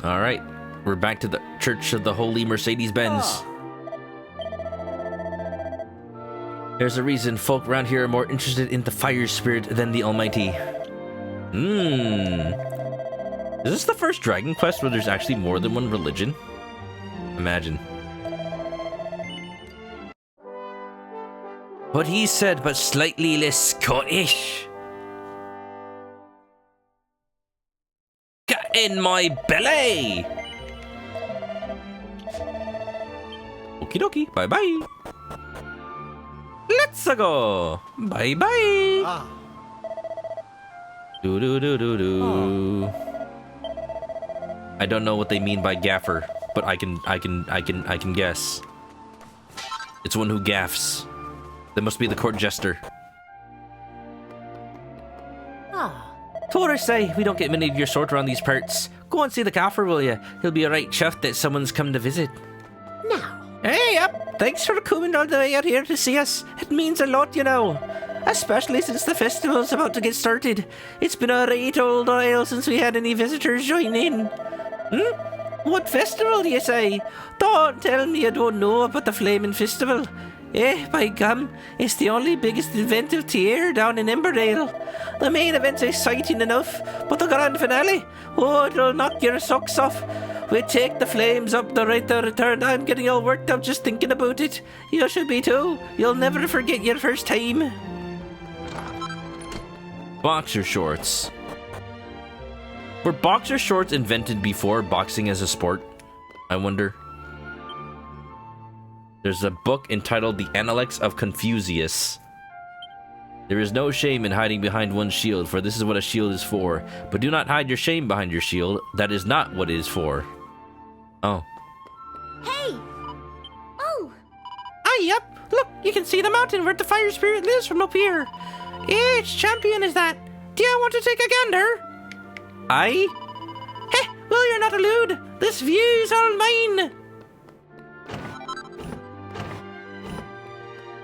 Alright, we're back to the Church of the Holy Mercedes-Benz. There's a reason folk around here are more interested in the fire spirit than the Almighty. Is this the first Dragon Quest where there's actually more than one religion? Imagine. What he said, but slightly less Scottish. In my belly! Okie dokie, bye bye. Let's go! Bye bye! Do do do do do. I don't know what they mean by gaffer, but I can guess. It's one who gaffs. That must be the court jester. Tourists say we don't get many of your sort around these parts. Go and see the gaffer, will you? He'll be a right chuffed that someone's come to visit. Now. Hey, up! Thanks for coming all the way out here to see us. It means a lot, you know. Especially since the festival's about to get started. It's been a right old while since we had any visitors join in. What festival, do you say? Don't tell me you don't know about the Flaming Festival. By gum, it's the only biggest event of the year down in Emberdale. The main event's exciting enough, but the grand finale, it'll knock your socks off. We take the flames up the right to return. I'm getting all worked up just thinking about it. You should be too. You'll never forget your first time. Boxer shorts. Were boxer shorts invented before boxing as a sport? I wonder. There's a book entitled The Analects of Confucius. There is no shame in hiding behind one's shield, for this is what a shield is for. But do not hide your shame behind your shield. That is not what it is for. Oh. Hey! Oh! Yep. Look, you can see the mountain where the fire spirit lives from up here. Which champion is that? Do you want to take a gander? Aye? Well, you're not allowed. This view's all mine.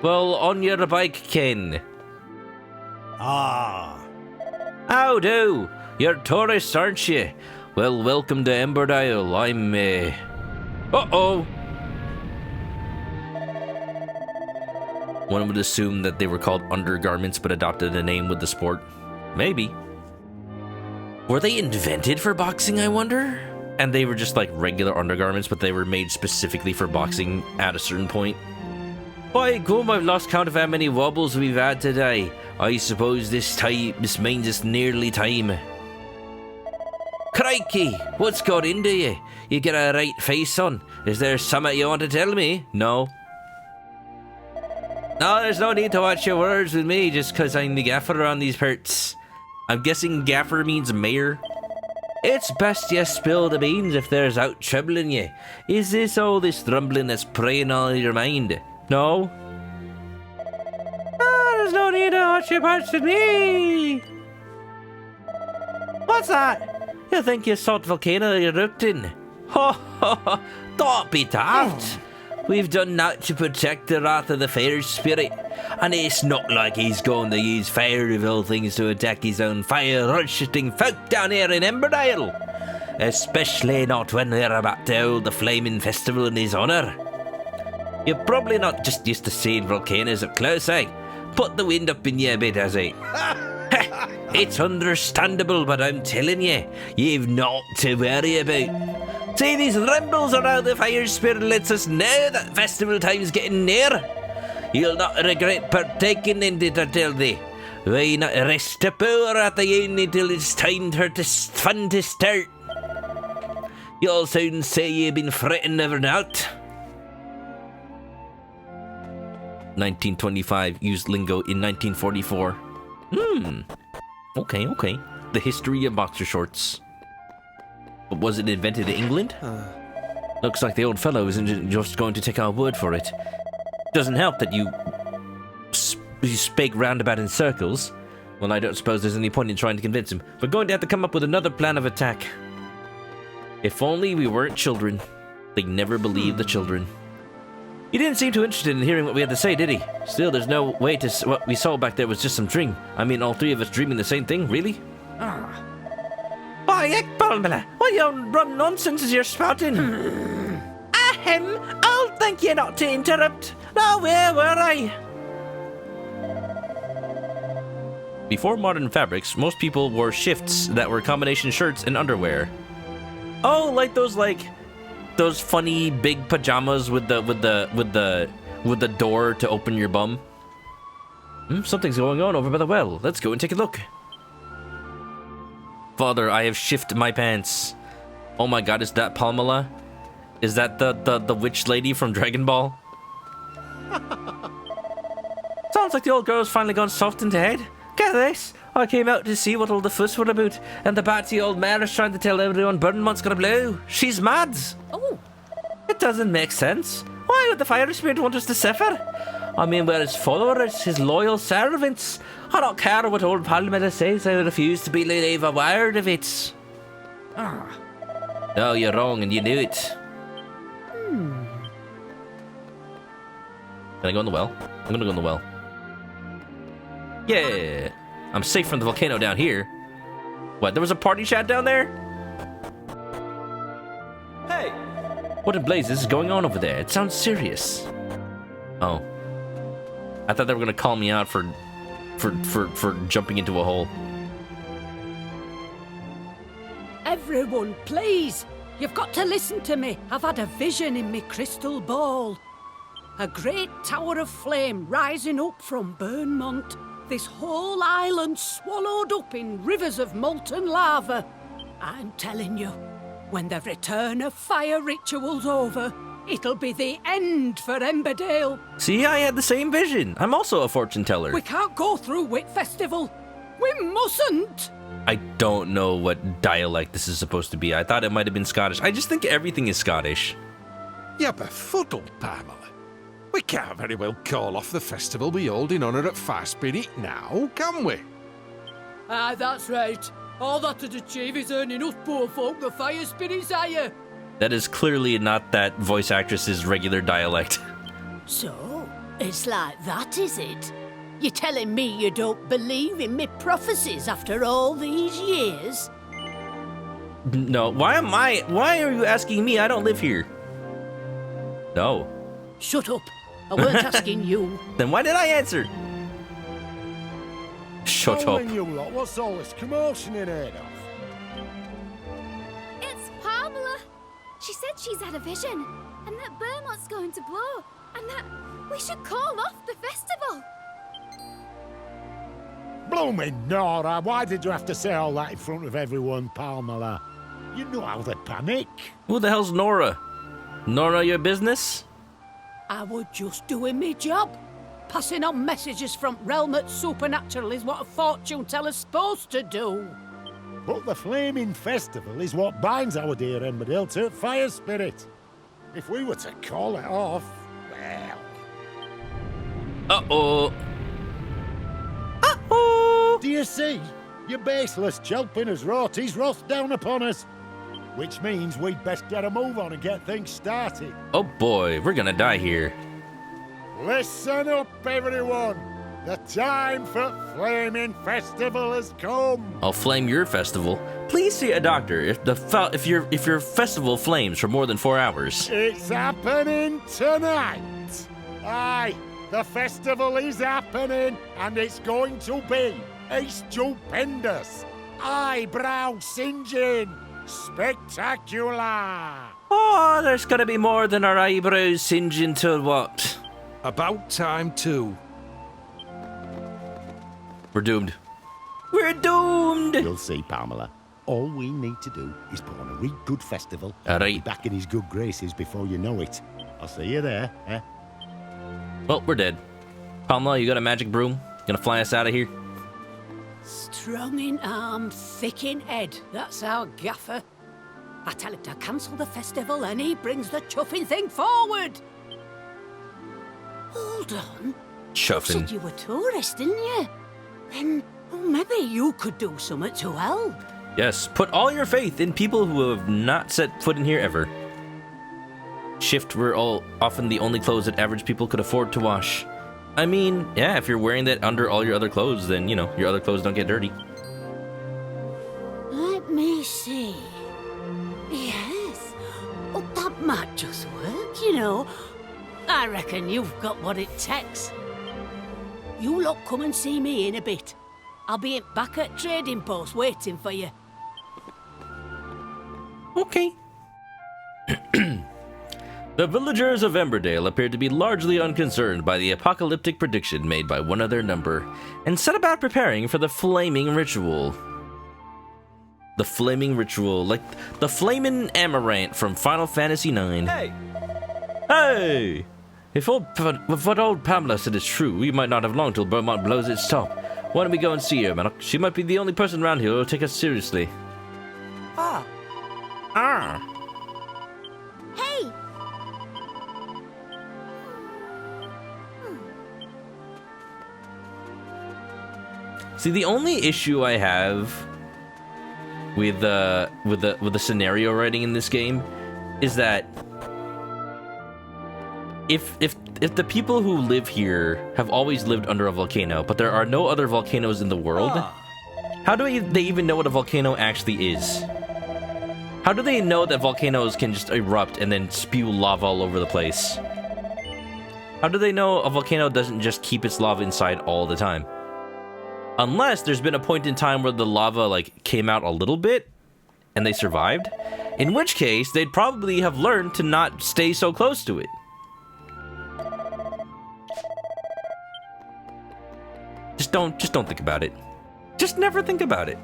Well, on your bike, Ken. Ah. How do? You're tourists, aren't you? Well, welcome to Emberdale. I'm, Uh-oh! One would assume that they were called undergarments but adopted a name with the sport. Maybe. Were they invented for boxing, I wonder? And they were just like regular undergarments, but they were made specifically for boxing at a certain point. By gum, I've lost count of how many wobbles we've had today. I suppose this means it's nearly time. Crikey, what's got into you? You get a right face on. Is there something you want to tell me? No. No, there's no need to watch your words with me just because I'm the gaffer on these parts. I'm guessing gaffer means mayor. It's best you spill the beans if there's out troubling you. Is this all this rumbling that's preying on your mind? No? Oh, there's no need to watch your parts with me. What's that? You think you saw the volcano erupting? Ho ho ho! Don't be daft! We've done that to protect the wrath of the fire spirit, and it's not like he's going to use fire of all things to attack his own fire-worshipping folk down here in Emberdale. Especially not when we're about to hold the flaming festival in his honour. You're probably not just used to seeing volcanoes up close, eh? Put the wind up in you a bit, has he? It's understandable, but I'm telling you, you've naught to worry about. See, these rumbles around the fire spirit lets us know that festival time's getting near. You'll not regret partaking in it, I tell thee. Why not rest a power at the end until it's time for this fun to start? You'll soon say you've been fretting over that. 1925 used lingo in 1944. Okay. The history of boxer shorts. But was it invented in England? Looks like the old fellow isn't just going to take our word for it. Doesn't help that you spake roundabout in circles. Well, I don't suppose there's any point in trying to convince him. We're going to have to come up with another plan of attack. If only we weren't children. They never believed the children. He didn't seem too interested in hearing what we had to say, did he? Still, there's no way to... What we saw back there was just some dream. I mean, all three of us dreaming the same thing, really? Why, Ekbalmela, what rum nonsense is you're spouting? Ahem, I'll thank you not to interrupt. Now, where were I? Before modern fabrics, most people wore shifts that were combination shirts and underwear. Oh, like those funny big pajamas with the door to open your bum. Something's going on over by the well. Let's go and take a look. Father, I have shifted my pants. Oh my god, is that Palmela? Is that the witch lady from Dragon Ball? Sounds like the old girl's finally gone soft in the head. Get this, I came out to see what all the fuss were about, and the batty old mare is trying to tell everyone Burnmont's gonna blow. She's mad. Oh. It doesn't make sense. Why would the fire spirit want us to suffer? I mean, we're his followers, his loyal servants. I don't care what old Palmela says, I refuse to believe a word of it. No, you're wrong and you knew it. Can I go in the well? I'm gonna go in the well. Yeah! I'm safe from the volcano down here. What, there was a party chat down there? Hey! What in blazes is going on over there? It sounds serious. Oh. I thought they were gonna call me out for jumping into a hole. Everyone, please! You've got to listen to me. I've had a vision in me crystal ball. A great tower of flame rising up from Burnmont. This whole island swallowed up in rivers of molten lava. I'm telling you, when the return of fire ritual's over, it'll be the end for Emberdale. See, I had the same vision. I'm also a fortune teller. We can't go through Wit Festival. We mustn't. I don't know what dialect this is supposed to be. I thought it might have been Scottish. I just think everything is Scottish. You're befuddled, Pamela. We can't very well call off the festival we hold in honour at Fire Spirit now, can we? That's right. All that'd achieve is earning us poor folk the fire spirit's higher. That is clearly not that voice actress's regular dialect. So, it's like that, is it? You're telling me you don't believe in me prophecies after all these years? No, why are you asking me? I don't live here. No. Shut up. I weren't asking you. Then why did I answer? Shut up. You lot, what's all this commotion in here, of? It's Pamela. She said she's had a vision, and that Beaumont's going to blow, and that we should call off the festival. Blooming Nora, why did you have to say all that in front of everyone, Pamela? You know how they panic. Who the hell's Nora? Nora, your business? I was just doing my job. Passing on messages from realm at supernatural is what a fortune teller's supposed to do. But the flaming festival is what binds our dear Emmerdale to fire spirit. If we were to call it off, well... Uh-oh. Do you see? Your baseless chelping has wrought his wrath down upon us. Which means we'd best get a move on and get things started. Oh boy, we're gonna die here. Listen up, everyone. The time for Flaming Festival has come. I'll flame your festival. Please see a doctor if your festival flames for more than 4 hours. It's happening tonight. Aye, the festival is happening, and it's going to be a stupendous, eyebrow singeing, spectacular. Oh, there's gonna be more than our eyebrows singeing till what? About time too. We're doomed. We're doomed! You'll see, Pamela. All we need to do is put on a real good festival. All right. Be back in his good graces before you know it. I'll see you there, eh? Well, we're dead. Pamela, you got a magic broom? Gonna fly us out of here? Strong in arm, thick in head. That's our gaffer. I tell him to cancel the festival and he brings the chuffing thing forward. Hold on. Chuffing. You said you were tourists, didn't you? Then maybe you could do something to help. Yes, put all your faith in people who have not set foot in here ever. Shift were often the only clothes that average people could afford to wash. I mean, yeah, if you're wearing that under all your other clothes, then, you know, your other clothes don't get dirty. Let me see. Yes. Oh, that might just work, you know. I reckon you've got what it takes. You lot come and see me in a bit. I'll be back at trading post waiting for you. Okay. The villagers of Emmerdale appeared to be largely unconcerned by the apocalyptic prediction made by one of their number, and set about preparing for the flaming ritual. The flaming ritual, like the flaming amaranth from Final Fantasy IX. Hey! Hey! If what old Pamela said is true, we might not have long till Beaumont blows its top. Why don't we go and see her, Manok? She might be the only person around here who will take us seriously. Ah! Hey! See, the only issue I have with the scenario writing in this game is that if the people who live here have always lived under a volcano, but there are no other volcanoes in the world, how do they even know what a volcano actually is? How do they know that volcanoes can just erupt and then spew lava all over the place? How do they know a volcano doesn't just keep its lava inside all the time? Unless there's been a point in time where the lava, like, came out a little bit and they survived, in which case they'd probably have learned to not stay so close to it. Just don't think about it. Just never think about it.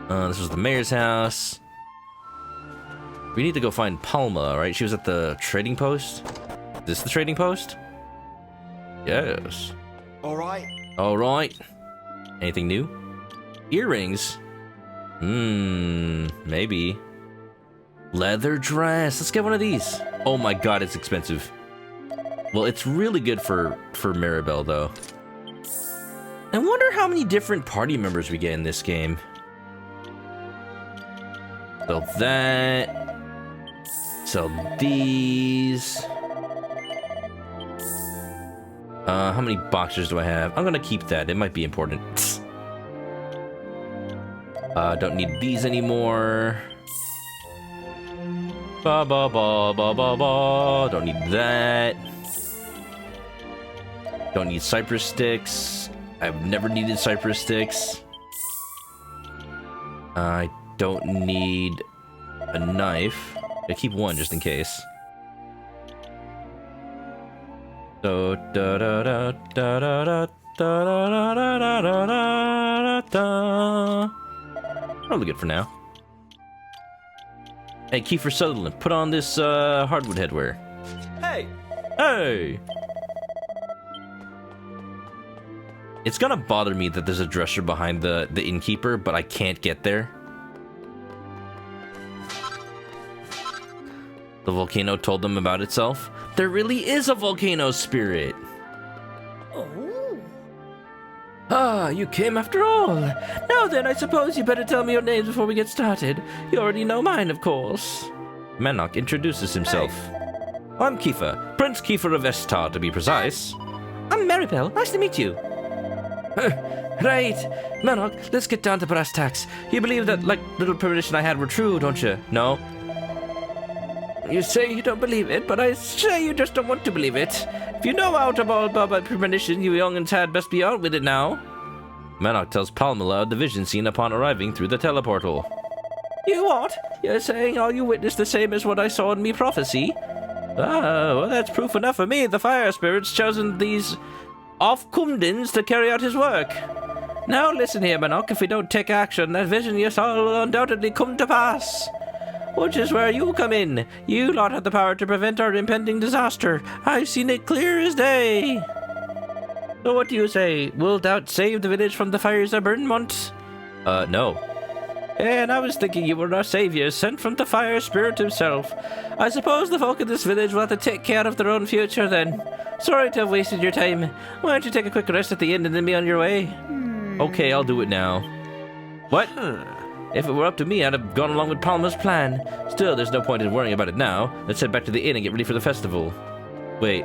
This was the mayor's house. We need to go find Palma, right? She was at the trading post. Is this the trading post? Yes. All right. Anything new? Earrings? Maybe. Leather dress. Let's get one of these. Oh my god, it's expensive. Well, it's really good for Maribel, though. I wonder how many different party members we get in this game. Sell that. Sell these. How many boxers do I have? I'm gonna keep that. It might be important. Don't need these anymore. Ba ba ba ba ba ba. Don't need that. Don't need cypress sticks. I've never needed cypress sticks. I don't need a knife. I keep one just in case. So da da da da da da da da da da da. Probably good for now. Hey, Kiefer Sutherland, put on this hardwood headwear. Hey! Hey! It's gonna bother me that there's a dresser behind the innkeeper, but I can't get there. The volcano told them about itself. There really is a volcano spirit! Oh. Ah, you came after all. Now then, I suppose you better tell me your names before we get started. You already know mine, of course. Manok introduces himself. I'm Kiefer, Prince Kiefer of Estar, to be precise. I'm Maribel. Nice to meet you. Right. Manok, let's get down to brass tacks. You believe that, like, little premonition I had were true, don't you? No? You say you don't believe it, but I say you just don't want to believe it. If you know out about my premonition, you young and sad best be out with it now. Manok tells Palmela of the vision seen upon arriving through the teleportal. You what? You're saying all you witnessed the same as what I saw in me prophecy? Ah, well, that's proof enough for me. The fire spirit's chosen these off-Kumdins to carry out his work. Now listen here, Manok. If we don't take action, that vision you saw will undoubtedly come to pass. Which is where you come in. You lot have the power to prevent our impending disaster. I've seen it clear as day. So what do you say? Will thou save the village from the fires of Burnmont? No. And I was thinking you were our savior, sent from the fire spirit himself. I suppose the folk of this village will have to take care of their own future then. Sorry to have wasted your time. Why don't you take a quick rest at the inn and then be on your way? Okay, I'll do it now. What? If it were up to me, I'd have gone along with Palmer's plan. Still, there's no point in worrying about it now. Let's head back to the inn and get ready for the festival. Wait.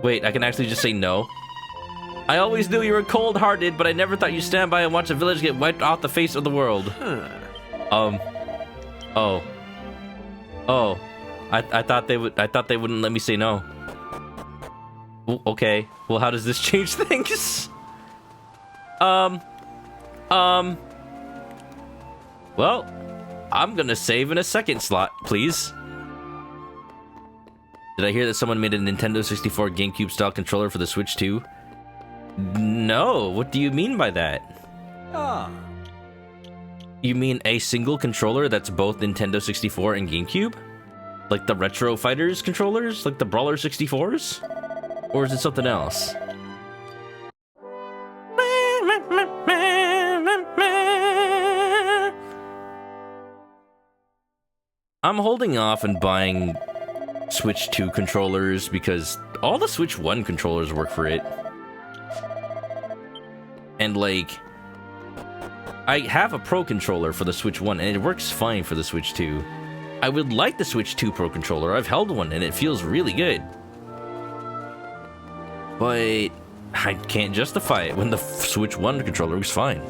Wait, I can actually just say no? I always knew you were cold-hearted, but I never thought you'd stand by and watch a village get wiped off the face of the world. Oh. I thought they wouldn't let me say no. Okay. Well, how does this change things? Well, I'm gonna save in a second slot, please. Did I hear that someone made a Nintendo 64 GameCube style controller for the Switch 2? No, what do you mean by that? You mean a single controller that's both Nintendo 64 and GameCube? Like the Retro Fighters controllers? Like the Brawler 64s? Or is it something else? I'm holding off on buying Switch 2 controllers because all the Switch 1 controllers work for it. And like, I have a Pro controller for the Switch 1 and it works fine for the Switch 2. I would like the Switch 2 Pro controller. I've held one and it feels really good. But I can't justify it when the Switch 1 controller works fine.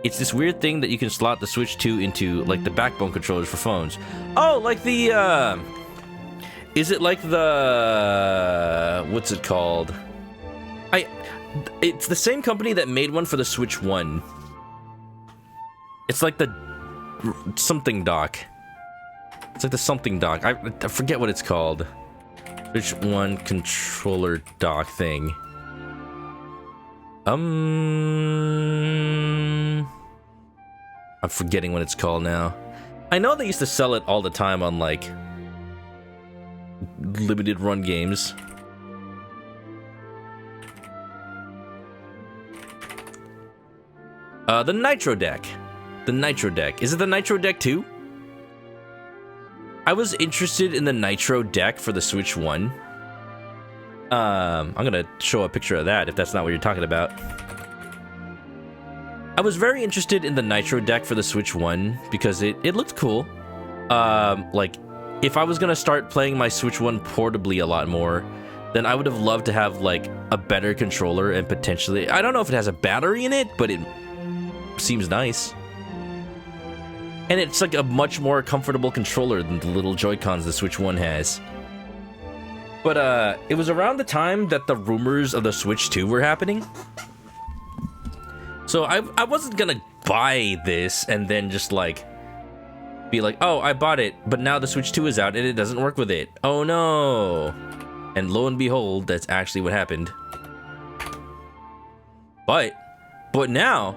It's this weird thing that you can slot the Switch 2 into, like, the backbone controllers for phones. Oh, like the, is it like the... What's it called? It's the same company that made one for the Switch 1. It's like the... something dock. It's like the something dock. I forget what it's called. Switch 1 controller dock thing. I'm forgetting what it's called now. I know they used to sell it all the time on, like, limited run games. The Nitro Deck. The Nitro Deck. Is it the Nitro Deck 2? I was interested in the Nitro Deck for the Switch 1. I'm gonna show a picture of that if that's not what you're talking about. I was very interested in the Nitro Deck for the Switch 1 because it looked cool. Like, if I was gonna start playing my Switch 1 portably a lot more, then I would have loved to have, like, a better controller and potentially... I don't know if it has a battery in it, but seems nice. And it's like a much more comfortable controller than the little Joy-Cons the Switch 1 has. But it was around the time that the rumors of the Switch 2 were happening. So I wasn't gonna buy this and then just like be like, oh, I bought it, but now the Switch 2 is out and it doesn't work with it. Oh no. And lo and behold, that's actually what happened. But now,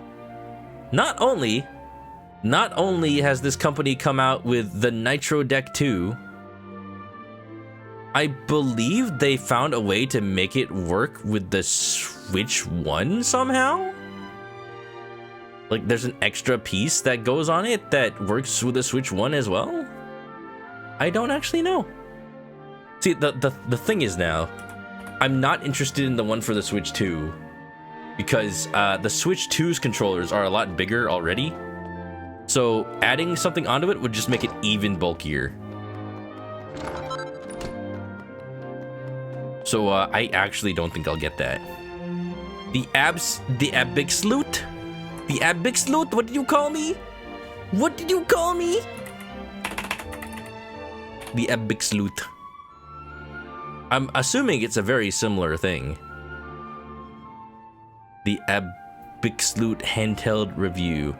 not only has this company come out with the Nitro Deck 2, I believe they found a way to make it work with the Switch 1 somehow? Like, there's an extra piece that goes on it that works with the Switch 1 as well? I don't actually know. See, the thing is now, I'm not interested in the one for the Switch 2 because the Switch 2's controllers are a lot bigger already. So adding something onto it would just make it even bulkier. So I actually don't think I'll get that. The Abixloot? The Abixloot? What did you call me? What did you call me? The Abixloot. I'm assuming it's a very similar thing. The Abixloot handheld review.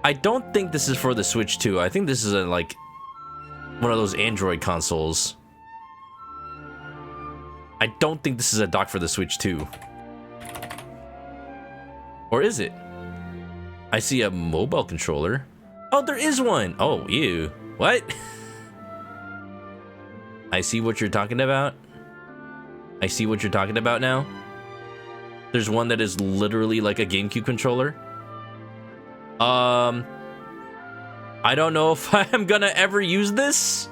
I don't think this is for the Switch 2. I think this is like one of those Android consoles. I don't think this is a dock for the Switch 2. Or is it? I see a mobile controller. Oh, there is one. Oh, ew. What? I see what you're talking about. I see what you're talking about now. There's one that is literally like a GameCube controller. I don't know if I'm gonna ever use this.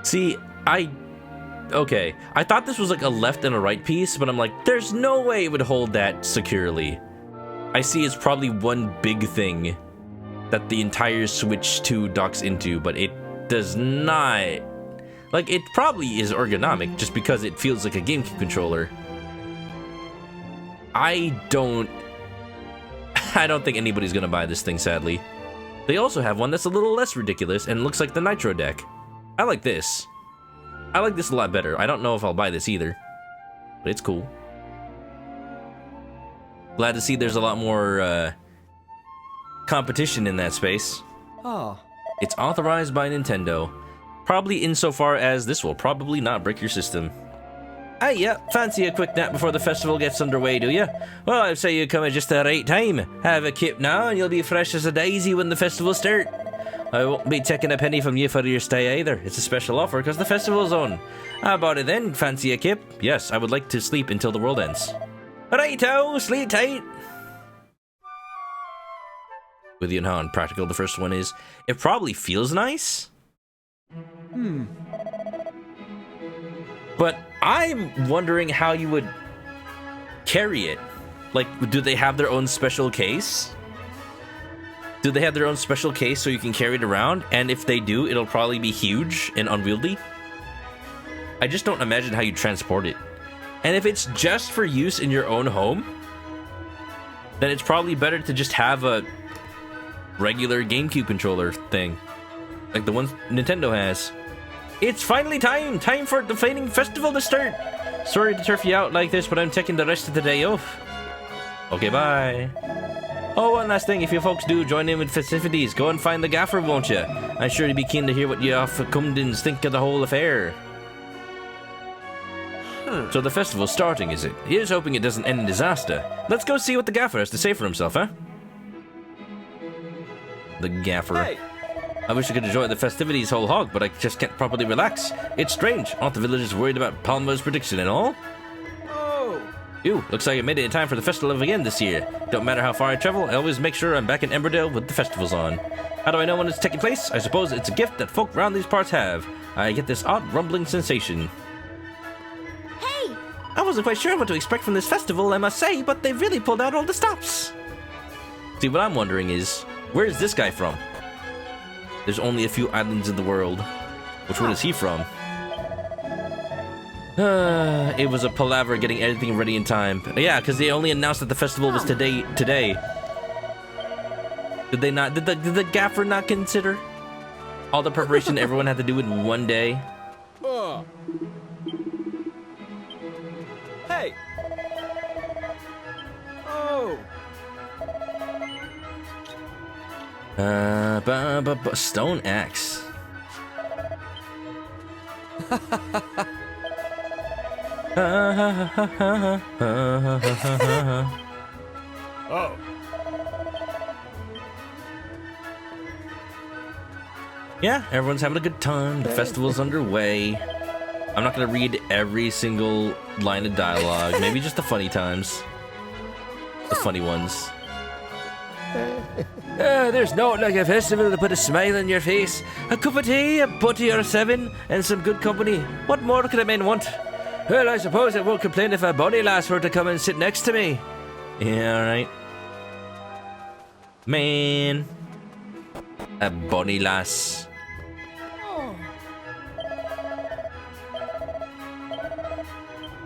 See, okay, I thought this was like a left and a right piece, but I'm like, there's no way it would hold that securely. I see it's probably one big thing that the entire Switch 2 docks into, but it does not. Like, it probably is ergonomic just because it feels like a GameCube controller. I don't think anybody's gonna buy this thing, sadly. They also have one that's a little less ridiculous and looks like the Nitro Deck. I like this. I like this a lot better. I don't know if I'll buy this either, but it's cool. Glad to see there's a lot more competition in that space. Oh. It's authorized by Nintendo. Probably insofar as this will probably not break your system. Hey, yeah, fancy a quick nap before the festival gets underway, do you? Well, I'd say you come at just the right time. Have a kip now, and you'll be fresh as a daisy when the festival starts. I won't be taking a penny from you for your stay either. It's a special offer because the festival's on. How about it then? Fancy a kip? Yes, I would like to sleep until the world ends. Righto, sleep tight. With you on how unpractical the first one is, it probably feels nice. But I'm wondering how you would carry it. Like, do they have their own special case? Do they have their own special case so you can carry it around? And if they do, it'll probably be huge and unwieldy. I just don't imagine how you transport it. And if it's just for use in your own home, then it's probably better to just have a regular GameCube controller thing, like the one Nintendo has. It's finally time for the Fading Festival to start. Sorry to turf you out like this, but I'm taking the rest of the day off. Okay, bye. Oh, one last thing, if you folks do join in with festivities, go and find the gaffer, won't you? I'm sure you'd be keen to hear what you off-cumdins think of the whole affair. So the festival's starting, is it? Here's hoping it doesn't end in disaster. Let's go see what the gaffer has to say for himself, huh? The gaffer. Hey. I wish I could enjoy the festivities whole hog, but I just can't properly relax. It's strange. Aren't the villagers worried about Palmer's prediction and all? Oh. Ew, looks like I made it in time for the festival again this year. Don't matter how far I travel, I always make sure I'm back in Emberdale with the festivals on. How do I know when it's taking place? I suppose it's a gift that folk round these parts have. I get this odd rumbling sensation. Hey! I wasn't quite sure what to expect from this festival, I must say, but they've really pulled out all the stops. See, what I'm wondering is, where is this guy from? There's only a few islands in the world. Which one is he from? It was a palaver getting everything ready in time. Yeah, because they only announced that the festival was today. Did they not? Did the gaffer not consider all the preparation everyone had to do in one day? Hey! Oh! Stone axe. Oh. Yeah, everyone's having a good time. The festival's underway. I'm not gonna read every single line of dialogue. Maybe just the funny times. The funny ones. There's no like a festival to put a smile on your face. A cup of tea, a butty or a seven, and some good company. What more could a man want? Well, I suppose I won't complain if a bonny lass were to come and sit next to me. Yeah, alright. Man. A bonny lass.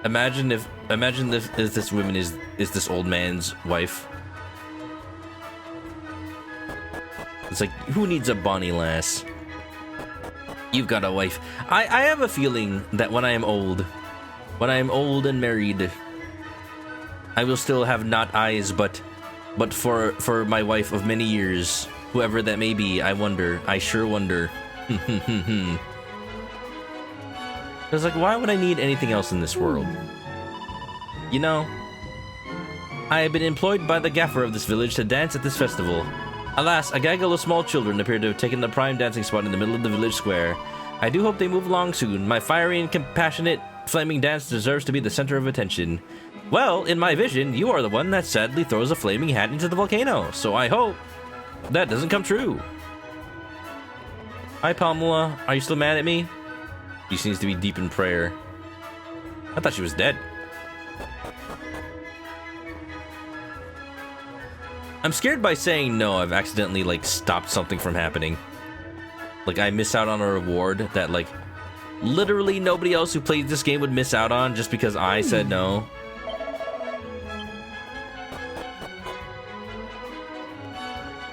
Imagine if this woman is this old man's wife. It's like, who needs a bonny lass? You've got a wife. I have a feeling that when I am old and married, I will still have not eyes, but for my wife of many years, whoever that may be. I sure wonder. It's like, why would I need anything else in this world? You know, I have been employed by the gaffer of this village to dance at this festival. Alas, a gaggle of small children appear to have taken the prime dancing spot in the middle of the village square. I do hope they move along soon. My fiery and compassionate flaming dance deserves to be the center of attention. Well, in my vision, you are the one that sadly throws a flaming hat into the volcano, so I hope that doesn't come true. Hi, Pamela. Are you still mad at me? She seems to be deep in prayer. I thought she was dead. I'm scared by saying no, I've accidentally, like, stopped something from happening. Like, I miss out on a reward that, like, literally nobody else who played this game would miss out on just because I said no.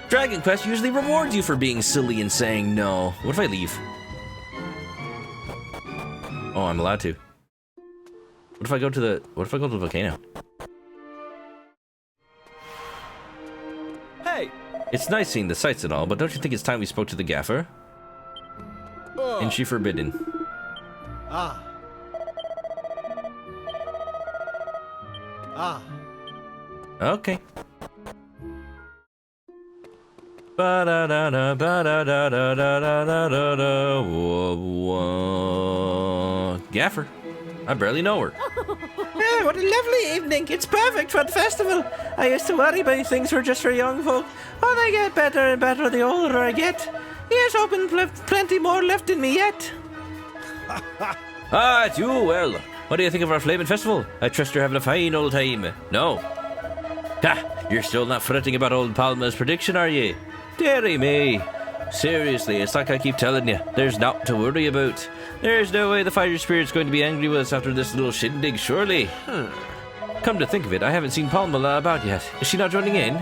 Dragon Quest usually rewards you for being silly and saying no. What if I leave? Oh, I'm allowed to. What if I go to the volcano? Hey! It's nice seeing the sights and all, but don't you think it's time we spoke to the gaffer? Isn't she forbidden? Ah. Okay. Gaffer. I barely know her. Yeah, what a lovely evening. It's perfect for the festival. I used to worry about things were just for young folk. Oh, they get better and better the older I get. Here's hoping plenty more left in me yet. Ah, it's you. Well, what do you think of our flaming festival? I trust you're having a fine old time. No? Ha! You're still not fretting about old Palma's prediction, are you? Dearie me. Seriously, it's like I keep telling you. There's naught to worry about. There's no way the fire spirit's going to be angry with us after this little shindig, surely. Come to think of it, I haven't seen Palma about yet. Is she not joining in?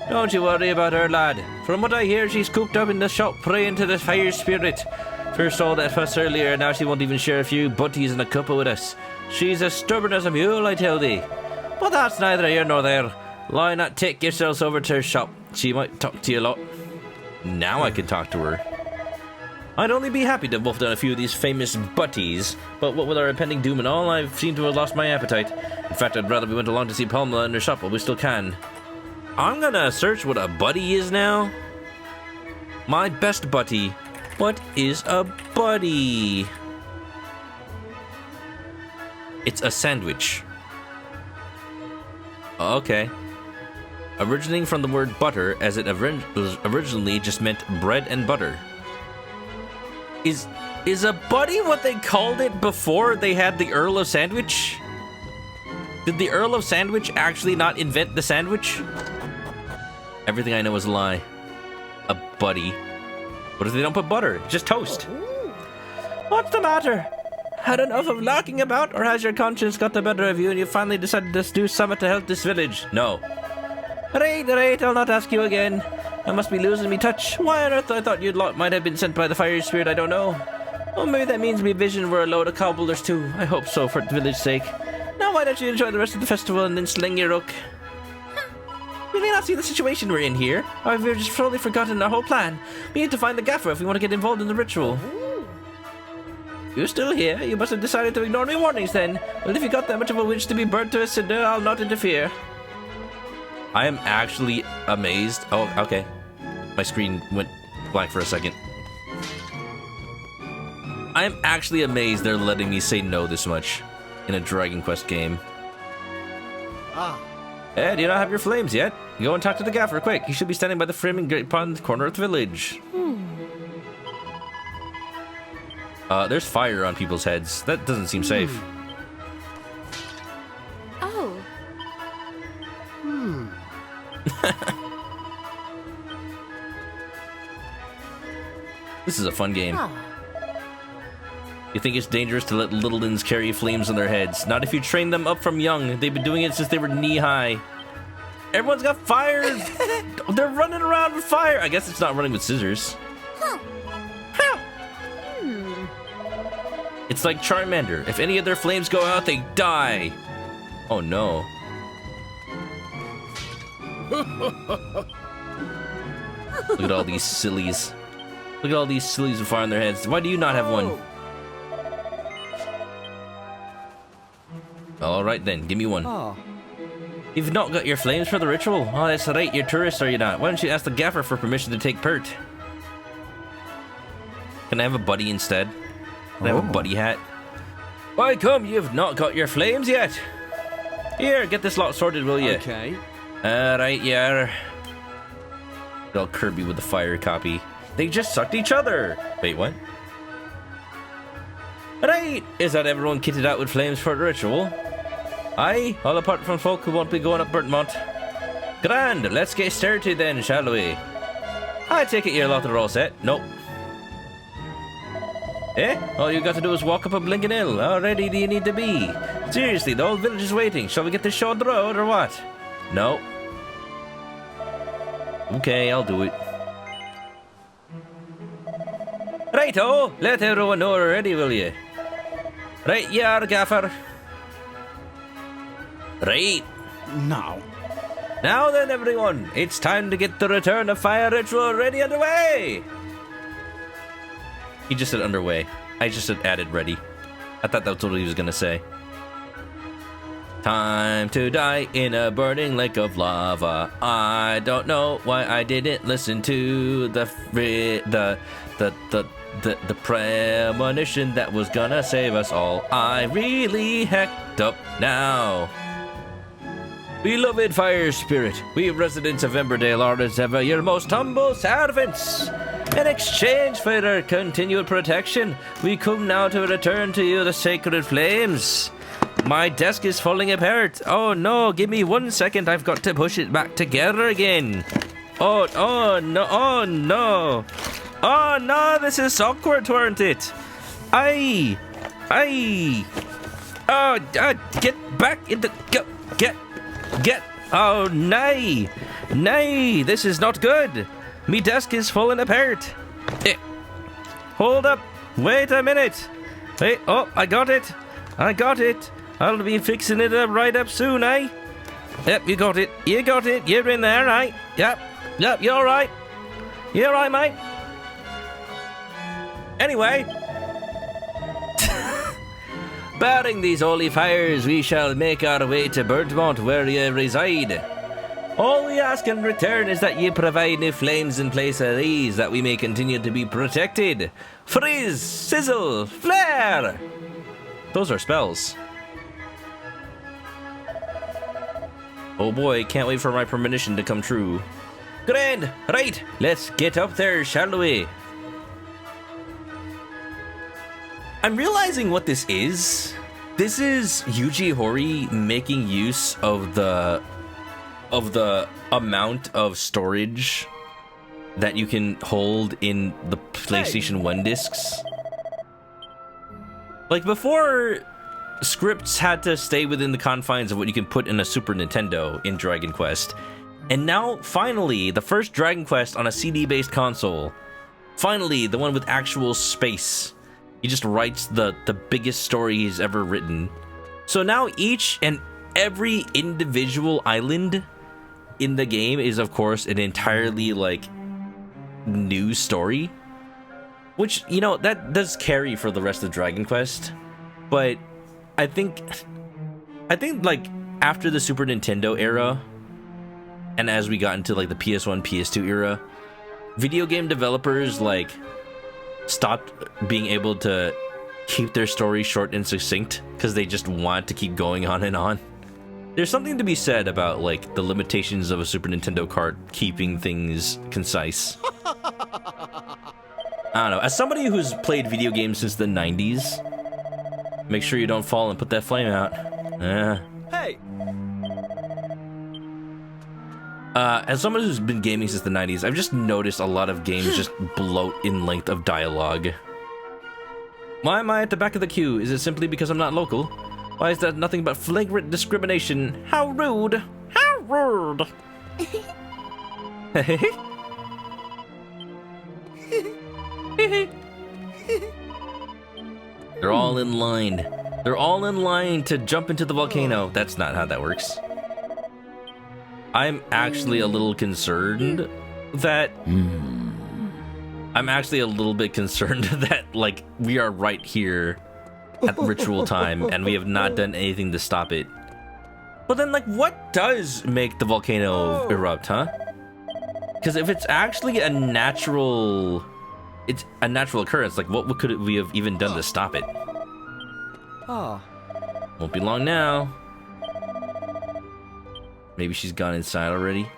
Don't you worry about her, lad. From what I hear, she's cooped up in the shop praying to the fire spirit. First all that fuss earlier, now she won't even share a few butties and a cuppa with us. She's as stubborn as a mule, I tell thee. But that's neither here nor there. Why not take yourselves over to her shop? She might talk to you a lot. Now I can talk to her. I'd only be happy to wolf down a few of these famous butties, but what with our impending doom and all, I seem to have lost my appetite. In fact, I'd rather we went along to see Palma in her shop while we still can. I'm gonna search what a buddy is now. My best buddy. What is a buddy? It's a sandwich. Okay. Originating from the word butter, as it originally just meant bread and butter. Is a buddy what they called it before they had the Earl of Sandwich? Did the Earl of Sandwich actually not invent the sandwich? Everything I know is a lie. A buddy. What if they don't put butter? Just toast. What's the matter? Had enough of knocking about, or has your conscience got the better of you and you finally decided to do something to help this village? No. Right, I'll not ask you again. I must be losing me touch. Why on earth I thought you lot might have been sent by the fire spirit, I don't know. Oh, maybe that means me vision were a load of cobblers too. I hope so, for the village's sake. Now why don't you enjoy the rest of the festival and then sling your rook? Really not see the situation we're in here? Or we've just totally forgotten our whole plan. We need to find the gaffer if we want to get involved in the ritual. You're still here? You must have decided to ignore my warnings then. Well, if you got that much of a wish to be burnt to a cinder, I'll not interfere. I am actually amazed. Oh, okay. My screen went blank for a second. I am actually amazed they're letting me say no this much in a Dragon Quest game. Ah. Do you not have your flames yet? Go and talk to the gaffer, quick. He should be standing by the framing great pond corner of the village. There's fire on people's heads. That doesn't seem safe. Oh. This is a fun game. Oh. You think it's dangerous to let littlins carry flames on their heads? Not if you train them up from young. They've been doing it since they were knee-high. Everyone's got fire. They're running around with fire. I guess it's not running with scissors. Huh. It's like Charmander. If any of their flames go out, they die. Oh no. Look at all these sillies. Look at all these sillies with fire on their heads. Why do you not have one? Alright then, give me one. Oh. You've not got your flames for the ritual? Oh, that's right, you're tourists, are you not? Why don't you ask the gaffer for permission to take part? Can I have a buddy instead? Can I have a buddy hat? Why come, you've not got your flames yet? Here, get this lot sorted, will you? Okay. Right, yeah. All Kirby with the fire copy. They just sucked each other. Wait, what? Right, is that everyone kitted out with flames for the ritual? Aye, all apart from folk who won't be going up Burntmont. Grand, let's get started then, shall we? I take it your lot are all set. Nope. Eh? All you got to do is walk up a blinking hill. How ready do you need to be? Seriously, the whole village is waiting. Shall we get this show on the road, or what? No. Okay, I'll do it. Righto, let everyone know we're ready, will you? Right, you are, gaffer. Right. Now. Now then, everyone, it's time to get the return of fire ritual ready underway. He just said underway. I just said added ready. I thought that's what he was gonna say. Time to die in a burning lake of lava. I don't know why I didn't listen to the premonition that was gonna save us all. I really hecked up now. Beloved fire spirit, we residents of Emberdale are as ever your most humble servants. In exchange for your continued protection, we come now to return to you the sacred flames. My desk is falling apart. Oh no, give me 1 second. I've got to push it back together again. Oh no, oh no. Oh no, this is awkward, weren't it? Aye. Oh, get back in the... Get. Oh, nay. Nay, this is not good. Me desk is falling apart. Hold up. Wait a minute. Wait, oh, I got it. I'll be fixing it up right up soon, eh? Yep, you got it. You're in there, right? Yep, you're all right. You're all right, mate. Anyway. Bearing these holy fires, we shall make our way to Burntmont, where ye reside. All we ask in return is that ye provide new flames in place of these, that we may continue to be protected. Freeze, sizzle, flare! Those are spells. Oh boy, can't wait for my premonition to come true. Grand! Right, let's get up there, shall we? I'm realizing what this is. This is Yuji Horii making use of the amount of storage that you can hold in the PlayStation 1 discs. Like before, scripts had to stay within the confines of what you can put in a Super Nintendo in Dragon Quest. And now, finally, the first Dragon Quest on a CD-based console. Finally, the one with actual space. He just writes the biggest story he's ever written. So now each and every individual island in the game is, of course, an entirely, like, new story. Which, you know, that does carry for the rest of Dragon Quest. But I think, like, after the Super Nintendo era, and as we got into, like, the PS1, PS2 era, video game developers, like, stopped being able to keep their story short and succinct because they just want to keep going on and on. There's something to be said about, like, the limitations of a Super Nintendo cart keeping things concise. I don't know. As somebody who's played video games since the 90s, make sure you don't fall and put that flame out. Hey! As someone who's been gaming since the 90s, I've just noticed a lot of games just bloat in length of dialogue. Why am I at the back of the queue? Is it simply because I'm not local? Why is that nothing but flagrant discrimination? How rude! How rude! They're all in line. They're all in line to jump into the volcano. That's not how that works. I'm actually a little concerned that... I'm actually a little bit concerned that, like, we are right here at ritual time and we have not done anything to stop it. But then, like, what does make the volcano erupt, huh? Because if it's actually a natural... It's a natural occurrence, like, what could we have even done to stop it? Won't be long now. Maybe she's gone inside already.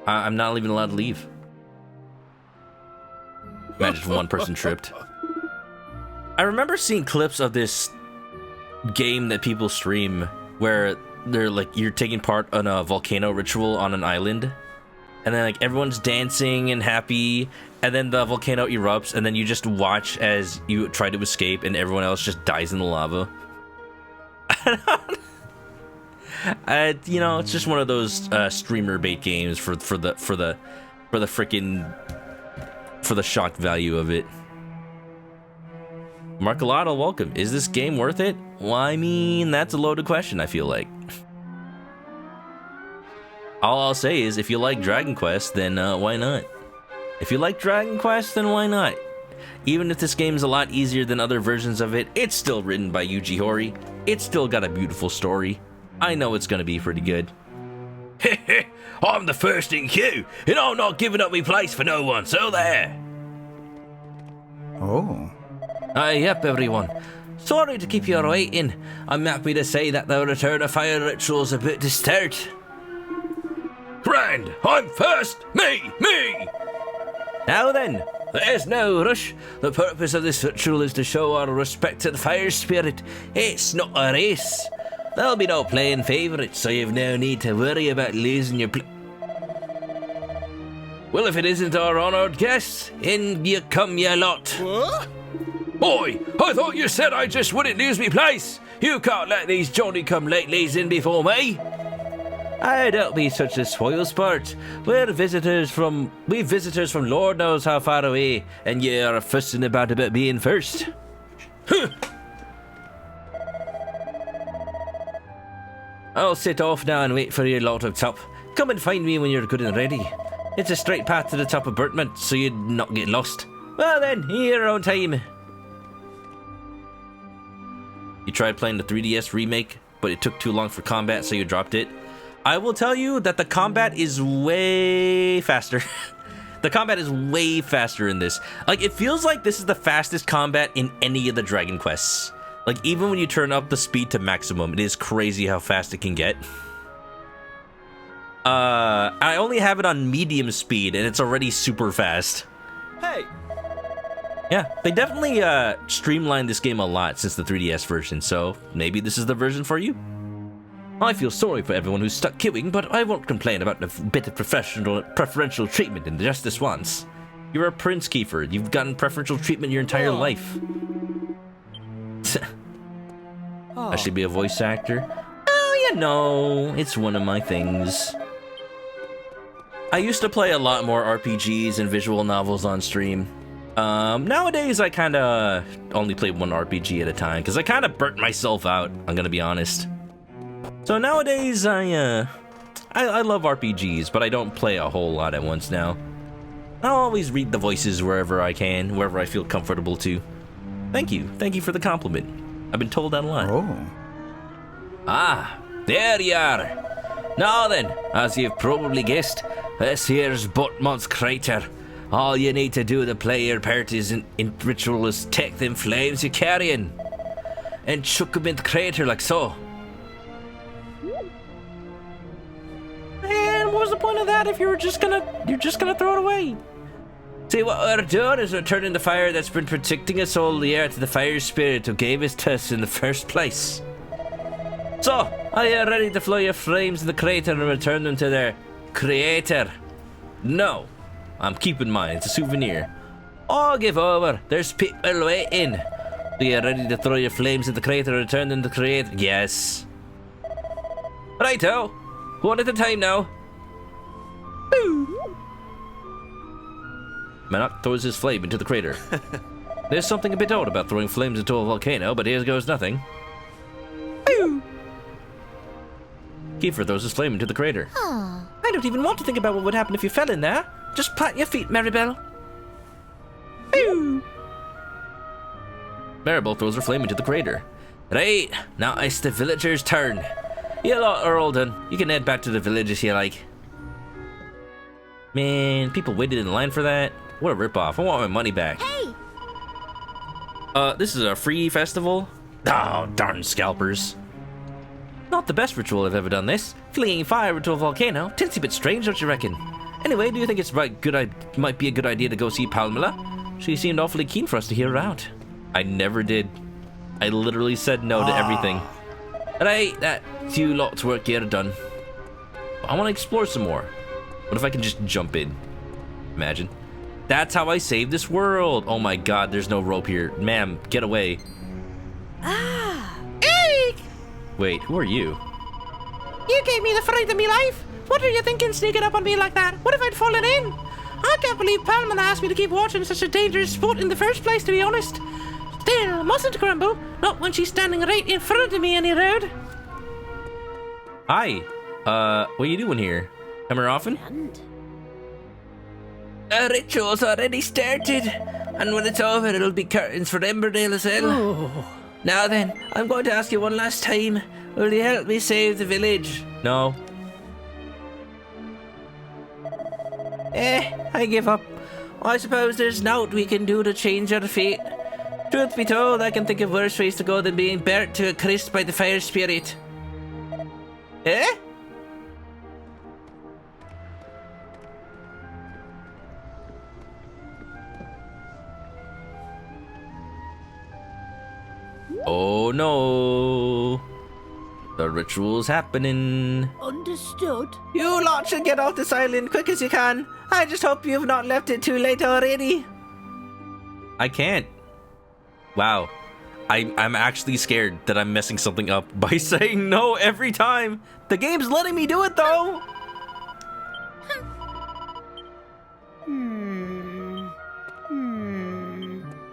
I'm not even allowed to leave. Imagine if one person tripped. I remember seeing clips of this game that people stream where they're like, you're taking part on a volcano ritual on an island, and then like everyone's dancing and happy, and then the volcano erupts, and then you just watch as you try to escape and everyone else just dies in the lava. You know, it's just one of those streamer bait games for the shock value of it. Marcolado, welcome. Is this game worth it? Well, I mean, that's a loaded question, I feel like. All I'll say is, if you like Dragon Quest, then why not? If you like Dragon Quest, then why not? Even if this game's a lot easier than other versions of it, it's still written by Yuji Horii. It's still got a beautiful story. I know it's gonna be pretty good. I'm the first in queue, and I'm not giving up my place for no one, so there! Oh. Yep, everyone. Sorry to keep you waiting. I'm happy to say that the Return of Fire ritual's about to start. Grand! I'm first! Me! Now then, there's no rush. The purpose of this ritual is to show our respect to the fire spirit. It's not a race. There'll be no playing favourites, so you've no need to worry about losing your Well, if it isn't our honoured guest, in you come, you lot. What? Boy, I thought you said I just wouldn't lose me place. You can't let these Johnny-come-latelys in before me. I don't be such a spoilsport. We've visitors from Lord knows how far away, and you're fussing about being first. Huh. I'll sit off now and wait for your lot up top. Come and find me when you're good and ready. It's a straight path to the top of Burtmont, so you'd not get lost. Well then, your own time. You tried playing the 3DS remake, but it took too long for combat, so you dropped it. I will tell you that the combat is way faster. The combat is way faster in this. Like, it feels like this is the fastest combat in any of the Dragon Quests. Like, even when you turn up the speed to maximum, it is crazy how fast it can get. I only have it on medium speed, and it's already super fast. Hey! Yeah, they definitely streamlined this game a lot since the 3DS version, so maybe this is the version for you? I feel sorry for everyone who's stuck queuing, but I won't complain about a bit of preferential treatment in just this once. You're a Prince, Kiefer. You've gotten preferential treatment your entire life. I should be a voice actor. Oh, You know, it's one of my things. I used to play a lot more RPGs and visual novels on stream. Nowadays I kind of only play one RPG at a time because I kind of burnt myself out, I'm gonna be honest. So nowadays I love RPGs, but I don't play a whole lot at once now. I'll always read the voices wherever I can, wherever I feel comfortable to. Thank you for the compliment. I've been told that a lot. Oh. Ah, there you are. Now then, as you've probably guessed, this here's Buttmont's crater. All you need to do to play your part in ritual is take them flames you're carrying and chuck them in the crater like so. And what was the point of that if you're just gonna throw it away? See, what we're doing is returning the fire that's been protecting us all the year to the fire spirit who gave it to us in the first place. So, are you ready to fly your flames in the crater and return them to their creator? No. I'm keeping mine, it's a souvenir. Oh, give over, there's people waiting. Are you ready to throw your flames in the crater and return them to the creator? Yes. Righto, one at a time now. Manok throws his flame into the crater. There's something a bit odd about throwing flames into a volcano, but here goes nothing. Kiefer throws his flame into the crater. I don't even want to think about what would happen if you fell in there. Just plant your feet, Maribel. Maribel throws her flame into the crater. Right, now it's the villagers' turn. You lot are all done. You can head back to the village if you like. Man, people waited in line for that. What a ripoff. I want my money back. Hey! This is a free festival? Oh, darn scalpers. Not the best ritual I've ever done this. Flinging fire into a volcano. Tends a bit strange, don't you reckon? Anyway, do you think it's might be a good idea to go see Palmela? She seemed awfully keen for us to hear her out. I never did. I literally said no to everything. Right, that's you lot's work here done. I want to explore some more. What if I can just jump in? Imagine. That's how I save this world. Oh my god, there's no rope here. Ma'am, get away. Eek! Wait, who are you? You gave me the fright of me life. What are you thinking sneaking up on me like that? What if I'd fallen in? I can't believe Palman asked me to keep watching such a dangerous sport in the first place, to be honest. Still, mustn't grumble. Not when she's standing right in front of me any road. Hi. What are you doing here? Come here often? The ritual's already started. And when it's over, it'll be curtains for Emberdale as well. Oh. Now then, I'm going to ask you one last time. Will you help me save the village? No. I give up. I suppose there's naught we can do to change our fate. Truth be told, I can think of worse ways to go than being burnt to a crisp by the fire spirit. Oh no. The ritual's happening. Understood. You lot should get off this island quick as you can. I just hope you've not left it too late already. I can't. Wow. I'm actually scared that I'm messing something up by saying no every time. The game's letting me do it though.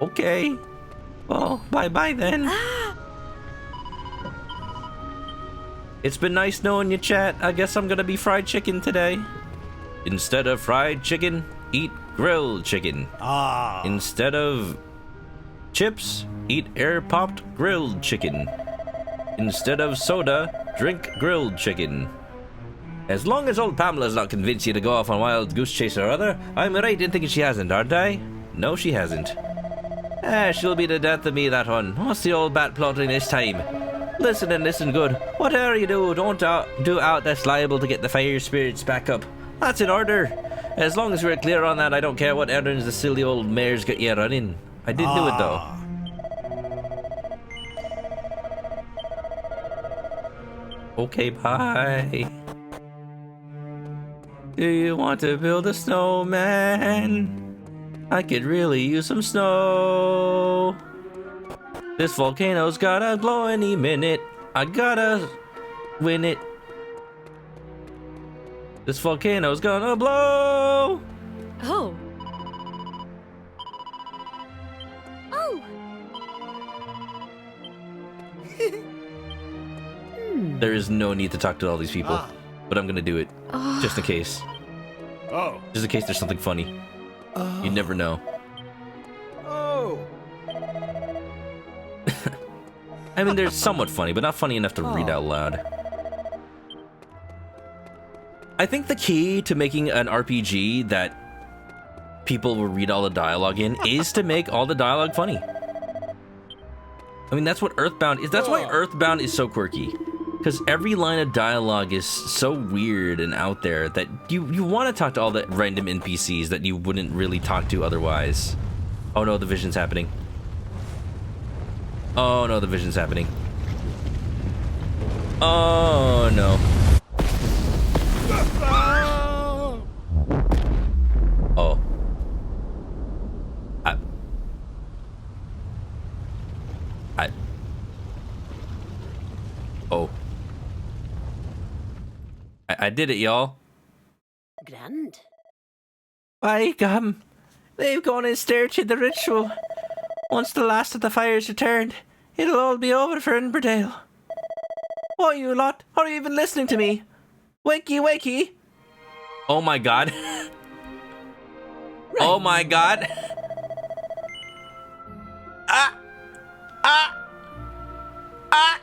Okay. Well, bye-bye then. It's been nice knowing you, chat. I guess I'm gonna be fried chicken today. Instead of fried chicken, eat grilled chicken. Instead of chips, eat air-popped grilled chicken. Instead of soda, drink grilled chicken. As long as old Pamela's not convinced you to go off on wild goose chase or other, I'm right in thinking she hasn't, aren't I? No, she hasn't. She'll be the death of me, that one. What's the old bat plotting this time? Listen and listen good. Whatever you do, don't do out that's liable to get the fire spirits back up. That's in order. As long as we're clear on that, I don't care what errands the silly old mares get you running. I did do it though. Okay, bye. Do you want to build a snowman? I could really use some snow. This volcano's gotta glow any minute. I gotta Win it. This volcano's gonna blow! Oh. Oh! There is no need to talk to all these people, but I'm gonna do it. Just in case. Oh. Just in case there's something funny. You never know. Oh. I mean, they're somewhat funny, but not funny enough to read out loud. I think the key to making an RPG that people will read all the dialogue in is to make all the dialogue funny. I mean, that's what Earthbound is. That's why Earthbound is so quirky. Because every line of dialogue is so weird and out there that you want to talk to all the random NPCs that you wouldn't really talk to otherwise. Oh no, the vision's happening. Oh no, the vision's happening. Oh no. Oh. Oh. I did it, y'all. Grand. By gum, they've gone and staged the ritual. Once the last of the fires returned, it'll all be over for Inverdale. Why, you lot, are you even listening to me? Wakey, wakey! Oh my god. Oh my god. Ah! Ah! Ah!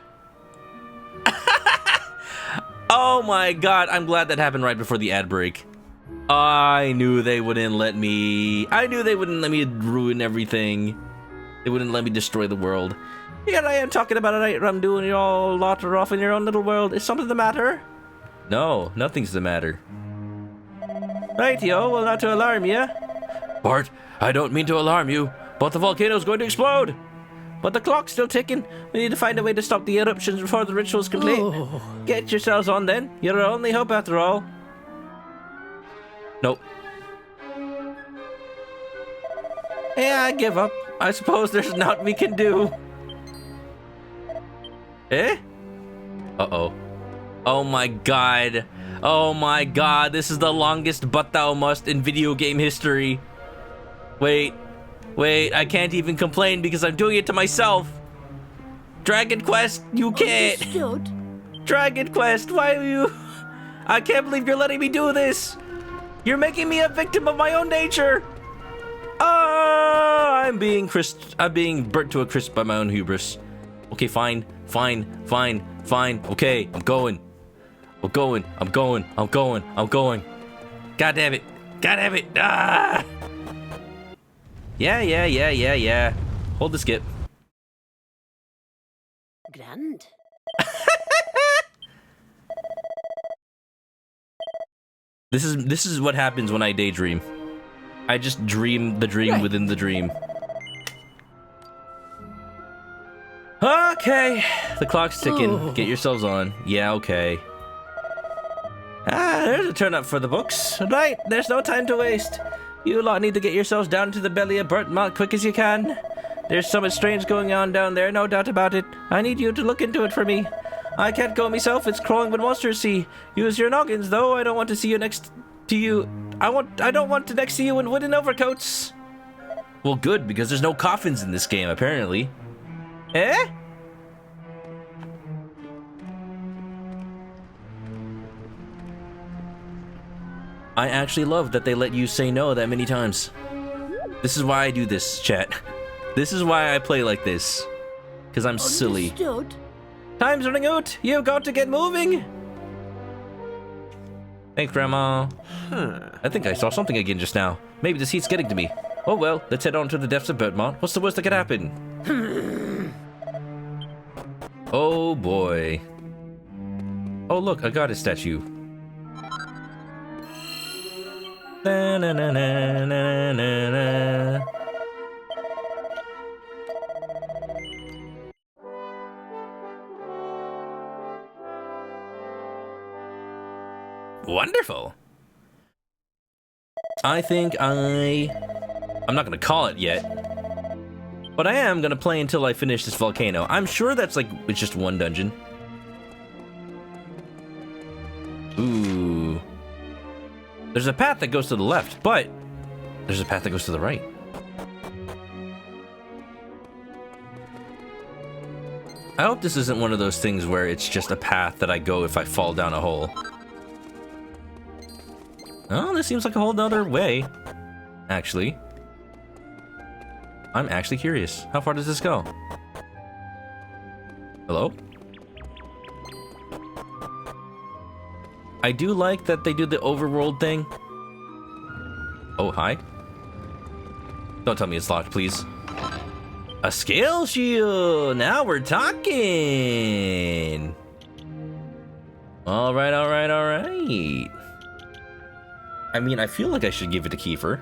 Oh my god, I'm glad that happened right before the ad break. I knew they wouldn't let me... I knew they wouldn't let me ruin everything. They wouldn't let me destroy the world. Here I am talking about it, I'm doing you all lot are off in your own little world. Is something the matter? No, nothing's the matter. Rightio, well, not to alarm you. Bart, I don't mean to alarm you, but the volcano's going to explode! But the clock's still ticking. We need to find a way to stop the eruptions before the ritual's complete. Oh. Get yourselves on then. You're our only hope after all. Nope. Yeah, I give up. I suppose there's naught we can do. Eh? Uh-oh. Oh my god. Oh my god, this is the longest but thou must in video game history. Wait, I can't even complain because I'm doing it to myself. Dragon Quest, you can't. Understood. Dragon Quest, why are you... I can't believe you're letting me do this. You're making me a victim of my own nature. Oh, I'm being burnt to a crisp by my own hubris. Okay, fine. Okay, I'm going. God damn it. Ah! Yeah. Hold the skip. Grand. This is what happens when I daydream. I just dream the dream within the dream. Okay, the clock's ticking. Oh. Get yourselves on. Yeah, okay. Ah, there's a turn up for the books. Right, there's no time to waste. You lot need to get yourselves down to the belly of Burtmont quick as you can. There's something strange going on down there, no doubt about it. I need you to look into it for me. I can't go myself, it's crawling with monsters, see. Use your noggins, though. I don't want to see you next to you. I don't want to next to you in wooden overcoats. Well, good, because there's no coffins in this game, apparently. Eh? I actually love that they let you say no that many times. This is why I do this, chat. This is why I play like this. Because I'm silly. Understood. Time's running out. You've got to get moving. Thanks, Grandma. I think I saw something again just now. Maybe this heat's getting to me. Oh well, let's head on to the depths of Burtmont. What's the worst that could happen? Oh boy. Oh look, a goddess statue. Na, na, na, na, na, na, na. Wonderful. I think I'm not gonna call it yet, but I am gonna play until I finish this volcano. I'm sure that's like, it's just one dungeon. Ooh. There's a path that goes to the left, but there's a path that goes to the right. I hope this isn't one of those things where it's just a path that I go if I fall down a hole. Oh, this seems like a whole nother way, actually. I'm actually curious. How far does this go? Hello? I do like that they do the overworld thing. Oh, hi. Don't tell me it's locked, please. A scale shield! Now we're talking! Alright, alright, alright. I mean, I feel like I should give it to Kiefer.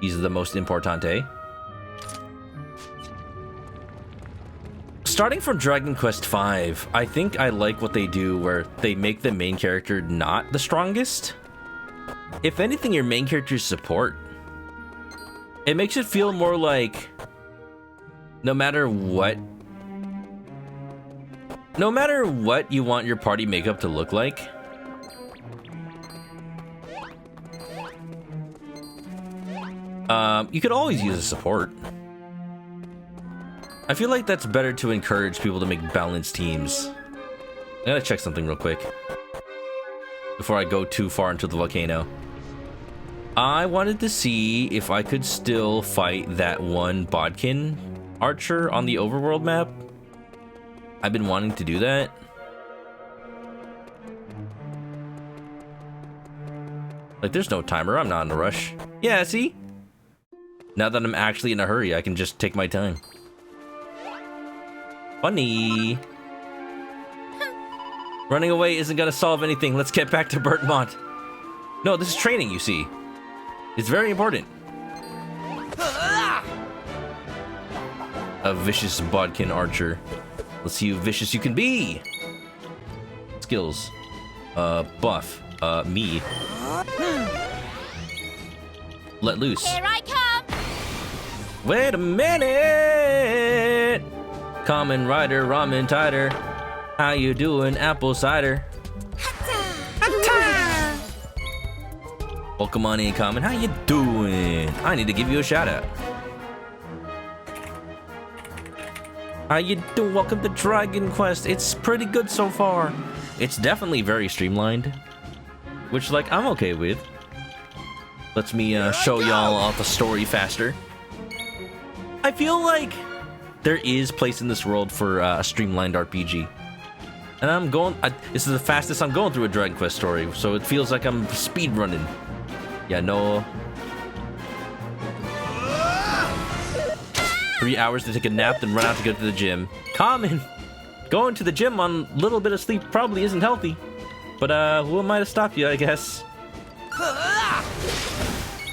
He's the most importante. Starting from Dragon Quest V, I think I like what they do where they make the main character not the strongest. If anything, your main character's support. It makes it feel more like no matter what you want your party makeup to look like, you could always use a support. I feel like that's better to encourage people to make balanced teams. I gotta check something real quick before I go too far into the volcano. I wanted to see if I could still fight that one Bodkin archer on the overworld map. I've been wanting to do that. Like, there's no timer. I'm not in a rush. Yeah, see? Now that I'm actually in a hurry, I can just take my time. Funny. Running away isn't gonna solve anything. Let's get back to Bertmont. No, this is training, you see. It's very important. A vicious Bodkin archer. Let's see how vicious you can be. Skills. Buff. Me. Let loose. Here I come! Wait a minute! Common Rider, Ramen Tighter. How you doing, apple cider? Welcome on in, Common. How you doing? I need to give you a shout out. How you doing? Welcome to Dragon Quest. It's pretty good so far. It's definitely very streamlined, which, like, I'm okay with. Lets me show y'all off the story faster. I feel like there is place in this world for a streamlined RPG. And I'm going... this is the fastest I'm going through a Dragon Quest story, so it feels like I'm speed running. Yeah, no... 3 hours to take a nap, then run out to go to the gym. Common! Going to the gym on a little bit of sleep probably isn't healthy. But, who am I to stop you, I guess?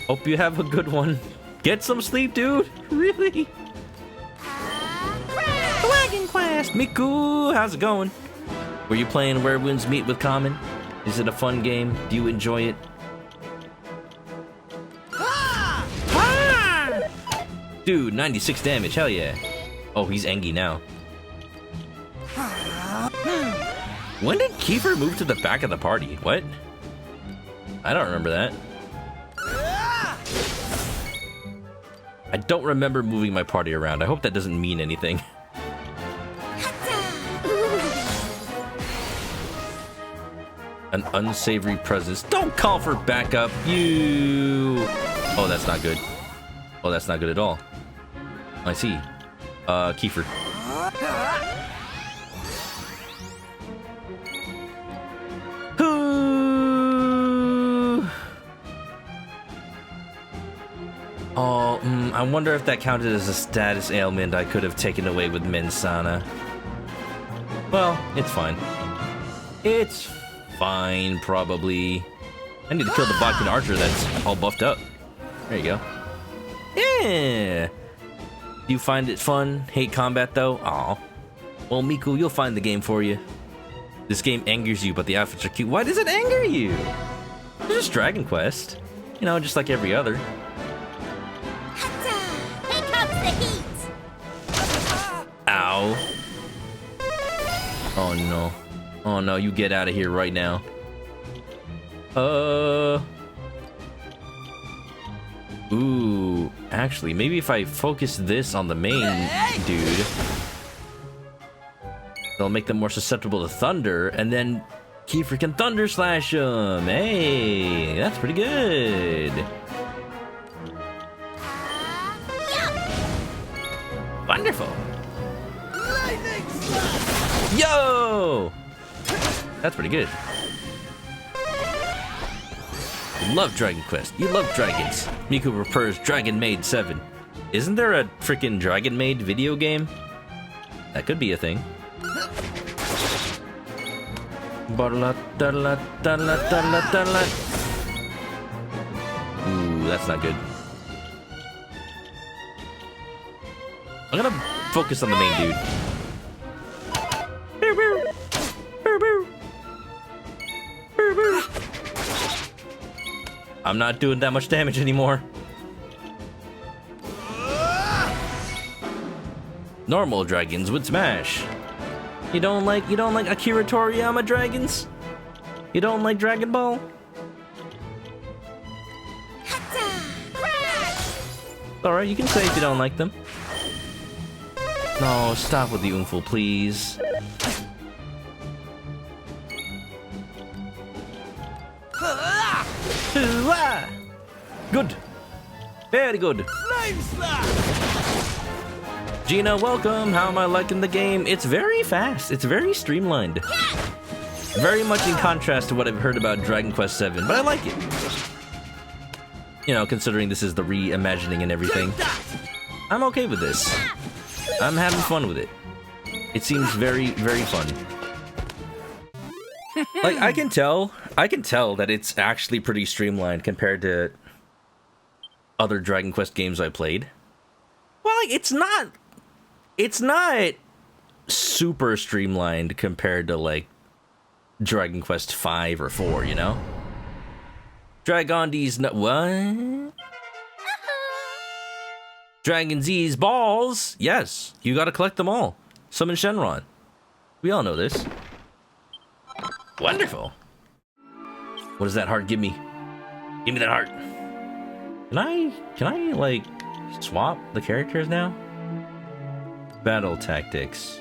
Hope you have a good one. Get some sleep, dude! Really? Dragon Quest! Miku, how's it going? Were you playing Where Winds Meet with Common? Is it a fun game? Do you enjoy it? Dude, 96 damage, hell yeah. Oh, he's Engie now. When did Kiefer move to the back of the party? What? I don't remember that. I don't remember moving my party around. I hope that doesn't mean anything. An unsavory presence. Don't call for backup, you... Oh, that's not good. Oh, that's not good at all. I see. Kiefer. Oh, I wonder if that counted as a status ailment I could have taken away with Mensana. Well, it's fine. It's fine, probably. I need to kill the Bodkin archer that's all buffed up. There you go. Yeah! Do you find it fun? Hate combat, though? Aw. Well, Miku, you'll find the game for you. This game angers you, but the outfits are cute. Why does it anger you? It's just Dragon Quest. You know, just like every other. Here comes the heat! Ow. Oh, no. Oh, no, you get out of here right now. Ooh, actually, maybe if I focus this on the main dude, they'll make them more susceptible to thunder, and then key freaking thunder slash them. Hey, that's pretty good. Wonderful. Yo! That's pretty good. Love Dragon Quest. You love dragons. Miku prefers Dragon Maid 7. Isn't there a freaking Dragon Maid video game? That could be a thing. Ooh, that's not good. I'm gonna focus on the main dude. I'm not doing that much damage anymore. Normal dragons would smash. You don't like Akira Toriyama dragons? You don't like Dragon Ball? Alright, you can say if you don't like them. No, stop with the oomful, please. Good. Very good. Gina, welcome. How am I liking the game? It's very fast. It's very streamlined. Very much in contrast to what I've heard about Dragon Quest VII, but I like it. You know, considering this is the reimagining and everything. I'm okay with this. I'm having fun with it. It seems very, very fun. Like, I can tell that it's actually pretty streamlined compared to other Dragon Quest games I played. Well, like, it's not super streamlined compared to, like, Dragon Quest 5 or 4, you know? Dragon D's what? Dragon Z's balls! Yes, you gotta collect them all. Summon Shenron. We all know this. Wonderful. What does that heart give me? Give me that heart. Can I like swap the characters now? Battle tactics.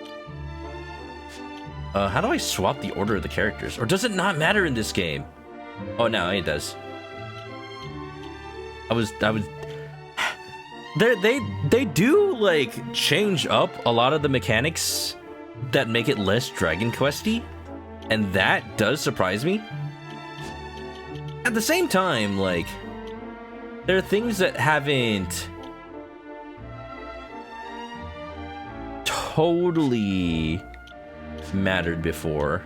How do I swap the order of the characters? Or does it not matter in this game? Oh no, it does. I was they do like change up a lot of the mechanics that make it less Dragon Questy, and that does surprise me. At the same time, like, there are things that haven't totally mattered before.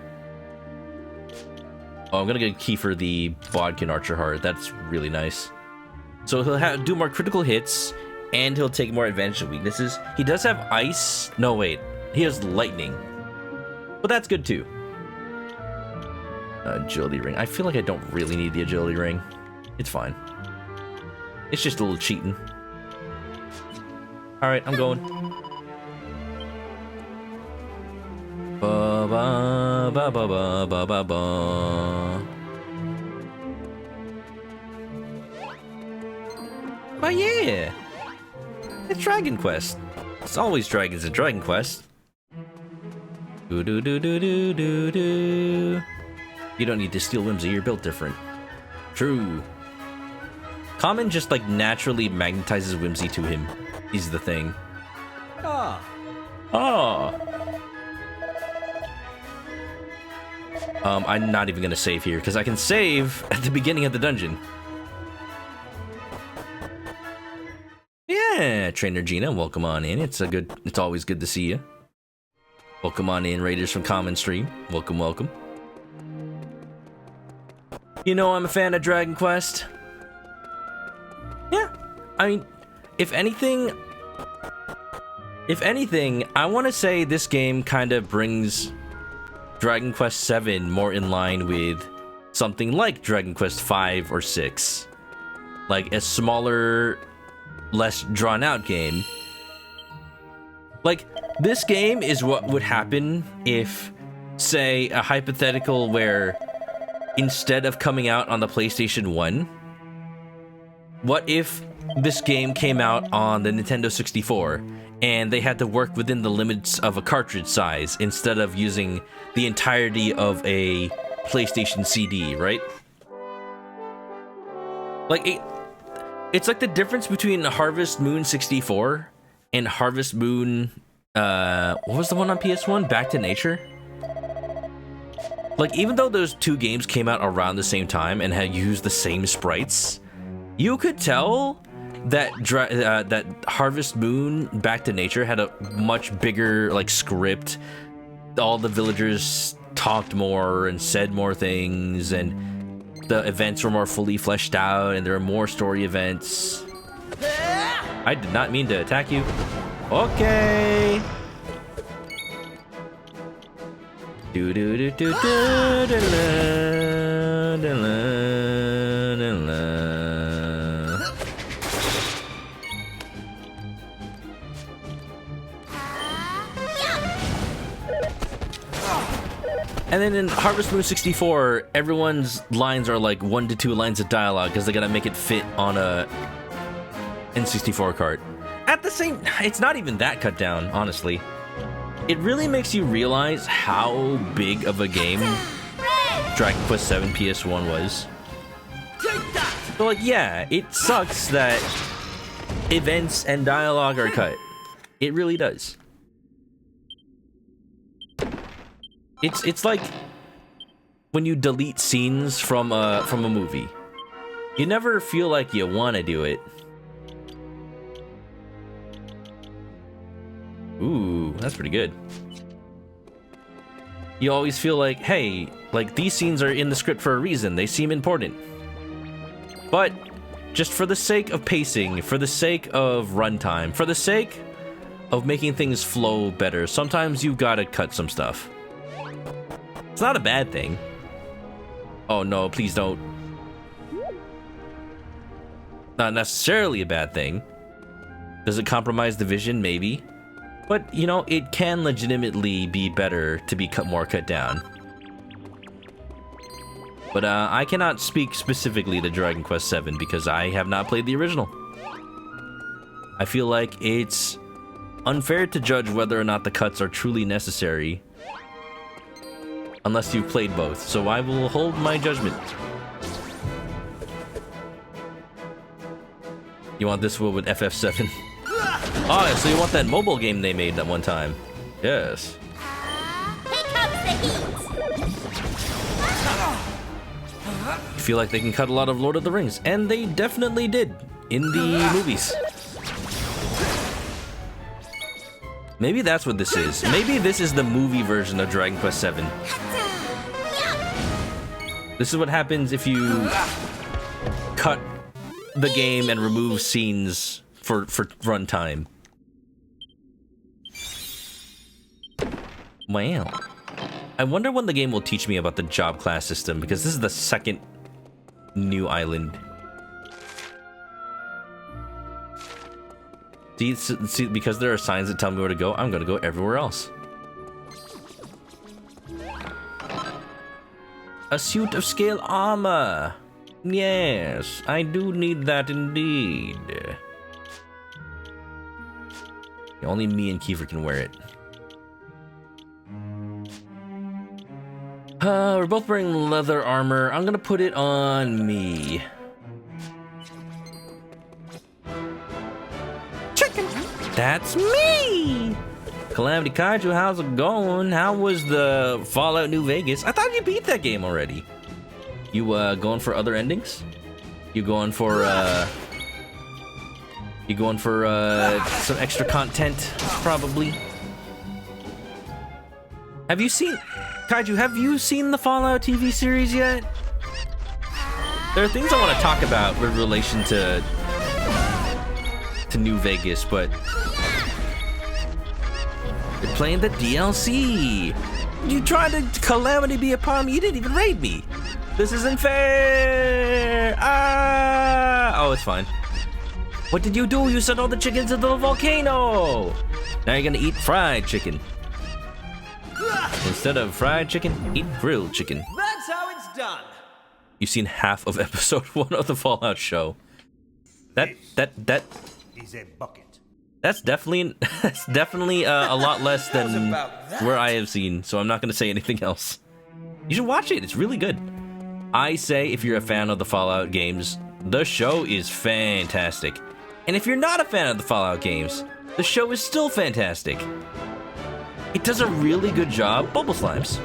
Oh, I'm gonna get Kiefer the Bodkin Archer Heart. That's really nice. So he'll do more critical hits, and he'll take more advantage of weaknesses. He does have ice. No, wait. He has lightning. But that's good too. Agility ring. I feel like I don't really need the agility ring. It's fine. It's just a little cheating. Alright, I'm going. Ba ba ba ba ba ba ba ba. But yeah, it's Dragon Quest. It's always dragons in Dragon Quest. Do do do do do do do. You don't need to steal Whimsy. You're built different. True. Common just like naturally magnetizes Whimsy to him. He's the thing. Ah. Oh. I'm not even gonna save here because I can save at the beginning of the dungeon. Yeah, Trainer Gina, welcome on in. It's always good to see you. Welcome on in, Raiders from Common Stream. Welcome, welcome. You know I'm a fan of Dragon Quest. Yeah, I mean, if anything, I want to say this game kind of brings Dragon Quest VII more in line with something like Dragon Quest V or 6. Like a smaller, less drawn out game. Like, this game is what would happen if, say, a hypothetical where instead of coming out on the PlayStation 1, what if this game came out on the Nintendo 64 and they had to work within the limits of a cartridge size instead of using the entirety of a PlayStation CD, right? Like, it's like the difference between Harvest Moon 64 and Harvest Moon, what was the one on PS1? Back to Nature? Like, even though those two games came out around the same time and had used the same sprites, you could tell that that Harvest Moon Back to Nature had a much bigger, like, script. All the villagers talked more and said more things, and the events were more fully fleshed out, and there were more story events. I did not mean to attack you. Okay. Do do do do do do do do. And then in Harvest Moon 64, everyone's lines are like 1 to 2 lines of dialogue because they gotta make it fit on a N64 cart. At the same, it's not even that cut down, honestly. It really makes you realize how big of a game Dragon Quest VII PS1 was. So, like, yeah, it sucks that events and dialogue are cut. It really does. It's like when you delete scenes from a movie. You never feel like you want to do it. Ooh, that's pretty good. You always feel like, hey, like, these scenes are in the script for a reason. They seem important. But just for the sake of pacing, for the sake of runtime, for the sake of making things flow better, sometimes you've got to cut some stuff. It's not a bad thing. Oh no, please don't. Not necessarily a bad thing. Does it compromise the vision? Maybe. But, you know, it can legitimately be better to be more cut down. But I cannot speak specifically to Dragon Quest VII because I have not played the original. I feel like it's unfair to judge whether or not the cuts are truly necessary unless you've played both, so I will hold my judgment. You want this one with FF7? Oh, so you want that mobile game they made that one time? Yes. Here comes the heat! You feel like they can cut a lot of Lord of the Rings, and they definitely did in the movies. Maybe that's what this is. Maybe this is the movie version of Dragon Quest VII. This is what happens if you cut the game and remove scenes for runtime. Wow. I wonder when the game will teach me about the job class system, because this is the second new island. See, because there are signs that tell me where to go, I'm gonna go everywhere else. A suit of scale armor. Yes, I do need that indeed. Only me and Kiefer can wear it. We're both wearing leather armor. I'm gonna put it on me. Chicken! That's me! Calamity Kaiju, how's it going? How was the Fallout New Vegas? I thought you beat that game already. You going for other endings? You going for some extra content, probably? Have you seen Kaiju, have you seen the Fallout TV series yet? There are things I want to talk about with relation to New Vegas, but they're playing the DLC. You tried to Calamity be a part of me, you didn't even raid me. This isn't fair. Oh, it's fine. What did you do? You sent all the chickens into the volcano. Now you're gonna eat fried chicken. Instead of fried chicken, eat grilled chicken. That's how it's done. you've seen half of episode 1 of the Fallout show. That is a bucket. That's definitely a lot less than where I have seen, so I'm not going to say anything else. You should watch it. It's really good. I say if you're a fan of the Fallout games, the show is fantastic. And if you're not a fan of the Fallout games, the show is still fantastic. It does a really good job, Bubble Slimes.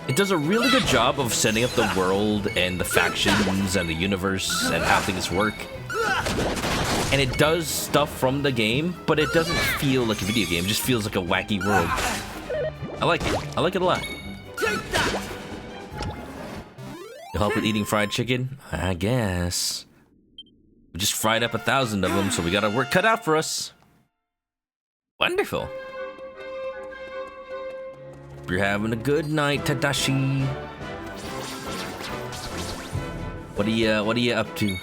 It does a really good job of setting up the world and the factions and the universe and how things work. And it does stuff from the game, but it doesn't feel like a video game. It just feels like a wacky world. I like it. I like it a lot. You'll help with eating fried chicken? I guess. We just fried up 1,000 of them, so we got our work cut out for us. Wonderful. Hope you're having a good night, Tadashi. What are you up to?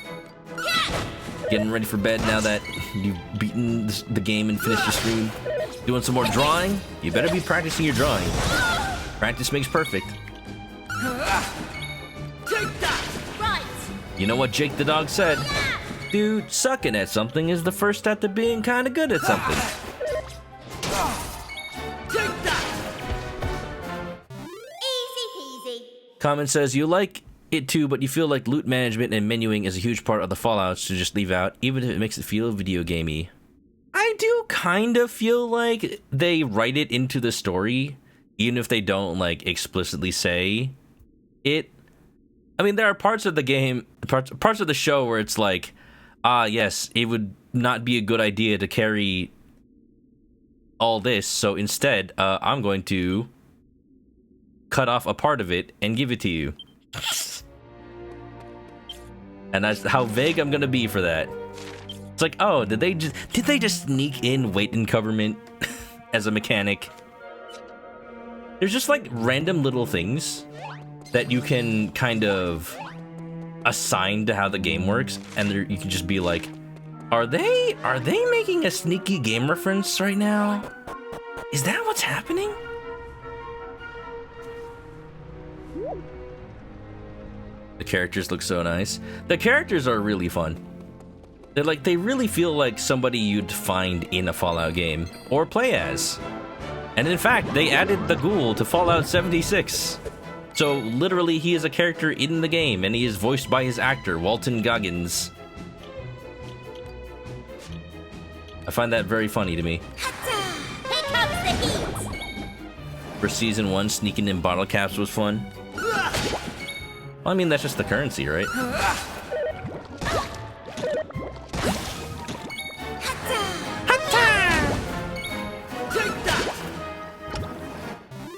Getting ready for bed now that you've beaten the game and finished your stream? Doing some more drawing? You better be practicing your drawing. Practice makes perfect. Right. You know what Jake the dog said? Dude, sucking at something is the first step to being kind of good at something. Easy peasy. Comment says you like it too, but you feel like loot management and menuing is a huge part of the Fallouts to just leave out, even if it makes it feel video gamey. I do kind of feel like they write it into the story, even if they don't like explicitly say it. I mean, there are parts of the game, parts of the show where it's like, yes, it would not be a good idea to carry all this, so instead, I'm going to cut off a part of it and give it to you. And that's how vague I'm gonna be for that. It's like, oh, did they just sneak in weight and coverment as a mechanic? There's just like random little things that you can kind of assign to how the game works, and you can just be like, are they making a sneaky game reference right now? Is that what's happening? The characters look so nice. The characters are really fun. They really feel like somebody you'd find in a Fallout game or play as. And in fact, they added the ghoul to Fallout 76. So literally he is a character in the game, and he is voiced by his actor, Walton Goggins. I find that very funny to me. Here comes the heat. For season 1, sneaking in bottle caps was fun. Well, I mean, that's just the currency, right?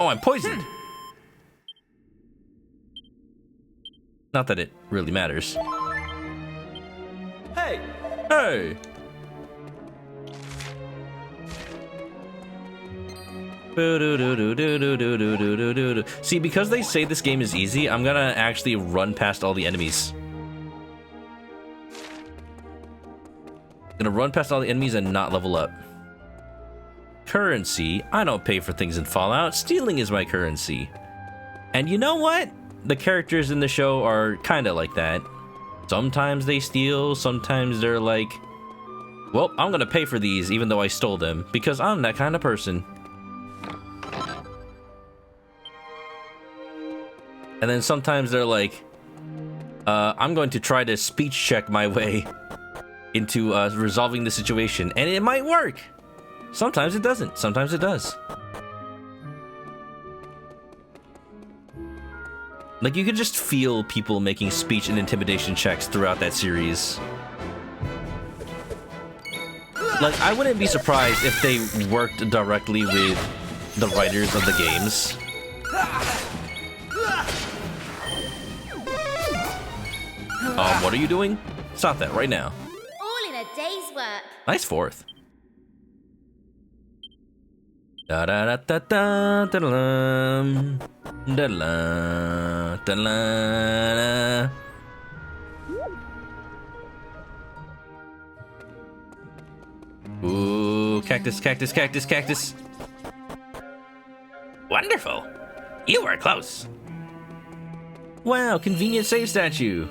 Oh, I'm poisoned. Not that it really matters. Hey! Hey! See, because they say this game is easy, I'm gonna actually run past all the enemies. Gonna run past all the enemies and not level up. Currency? I don't pay for things in Fallout. Stealing is my currency. And you know what? The characters in the show are kinda like that. Sometimes they steal, sometimes they're like, well, I'm gonna pay for these even though I stole them, because I'm that kind of person. And then sometimes they're like, I'm going to try to speech check my way into resolving the situation, and it might work. Sometimes it doesn't. Sometimes it does. Like, you could just feel people making speech and intimidation checks throughout that series. Like, I wouldn't be surprised if they worked directly with the writers of the games. What are you doing? Stop that right now. All in a day's work. Nice fourth. Da da da da da da da da da da. Ooh, cactus, cactus, cactus, cactus. Wonderful. You were close. Wow, convenient save statue.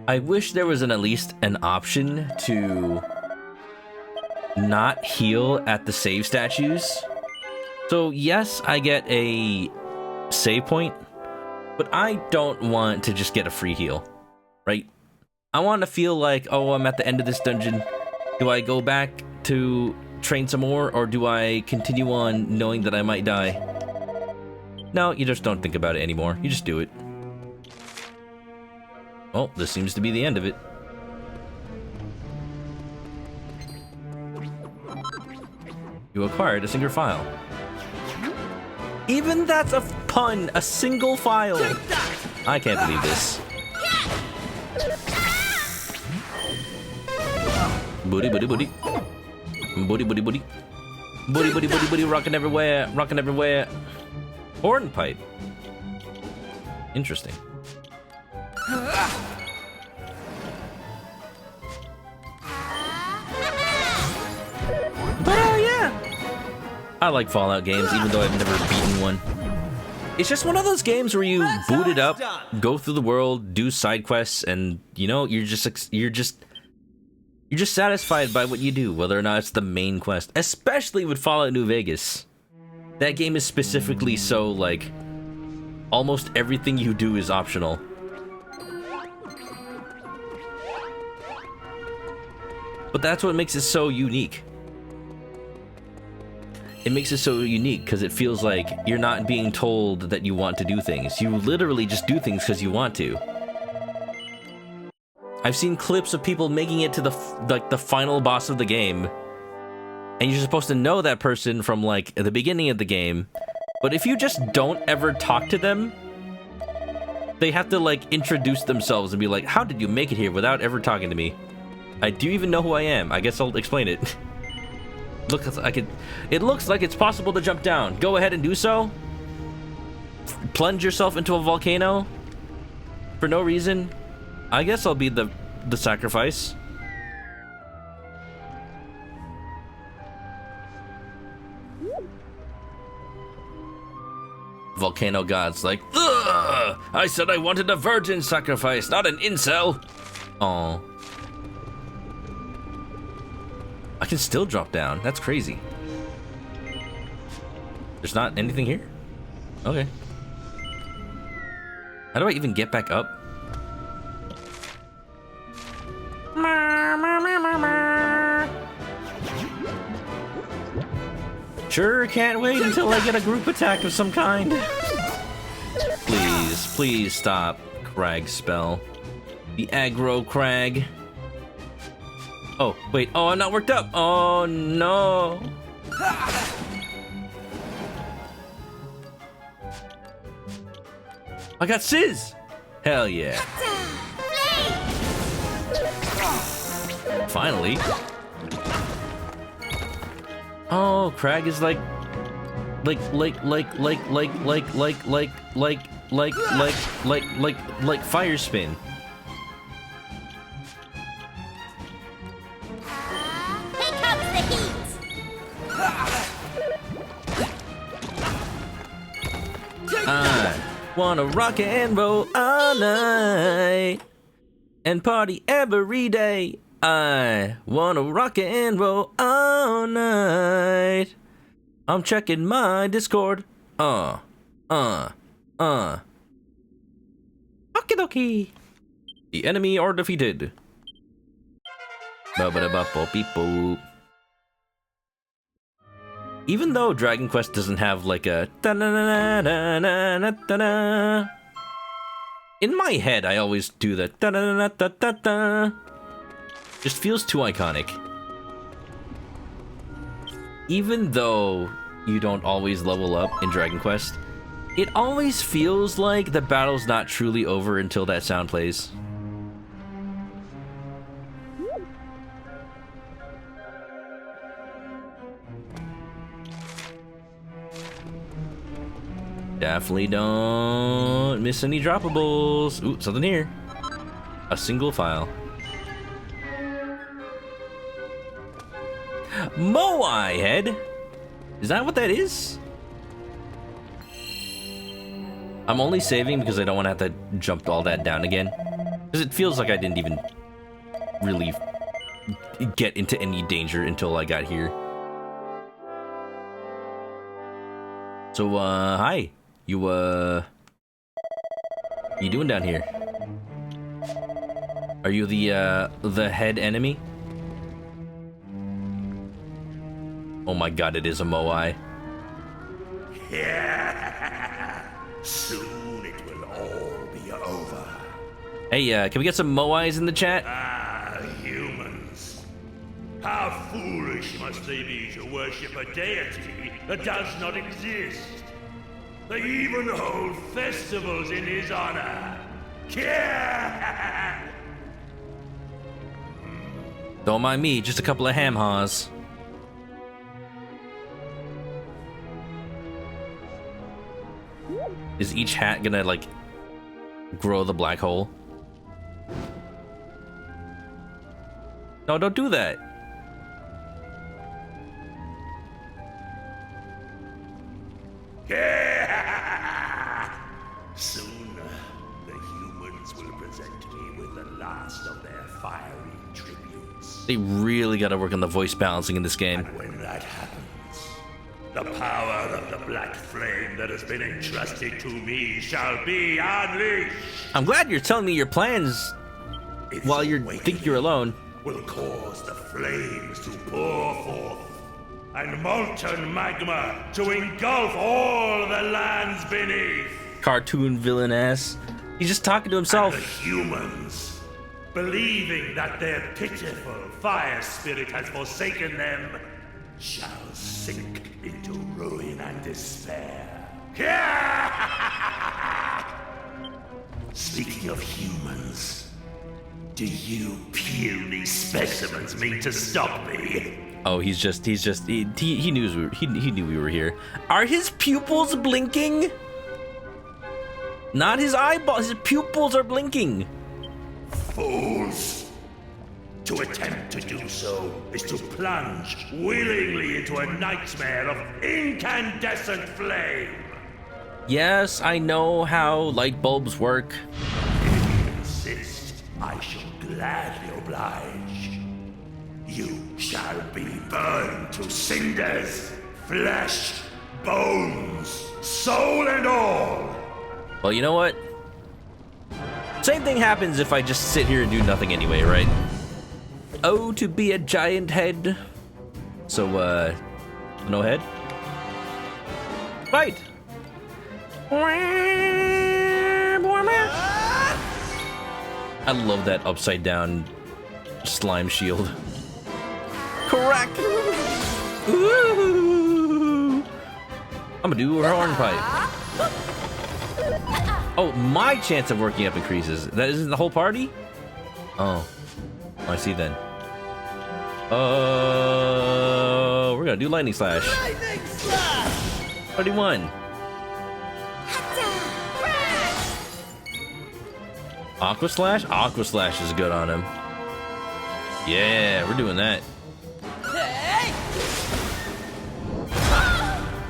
I wish there was at least an option to not heal at the save statues. So yes, I get a save point, but I don't want to just get a free heal, right? I want to feel like, oh, I'm at the end of this dungeon. Do I go back to train some more, or do I continue on knowing that I might die? No, you just don't think about it anymore. You just do it. Well, this seems to be the end of it. You acquired a single file. Even that's a pun, a single file. I can't believe this. Booty, booty, booty. Booty, booty, booty. Booty, booty, booty, booty, rocking everywhere, rocking everywhere. Hornpipe. Interesting. But yeah. I like Fallout games, even though I've never beaten one. It's just one of those games where you boot it up, go through the world, do side quests, and you know, you're just satisfied by what you do, whether or not it's the main quest. Especially with Fallout New Vegas. That game is specifically so, like, almost everything you do is optional. But that's what makes it so unique. It makes it so unique because it feels like you're not being told that you want to do things. You literally just do things because you want to. I've seen clips of people making it to the final boss of the game, and you're supposed to know that person from like the beginning of the game. But if you just don't ever talk to them, they have to like introduce themselves and be like, "How did you make it here without ever talking to me? Do you even know who I am? I guess I'll explain it." It looks like it's possible to jump down. Go ahead and do so. Plunge yourself into a volcano for no reason. I guess I'll be the sacrifice. Volcano god's like, ugh! I said I wanted a virgin sacrifice, not an incel. Aw. I can still drop down. That's crazy. There's not anything here? Okay. How do I even get back up? Sure can't wait until I get a group attack of some kind. Please, please stop. Crag spell. The aggro crag. Oh, wait. Oh, I'm not worked up. Oh, no. I got Sizz. Hell yeah. Finally. Oh, Crag is like fire spin. I wanna rock and roll all night and party every day. I wanna rock and roll all night. I'm checking my Discord. Okie dokie. The enemy are defeated. Ba-ba-da-ba-bo-beep-boop. Even though Dragon Quest doesn't have like a da-na-na-na-na-na-na-na, in my head I always do the da-na-na-na-na-na-na. Just feels too iconic. Even though you don't always level up in Dragon Quest, it always feels like the battle's not truly over until that sound plays. Definitely don't miss any droppables. Ooh, something here. A single file. Moai head? Is that what that is? I'm only saving because I don't want to have to jump all that down again. Because it feels like I didn't even really get into any danger until I got here. So, hi. You doing down here? Are you the head enemy? Oh my god, it is a Moai. Yeah. Soon it will all be over. Hey, can we get some Moais in the chat? Ah, humans. How foolish must they be to worship a deity that does not exist? They even hold festivals in his honor. Yeah. Don't mind me, just a couple of ham-haws. Is each hat gonna, like, grow the black hole? No, don't do that. Yeah. Soon, the humans will present me with the last of their fiery tributes. They really gotta work on the voice balancing in this game. And when that happens, the power of the black flame that has been entrusted to me shall be unleashed. I'm glad you're telling me your plans while you think you're alone. Will cause the flames to pour forth, and molten magma to engulf all the lands beneath. Cartoon villain ass. He's just talking to himself. And the humans, believing that their pitiful fire spirit has forsaken them, shall sink into ruin and despair. Speaking of humans, do you puny specimens mean to stop me? Oh, he knew he knew we were here. Are his pupils blinking? Not his eyeballs, his pupils are blinking. Fools! To attempt to do so is to plunge willingly into a nightmare of incandescent flame. Yes, I know how light bulbs work. If you insist, I shall gladly oblige. You shall be burned to cinders, flesh, bones, soul and all. Well, you know what? Same thing happens if I just sit here and do nothing anyway, right? Oh, to be a giant head. So, no head? Right. I love that upside down slime shield. Crack! Ooh. I'm gonna do a hornpipe. Oh, my chance of working up increases. That isn't the whole party? Oh. I see then. We're gonna do lightning slash. Lightning slash! 31. Aqua slash? Aqua slash is good on him. Yeah, we're doing that.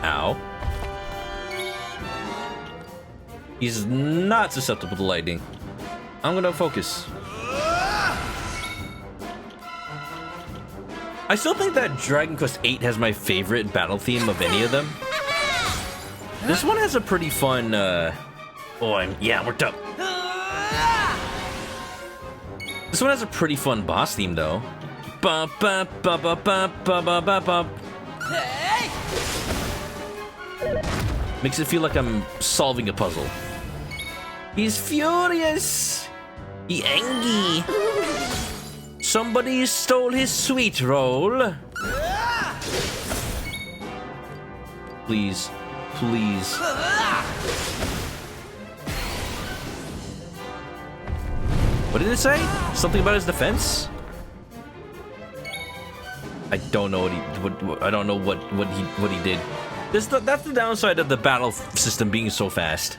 Ow. He's not susceptible to lightning. I'm gonna focus. I still think that Dragon Quest VIII has my favorite battle theme of any of them. This one has a pretty fun, yeah, worked up. This one has a pretty fun boss theme, though. Ba ba ba ba ba ba ba ba ba. Makes it feel like I'm solving a puzzle. He's furious. He angry. Somebody stole his sweet roll. Please, please. What did it say? Something about his defense? I don't know I don't know what he did. That's the downside of the battle system being so fast.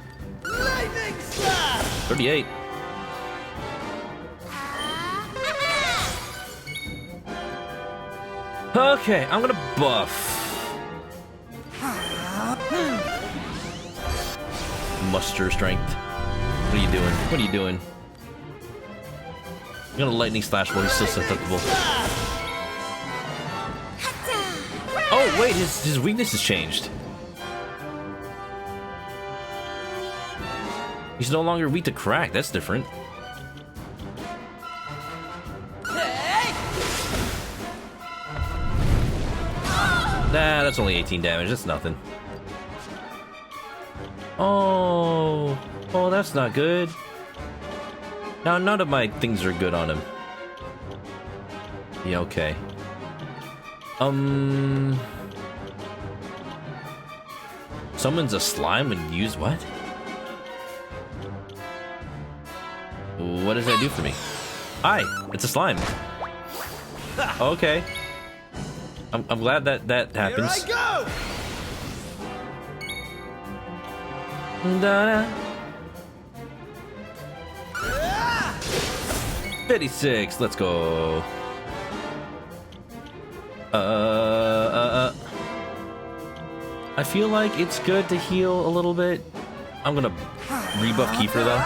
38. Okay, I'm gonna buff. muster strength. What are you doing? What are you doing? I'm gonna lightning slash while he's still susceptible. Oh wait, his weakness has changed. He's no longer weak to crack. That's different. Nah, that's only 18 damage. That's nothing. Oh, that's not good. Now, none of my things are good on him. Yeah, okay. Summons a slime and use what? What does that do for me? Hi, it's a slime. Okay. I'm glad that happens. Here I go! Da-da. 56, let's go. I feel like it's good to heal a little bit. I'm gonna rebuff Kiefer though.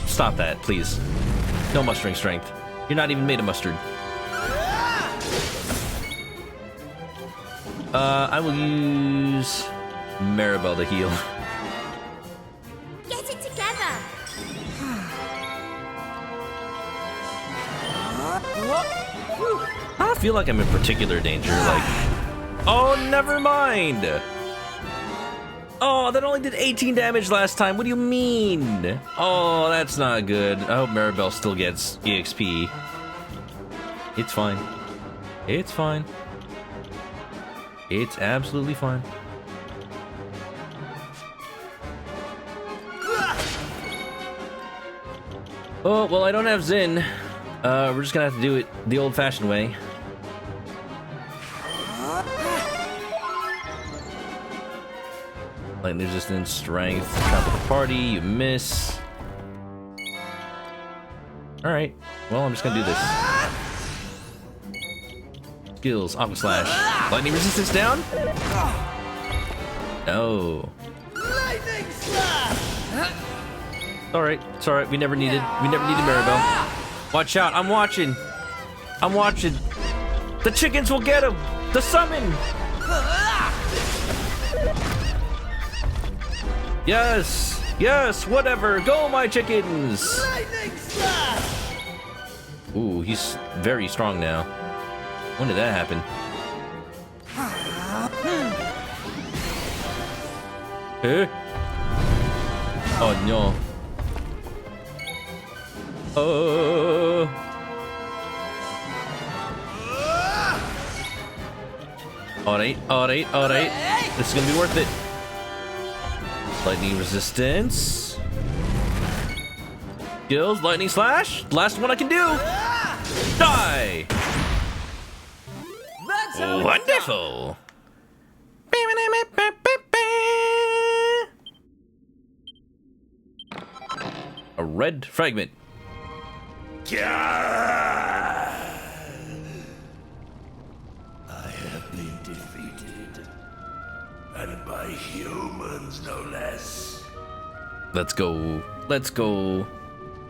Stop that, please. No mustering strength. You're not even made of mustard. I will use Maribel to heal. Get it together! I feel like I'm in particular danger, like... Oh, never mind! Oh, that only did 18 damage last time. What do you mean? Oh, that's not good. I hope Maribel still gets EXP. It's fine. It's fine. It's absolutely fine. Oh, well, I don't have Zin. We're just gonna have to do it the old-fashioned way. Lightning resistance, strength, trample the party, you miss. Alright, well, I'm just gonna do this. Skills, Aqua Slash. Lightning resistance down? No. Lightning slash! It's alright, we never needed Maribel. Watch out, I'm watching. The chickens will get him! The summon! Yes, whatever, go my chickens! Lightning slash! Ooh, he's very strong now. When did that happen? Huh? Oh no. Oh. Alright. This is gonna be worth it. Lightning resistance. Skills, lightning slash. Last one I can do. Die. That's Wonderful. A red fragment. I have been defeated. And by humans, no less. Let's go.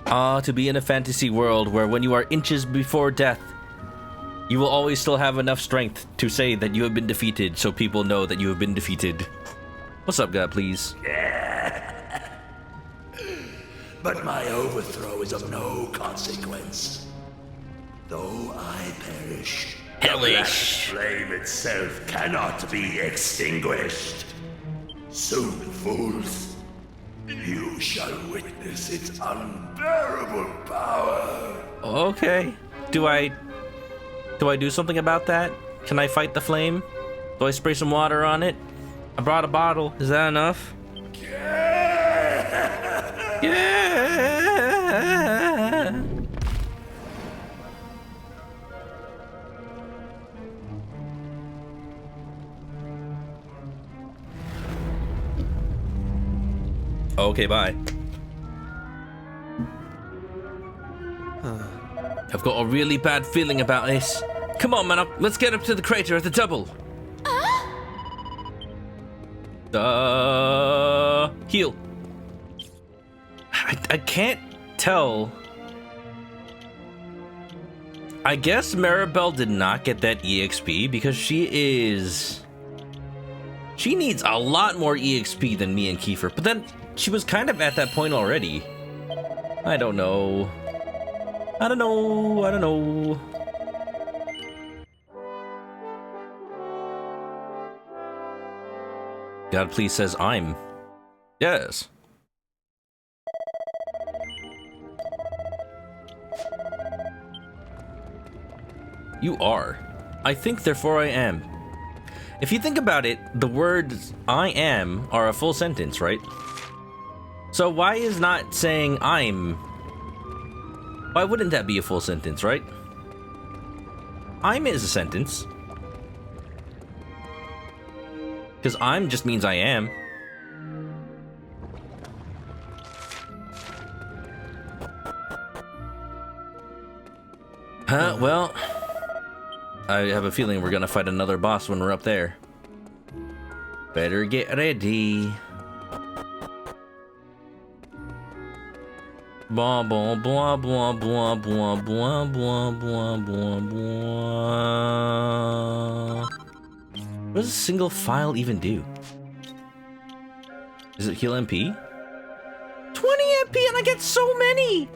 Ah, to be in a fantasy world where when you are inches before death, you will always still have enough strength to say that you have been defeated so people know that you have been defeated. What's up, God, please? But my overthrow is of no consequence. Though I perish, Hellish. the black flame itself cannot be extinguished. Soon, fools, you shall witness its unbearable power. Okay. Do I do something about that? Can I fight the flame? Do I spray some water on it? I brought a bottle. Is that enough? Yeah. Okay, bye. I've got a really bad feeling about this. Come on, Manok, let's get up to the crater at the double. Heal. I can't tell. I guess Maribel did not get that EXP because she needs a lot more EXP than me and Kiefer, but then she was kind of at that point already. I don't know. I don't know. God please says I'm. Yes. You are. I think, therefore I am. If you think about it, the words I am are a full sentence, right? So why is not saying I'm? Why wouldn't that be a full sentence, right? I'm is a sentence. Because I'm just means I am. Well, I have a feeling we're gonna fight another boss when we're up there. Better get ready. Blah blah blah blah blah blah blah blah blah blah blah. What does a single file even do? Does it heal MP? 20 MP and I get so many!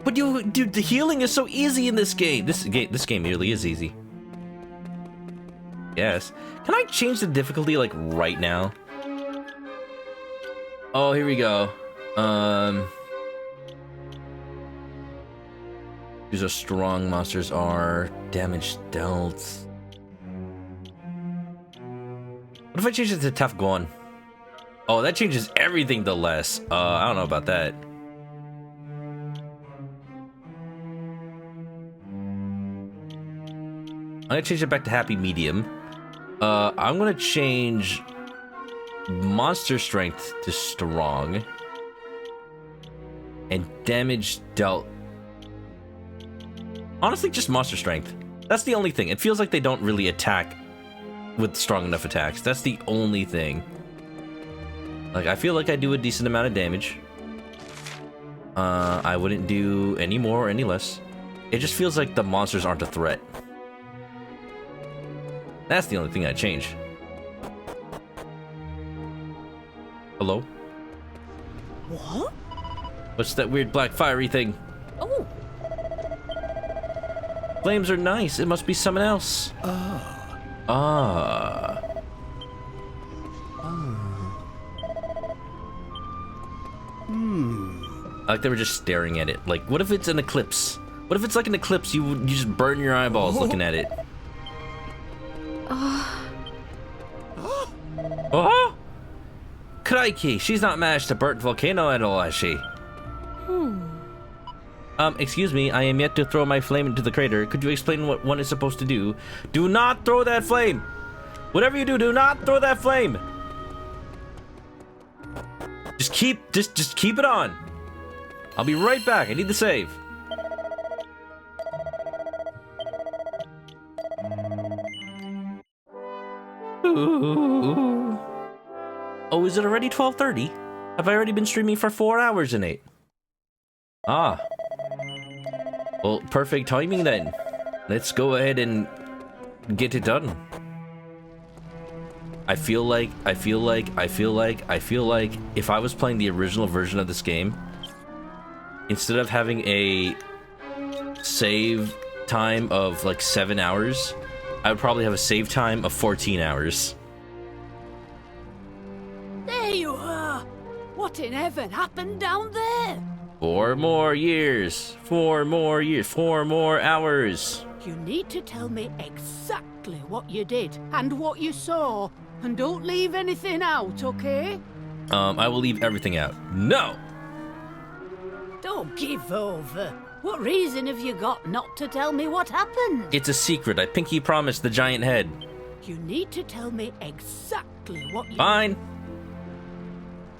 But dude, the healing is so easy in this game. This game really is easy. Yes. Can I change the difficulty like right now? Oh, here we go. These are strong monsters are damage dealt. What if I change it to tough gone? Oh, that changes everything to less. I don't know about that. I'm gonna change it back to happy medium. I'm gonna change monster strength to strong. And damage dealt. Honestly, just monster strength. That's the only thing. It feels like they don't really attack with strong enough attacks. That's the only thing. Like, I feel like I do a decent amount of damage. I wouldn't do any more or any less. It just feels like the monsters aren't a threat. That's the only thing I'd change. Hello? What? What's that weird black fiery thing? Oh. Flames are nice. It must be someone else. Like they were just staring at it. Like, what if it's an eclipse? What if it's like an eclipse? You just burn your eyeballs looking at it. Oh! Crikey, she's not managed to burn volcano at all, has she? Excuse me, I am yet to throw my flame into the crater. Could you explain what one is supposed to do? Do not throw that flame! Whatever you do, do not throw that flame! Just keep it on. I'll be right back. I need the save. Ooh. Oh, is it already 12:30? Have I already been streaming for 4 hours and 8? Ah. Well, perfect timing then. Let's go ahead and get it done. I feel like if I was playing the original version of this game, instead of having a save time of like 7 hours, I would probably have a save time of 14 hours. There you are! What in heaven happened down there? 4 more years. 4 more years. 4 more hours. You need to tell me exactly what you did and what you saw. And don't leave anything out, okay? I will leave everything out. No! Don't give over. What reason have you got not to tell me what happened? It's a secret. I pinky promised the giant head. You need to tell me exactly what you... Fine.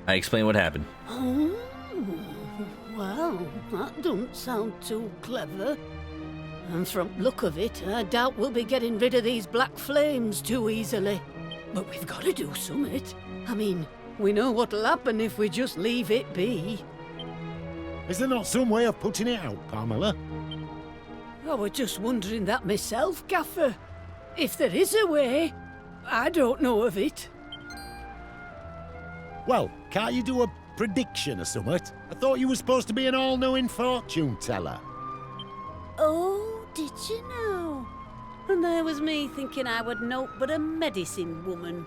I explain what happened. Oh, well, that don't sound too clever. And from look of it, I doubt we'll be getting rid of these black flames too easily. But we've got to do something. I mean, we know what'll happen if we just leave it be. Is there not some way of putting it out, Pamela? I was just wondering that myself, Gaffer. If there is a way, I don't know of it. Well, can't you do a prediction or something? I thought you were supposed to be an all-knowing fortune teller. Oh, did you know? And there was me thinking I would note but a medicine woman.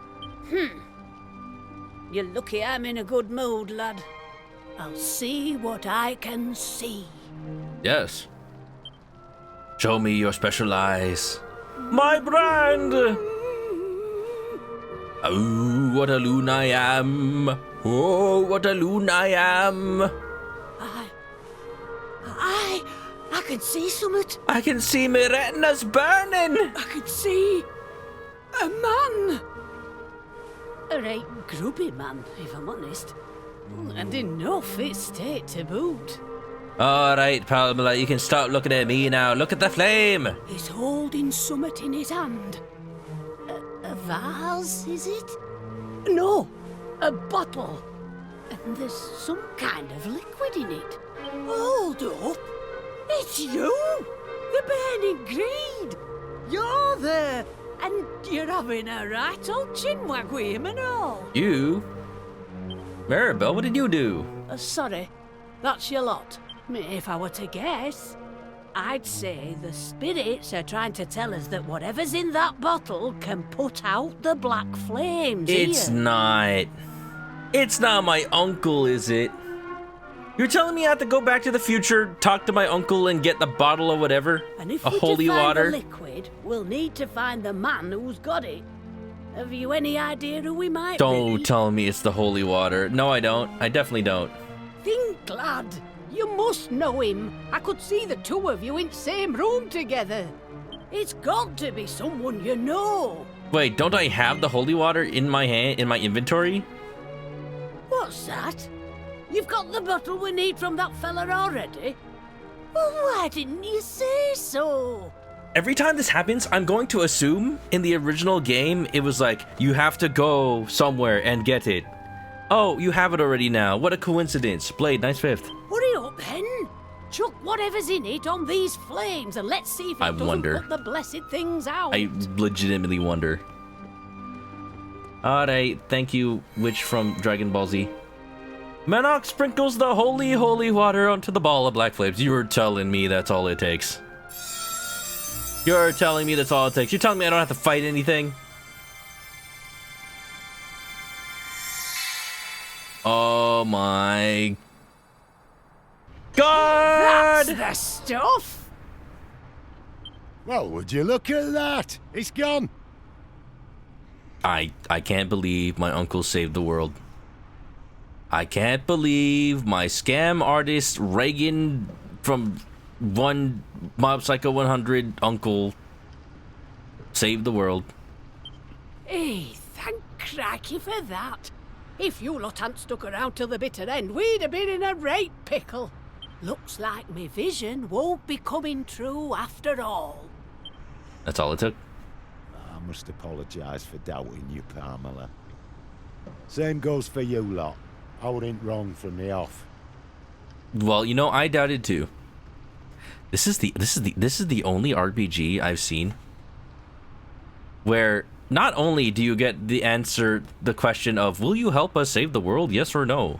You're lucky I'm in a good mood, lad. I'll see what I can see. Yes. Show me your special eyes. My brand! Oh, what a loon I am. Oh, what a loon I am. I can see something. I can see my retinas burning. I can see a man. A right grubby man, if I'm honest. And in no fit state to boot. All right, Pamela, you can stop looking at me now. Look at the flame. He's holding something in his hand. A vase, is it? No, a bottle. And there's some kind of liquid in it. Hold up. It's you! The burning greed! You're there! And you're having a right old chinwag with him and all. You? Maribel, what did you do? Sorry, that's your lot. If I were to guess, I'd say the spirits are trying to tell us that whatever's in that bottle can put out the black flames. It's here. not. It's not my uncle, is it? You're telling me I have to go back to the future, talk to my uncle, and get the bottle of whatever? And if a we holy to find water? the liquid, we'll need to find the man who's got it. Have you any idea who we might Don't be? tell me it's the holy water. No, I don't. I definitely don't. Think, lad. You must know him. I could see the two of you in the same room together. It's got to be someone you know. Wait, don't I have the holy water in my hand, in my inventory? What's that? You've got the bottle we need from that fella already? Well, why didn't you say so? Every time this happens, I'm going to assume in the original game, it was like, you have to go somewhere and get it. Oh, you have it already now. What a coincidence. Blade, nice fifth. Hurry up, then. Chuck whatever's in it on these flames and let's see if it doesn't wonder. put the blessed things out. I legitimately wonder. Alright, thank you, witch from Dragon Ball Z. Manok sprinkles the holy, holy water onto the ball of black flames. You're telling me that's all it takes. You're telling me that's all it takes. You're telling me I don't have to fight anything? Oh my God! That's the stuff! Well, would you look at that? It's gone. I can't believe my uncle saved the world. I can't believe my scam artist Reagan from one Mob Psycho 100 uncle saved the world. Hey, thank crikey for that. If you lot hadn't stuck around till the bitter end, we'd have been in a right pickle. Looks like my vision won't be coming true after all. That's all it took. I must apologise for doubting you, Pamela. Same goes for you lot. I wasn't wrong from the off. Well, you know, I doubted too. This is the only RPG I've seen where not only do you get the answer, the question of, will you help us save the world, yes or no?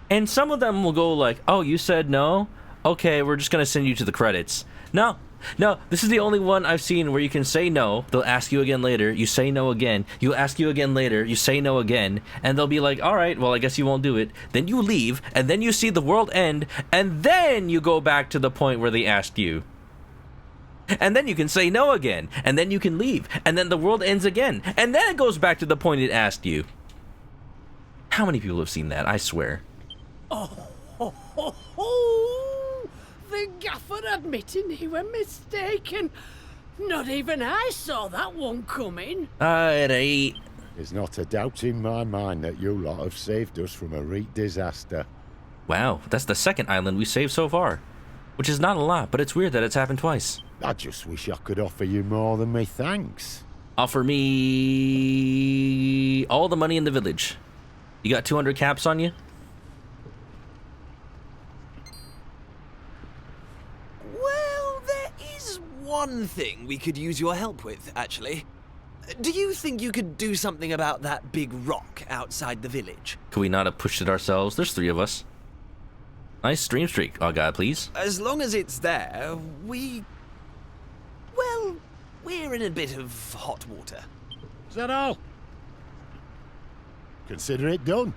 And some of them will go like, oh, you said no? Okay, we're just gonna send you to the credits. No, this is the only one I've seen where you can say no, they'll ask you again later, you say no again, you'll ask you again later, you say no again, and they'll be like, alright, well, I guess you won't do it. Then you leave, and then you see the world end, and then you go back to the point where they asked you. And then you can say no again, and then you can leave, and then the world ends again, and then it goes back to the point it asked you. How many people have seen that? I swear. Oh, the gaffer admitting he were mistaken. Not even I saw that one coming. Alright. There's not a doubt in my mind that you lot have saved us from a real disaster. Wow, that's the second island we saved so far. Which is not a lot, but it's weird that it's happened twice. I just wish I could offer you more than me thanks. Offer me all the money in the village. You got 200 caps on you? Well, there is one thing we could use your help with, actually. Do you think you could do something about that big rock outside the village? Could we not have pushed it ourselves? There's 3 of us. Nice stream streak. Oh, God, please. As long as it's there, well, we're in a bit of hot water. Is that all? Consider it done.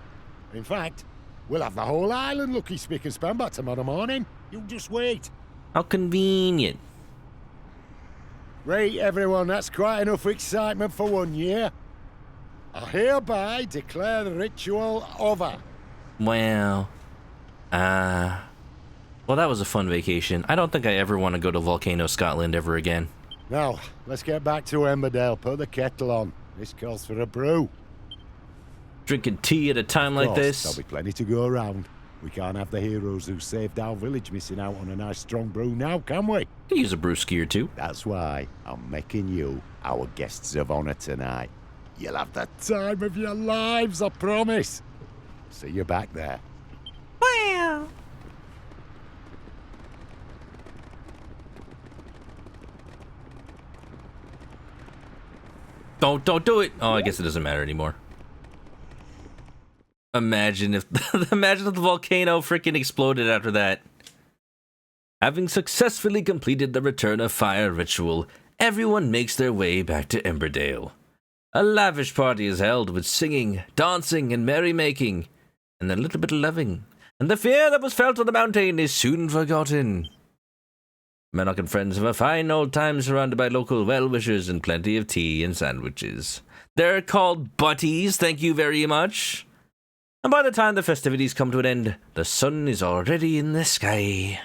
In fact, we'll have the whole island lucky spick and span by tomorrow morning. You just wait. How convenient. Right, everyone, that's quite enough excitement for 1 year. I hereby declare the ritual over. Well, well, that was a fun vacation. I don't think I ever want to go to Volcano, Scotland ever again. Now, let's get back to Emberdale. Put the kettle on. This calls for a brew. Drinking tea at a time like this. There'll be plenty to go around. We can't have the heroes who saved our village missing out on a nice strong brew now, can we? Could use a brewski or two. That's why I'm making you our guests of honor tonight. You'll have the time of your lives, I promise. See you back there. Wow. Don't do it. Oh, I guess it doesn't matter anymore. Imagine if the volcano freaking exploded after that. Having successfully completed the return of fire ritual, everyone makes their way back to Emberdale. A lavish party is held with singing, dancing, and merrymaking, and a little bit of loving. And the fear that was felt on the mountain is soon forgotten. Manok and friends have a fine old time surrounded by local well-wishers and plenty of tea and sandwiches. They're called butties, thank you very much. And by the time the festivities come to an end, the sun is already in the sky.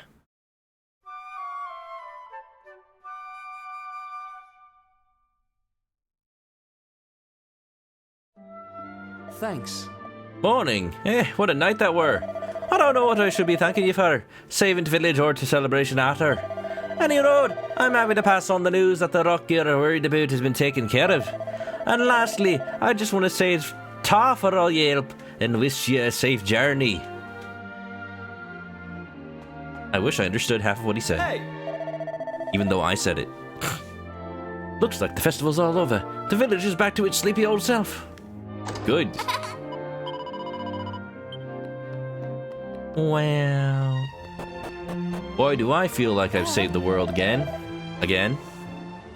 Thanks. Morning. What a night that were. I don't know what I should be thanking you for, saving the village or to celebration after. Any road, I'm happy to pass on the news that the rock you're worried about has been taken care of. And lastly, I just want to say it's ta for all your help and wish you a safe journey. I wish I understood half of what he said. Hey! Even though I said it. Looks like the festival's all over. The village is back to its sleepy old self. Good. Well... Boy, do I feel like I've saved the world again. Again?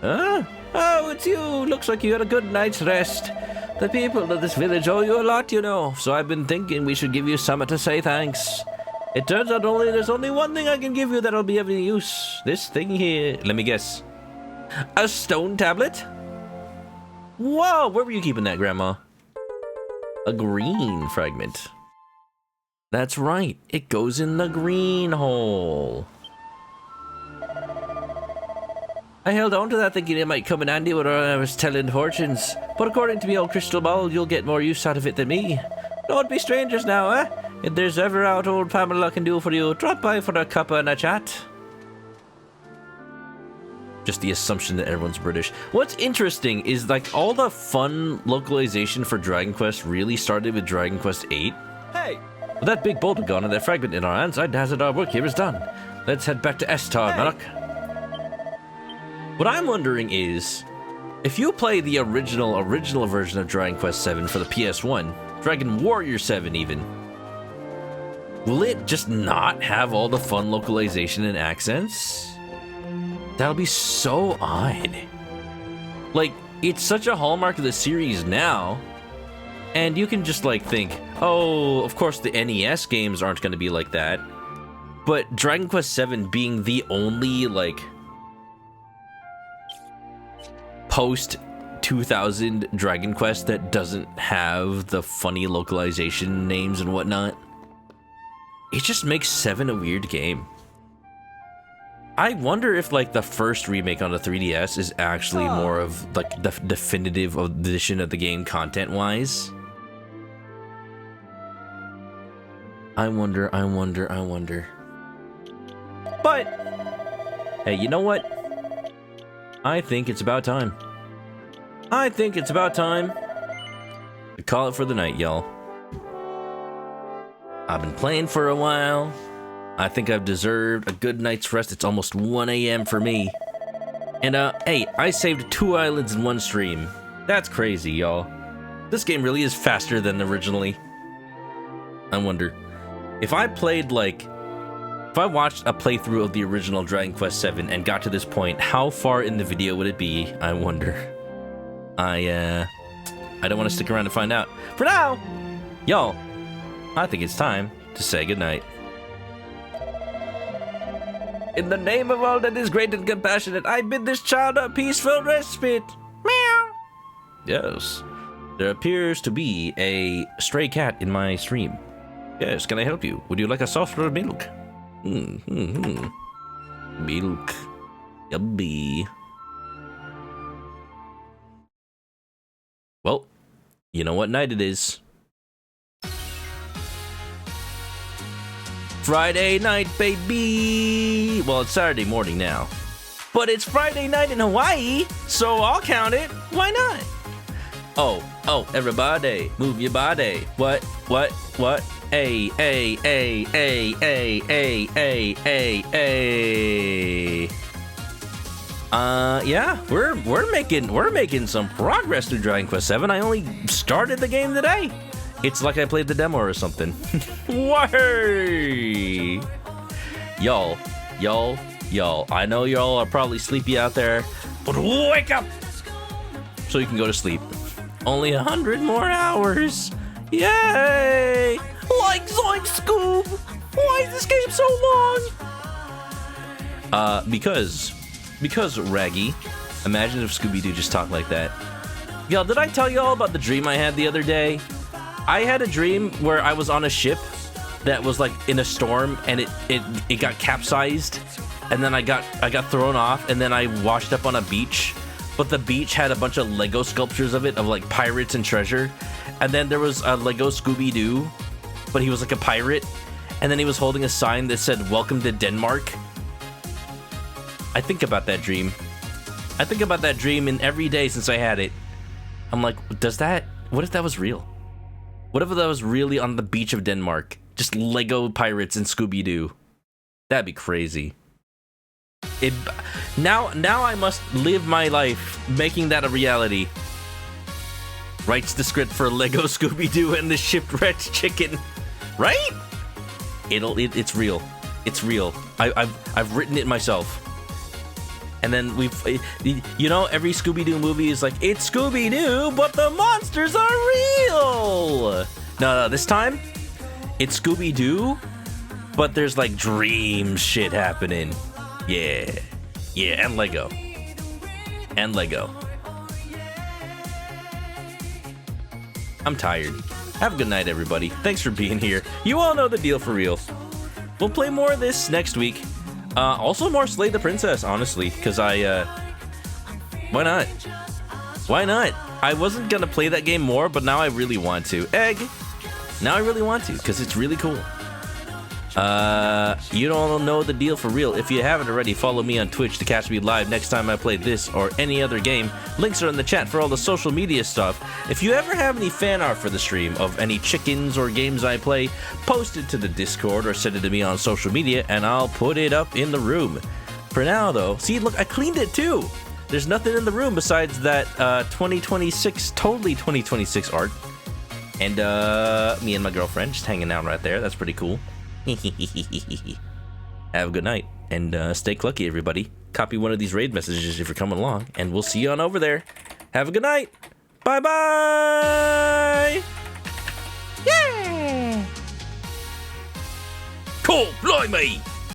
Huh? Oh, it's you! Looks like you had a good night's rest. The people of this village owe you a lot, you know, so I've been thinking we should give you something to say thanks. It turns out there's only one thing I can give you that'll be of any use. This thing here. Let me guess. A stone tablet? Whoa, where were you keeping that, Grandma? A green fragment. That's right, it goes in the green hole. I held on to that thinking it might come in handy when I was telling fortunes, but according to me old crystal ball, you'll get more use out of it than me. Don't be strangers now, eh? If there's ever out old Pamela can do for you, drop by for a cuppa and a chat. Just the assumption that everyone's British. What's interesting is like all the fun localization for Dragon Quest really started with Dragon Quest VIII. Hey! With that big boulder gone and that fragment in our hands, I'd hazard our work here is done. Let's head back to Estar, Manok. What I'm wondering is, if you play the original version of Dragon Quest VII for the PS1, Dragon Warrior 7 even, will it just not have all the fun localization and accents? That'll be so odd. Like, it's such a hallmark of the series now, and you can just like think, oh, of course the NES games aren't going to be like that, but Dragon Quest VII being the only like post 2000 Dragon Quest that doesn't have the funny localization names and whatnot, it just makes 7 a weird game. I wonder if like the first remake on the 3DS is actually more of like the definitive edition of the game content wise. I wonder. But hey, you know what? I think it's about time. I think it's about time to call it for the night, y'all. I've been playing for a while. I think I've deserved a good night's rest. It's almost 1 a.m. for me. And, hey, I saved 2 islands in one stream. That's crazy, y'all. This game really is faster than originally. I wonder, if I played, like, if I watched a playthrough of the original Dragon Quest VII and got to this point, how far in the video would it be? I wonder. I don't want to stick around to find out. For now, y'all, I think it's time to say goodnight. In the name of all that is great and compassionate, I bid this child a peaceful respite. Meow. Yes, there appears to be a stray cat in my stream. Yes, can I help you? Would you like a softer milk? Milk. Yummy. Well, you know what night it is. Friday night, baby! Well, it's Saturday morning now. But it's Friday night in Hawaii, so I'll count it. Why not? Oh, everybody, move your body. What? Hey. Yeah, we're making some progress through Dragon Quest VII. I only started the game today. It's like I played the demo or something. Why? Y'all. I know y'all are probably sleepy out there, but wake up so you can go to sleep. Only 100 more hours. Yay! Like Zoink Scoob! Why is this game so long? Because Raggy. Imagine if Scooby-Doo just talked like that. Y'all, did I tell y'all about the dream I had the other day? I had a dream where I was on a ship that was like in a storm and it got capsized, and then I got thrown off, and then I washed up on a beach, but the beach had a bunch of Lego sculptures of it, of like pirates and treasure, and then there was a Lego Scooby-Doo, but he was like a pirate, and then he was holding a sign that said "Welcome to Denmark." I think about that dream. I think about that dream in every day since I had it. I'm like, what if that was real? What if that was really on the beach of Denmark? Just Lego pirates and Scooby-Doo. That'd be crazy. Now I must live my life making that a reality. Writes the script for Lego Scooby-Doo and the Shipwrecked Chicken. Right? It's real. It's real. I've written it myself. And then every Scooby-Doo movie is like, it's Scooby-Doo, but the monsters are real. No, this time, it's Scooby-Doo, but there's like dream shit happening. Yeah, and Lego. I'm tired. Have a good night, everybody. Thanks for being here. You all know the deal for real. We'll play more of this next week. Also more Slay the Princess, honestly, because why not? Why not? I wasn't gonna play that game more, but now I really want to. Now I really want to, because it's really cool. You don't know the deal for real. If you haven't already, follow me on Twitch to catch me live next time I play this or any other game. Links are in the chat for all the social media stuff. If you ever have any fan art for the stream of any chickens or games I play, post it to the Discord or send it to me on social media and I'll put it up in the room. For now though, see, look, I cleaned it too. There's nothing in the room besides that 2026, totally 2026 art. And me and my girlfriend just hanging out right there. That's pretty cool. Have a good night and stay clucky, everybody. Copy one of these raid messages if you're coming along, and we'll see you on over there. Have a good night. Bye bye. Yeah. Cool, blimey.